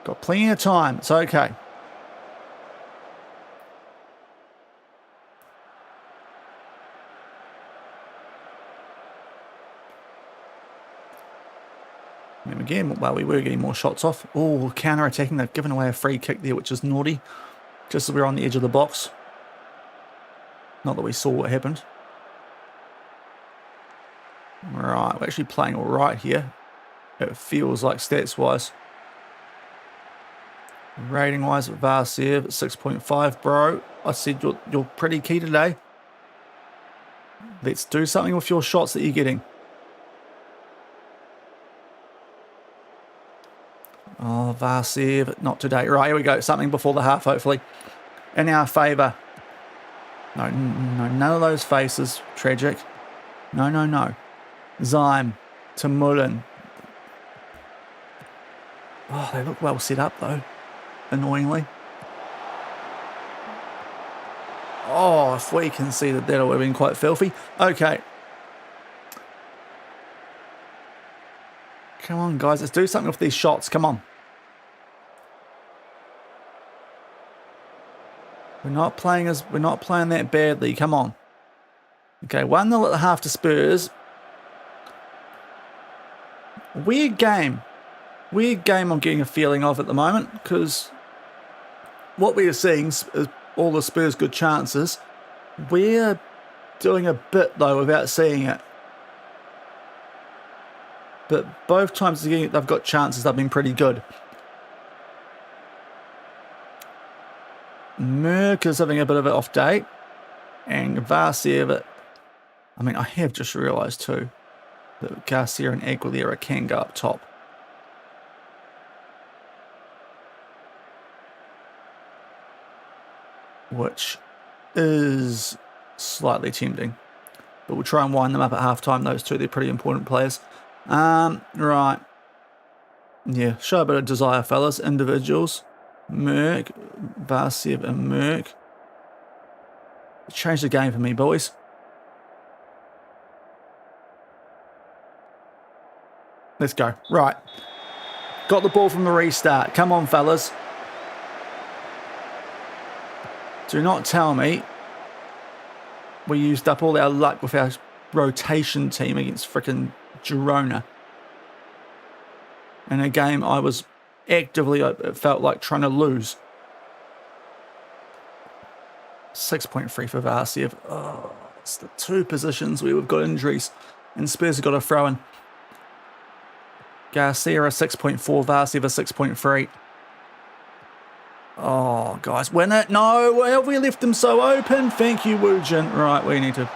Got plenty of time. It's okay. And again, well, we were getting more shots off. Oh, counter-attacking. They've given away a free kick there, which is naughty. Just as we're on the edge of the box. Not that we saw what happened. Right, we're actually playing all right here. It feels like stats-wise. Rating-wise, Varsev, 6.5, bro. I said you're pretty key today. Let's do something with your shots that you're getting. Oh, Varsev, not today. Right, here we go. Something before the half, hopefully. In our favour. No, none of those faces. Tragic. No. Zyme to Mullen. Oh, they look well set up, though. Annoyingly. Oh, if we can see that would have been quite filthy. Okay. Come on, guys. Let's do something with these shots. Come on. We're not playing that badly. Come on. Okay, 1-0 at the half to Spurs. Weird game. I'm getting a feeling of at the moment, because what we are seeing is all the Spurs' good chances. We're doing a bit, though, without seeing it. But both times they've got chances, they've been pretty good. Merck is having a bit of an off day. And Varsev, I mean, I have just realised too that Garcia and Aguilera can go up top. Which is slightly tempting. But we'll try and wind them up at half-time, those two. They're pretty important players. Right. Yeah, show a bit of desire, fellas. Individuals. Merck, Varsev and Merck. Change the game for me, boys. Let's go. Right. Got the ball from the restart. Come on, fellas. Do not tell me we used up all our luck with our rotation team against frickin' Girona. In a game I was actively, it felt like, trying to lose. 6.3 for Varsev. Oh, it's the two positions where we've got injuries. And Spurs have got a throw in. Garcia a 6.4, Varsev a 6.3. Oh, guys, win it. No, why have we left them so open? Thank you, Woojin. Right, we need to...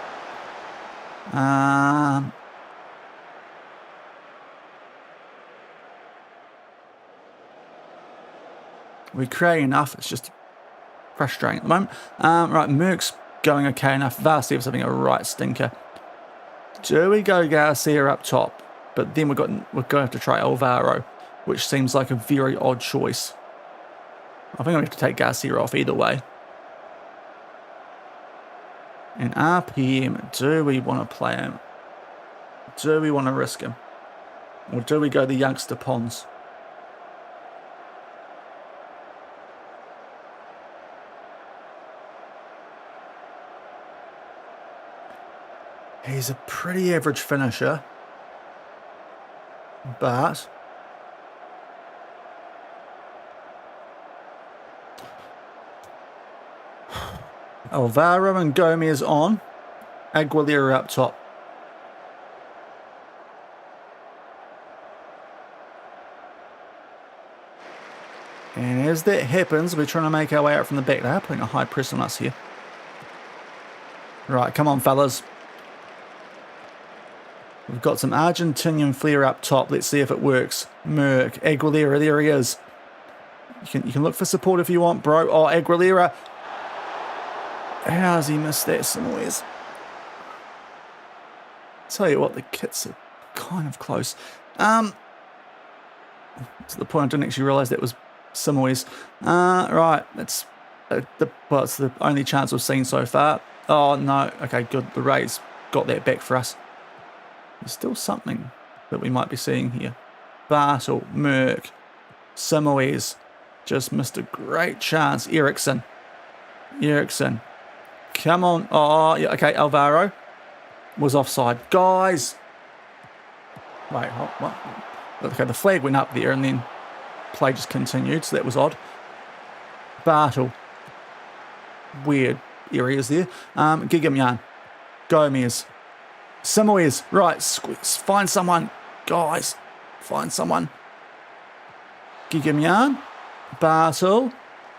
we create enough. It's just frustrating at the moment. Right, Merck's going okay enough. Varsev's having a right stinker. Do we go Garcia up top? but then we're going to have to try Alvaro, which seems like a very odd choice. I think I'm going to have to take Garcia off either way. And RPM, do we want to play him? Do we want to risk him? Or do we go the youngster Pons? He's a pretty average finisher. But Alvaro and Gomez on. Aguilera up top. And as that happens, we're trying to make our way out from the back. They are putting a high press on us here. Right, come on, fellas. We've got some Argentinian flair up top. Let's see if it works. Merck, Aguilera, there he is. You can look for support if you want, bro. Oh, Aguilera. How's he missed that, Samoyes? Tell you what, the kits are kind of close. To the point I didn't actually realise that was Samoyes. Right, it's the only chance we've seen so far. Oh, no. Okay, good. The Rays got that back for us. There's still something that we might be seeing here. Bartel, Merck, Samoyes. Just missed a great chance. Eriksson. Come on. Oh, yeah, okay, Alvaro was offside. Guys. Wait, what? Okay, the flag went up there and then play just continued, so that was odd. Bartel. Weird areas there. Gigamian. Gomez. Samoyes. Right, find someone. Guys, find someone. Gigamian. Bartel.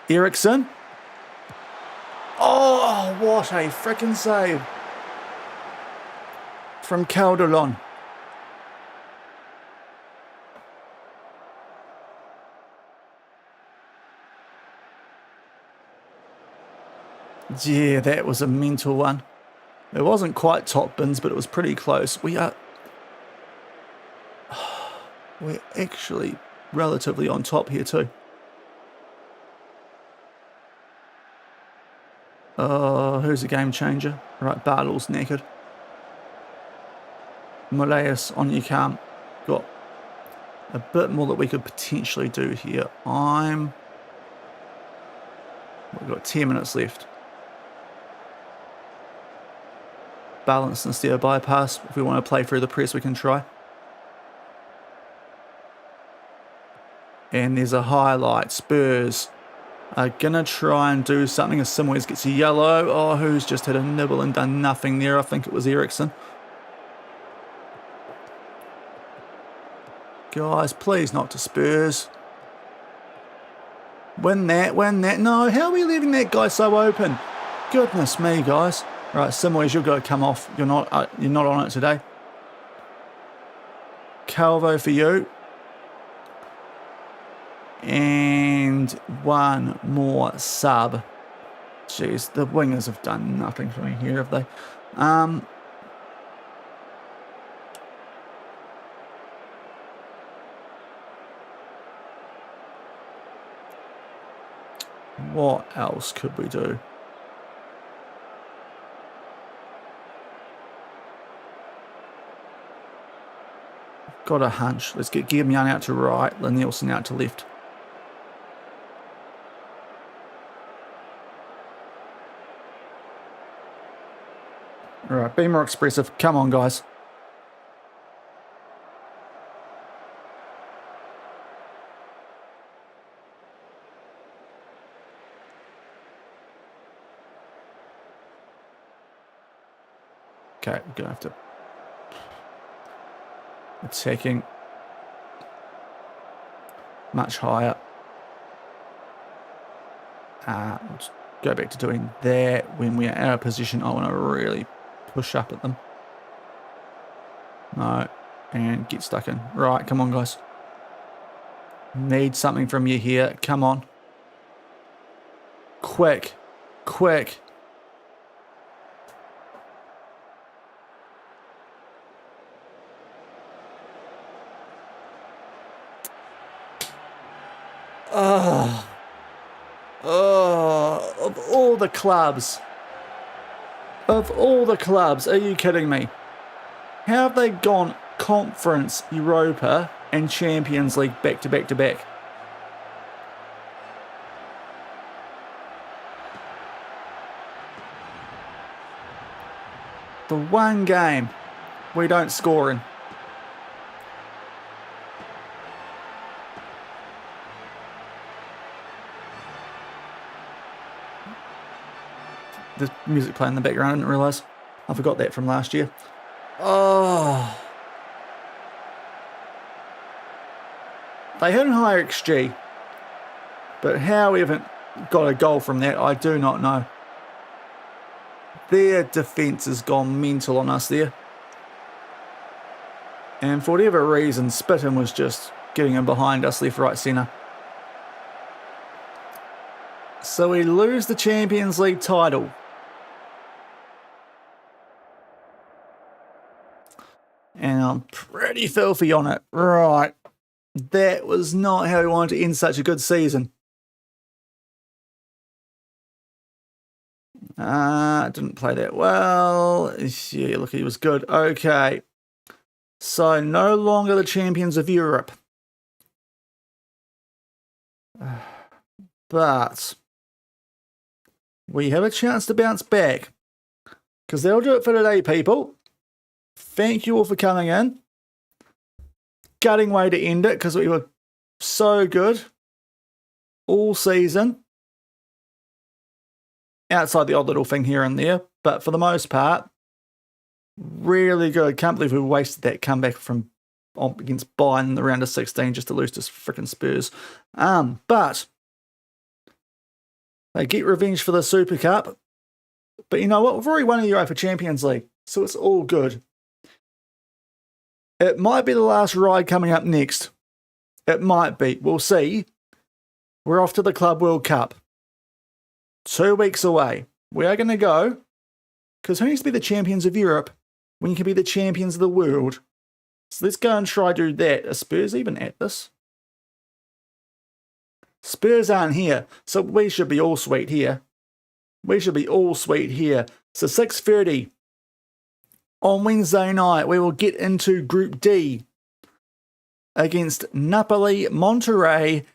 Eriksson. Oh, what a frickin' save from Calderón. Yeah, that was a mental one. It wasn't quite top bins, but it was pretty close. We're actually relatively on top here too. Who's a game changer? Right, Bartel's knackered. Moraes on your calm. Got a bit more that we could potentially do here. We've got 10 minutes left. Balance instead of bypass. If we want to play through the press, we can try. And there's a highlight. Spurs are going to try and do something. As Samoyes gets a yellow. Oh, who's just had a nibble and done nothing there? I think it was Eriksson. Guys, please not to Spurs. Win that. No, how are we leaving that guy so open? Goodness me, guys. Right, Samoyes, you've got to come off. You're not on it today. Calvo for you. And one more sub. Jeez, the wingers have done nothing for me here, have they? What else could we do? Got a hunch. Let's get Guilherme out to right, Nielsen out to left. All right, be more expressive. Come on, guys. Okay, we're going to have to... Attacking much higher. Let's go back to doing that. When we are out of position, I want to really push up at them. No. And get stuck in. Right, come on, guys. Need something from you here. Come on. Quick. Of all the clubs. Of all the clubs, are you kidding me? How have they gone Conference, Europa, and Champions League back to back to back? The one game we don't score in. The music playing in the background, I didn't realise. I forgot that from last year. Oh. They had a higher XG, but how we haven't got a goal from that, I do not know. Their defence has gone mental on us there. And for whatever reason, Spitton was just getting in behind us left, right, centre. So we lose the Champions League title. And I'm pretty filthy on it. Right. That was not how we wanted to end such a good season. Didn't play that well. Yeah, look, he was good. Okay. So no longer the champions of Europe. But we have a chance to bounce back. Because they'll do it for today, people. Thank you all for coming in. Gutting way to end it because we were so good all season. Outside the odd little thing here and there. But for the most part, really good. Can't believe we wasted that comeback from against Bayern in the round of 16 just to lose to frickin' Spurs. But they get revenge for the Super Cup. But you know what? We've already won the UEFA Champions League. So it's all good. It might be the last ride coming up next. It might be. We'll see. We're off to the Club World Cup. 2 weeks away. We are going to go. Because who needs to be the champions of Europe when you can be the champions of the world? So let's go and try to do that. Are Spurs even at this? Spurs aren't here. So we should be all sweet here. We should be all sweet here. So 6:30 on Wednesday night, we will get into Group D against Napoli, Monterrey,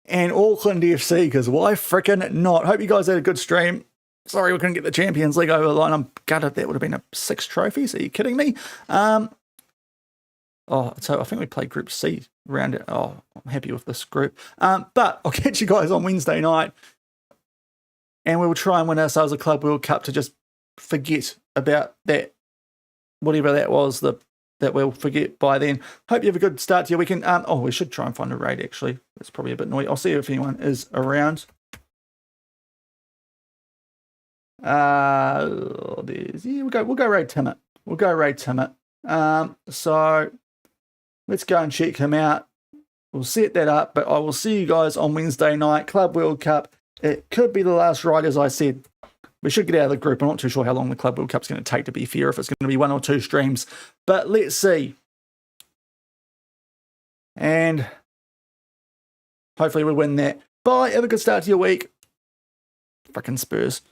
and Auckland FC, because why frickin' not? Hope you guys had a good stream. Sorry we couldn't get the Champions League over the line. I'm gutted that would have been 6 trophies. Are you kidding me? So I think we played Group C round it. Oh, I'm happy with this group. But I'll catch you guys on Wednesday night, and we will try and win ourselves a Club World Cup to just forget about that, whatever that was, that we'll forget by then. Hope you have a good start to your weekend. We should try and find a raid, actually. It's probably a bit noisy. I'll see if anyone is around. We'll go raid Timmett. We'll go raid Timmett. So let's go and check him out. We'll set that up, but I will see you guys on Wednesday night. Club World Cup. It could be the last ride, as I said. We should get out of the group. I'm not too sure how long the Club World Cup's going to take, to be fair, if it's going to be 1 or 2 streams. But let's see. And hopefully we win that. Bye. Have a good start to your week. Fucking Spurs.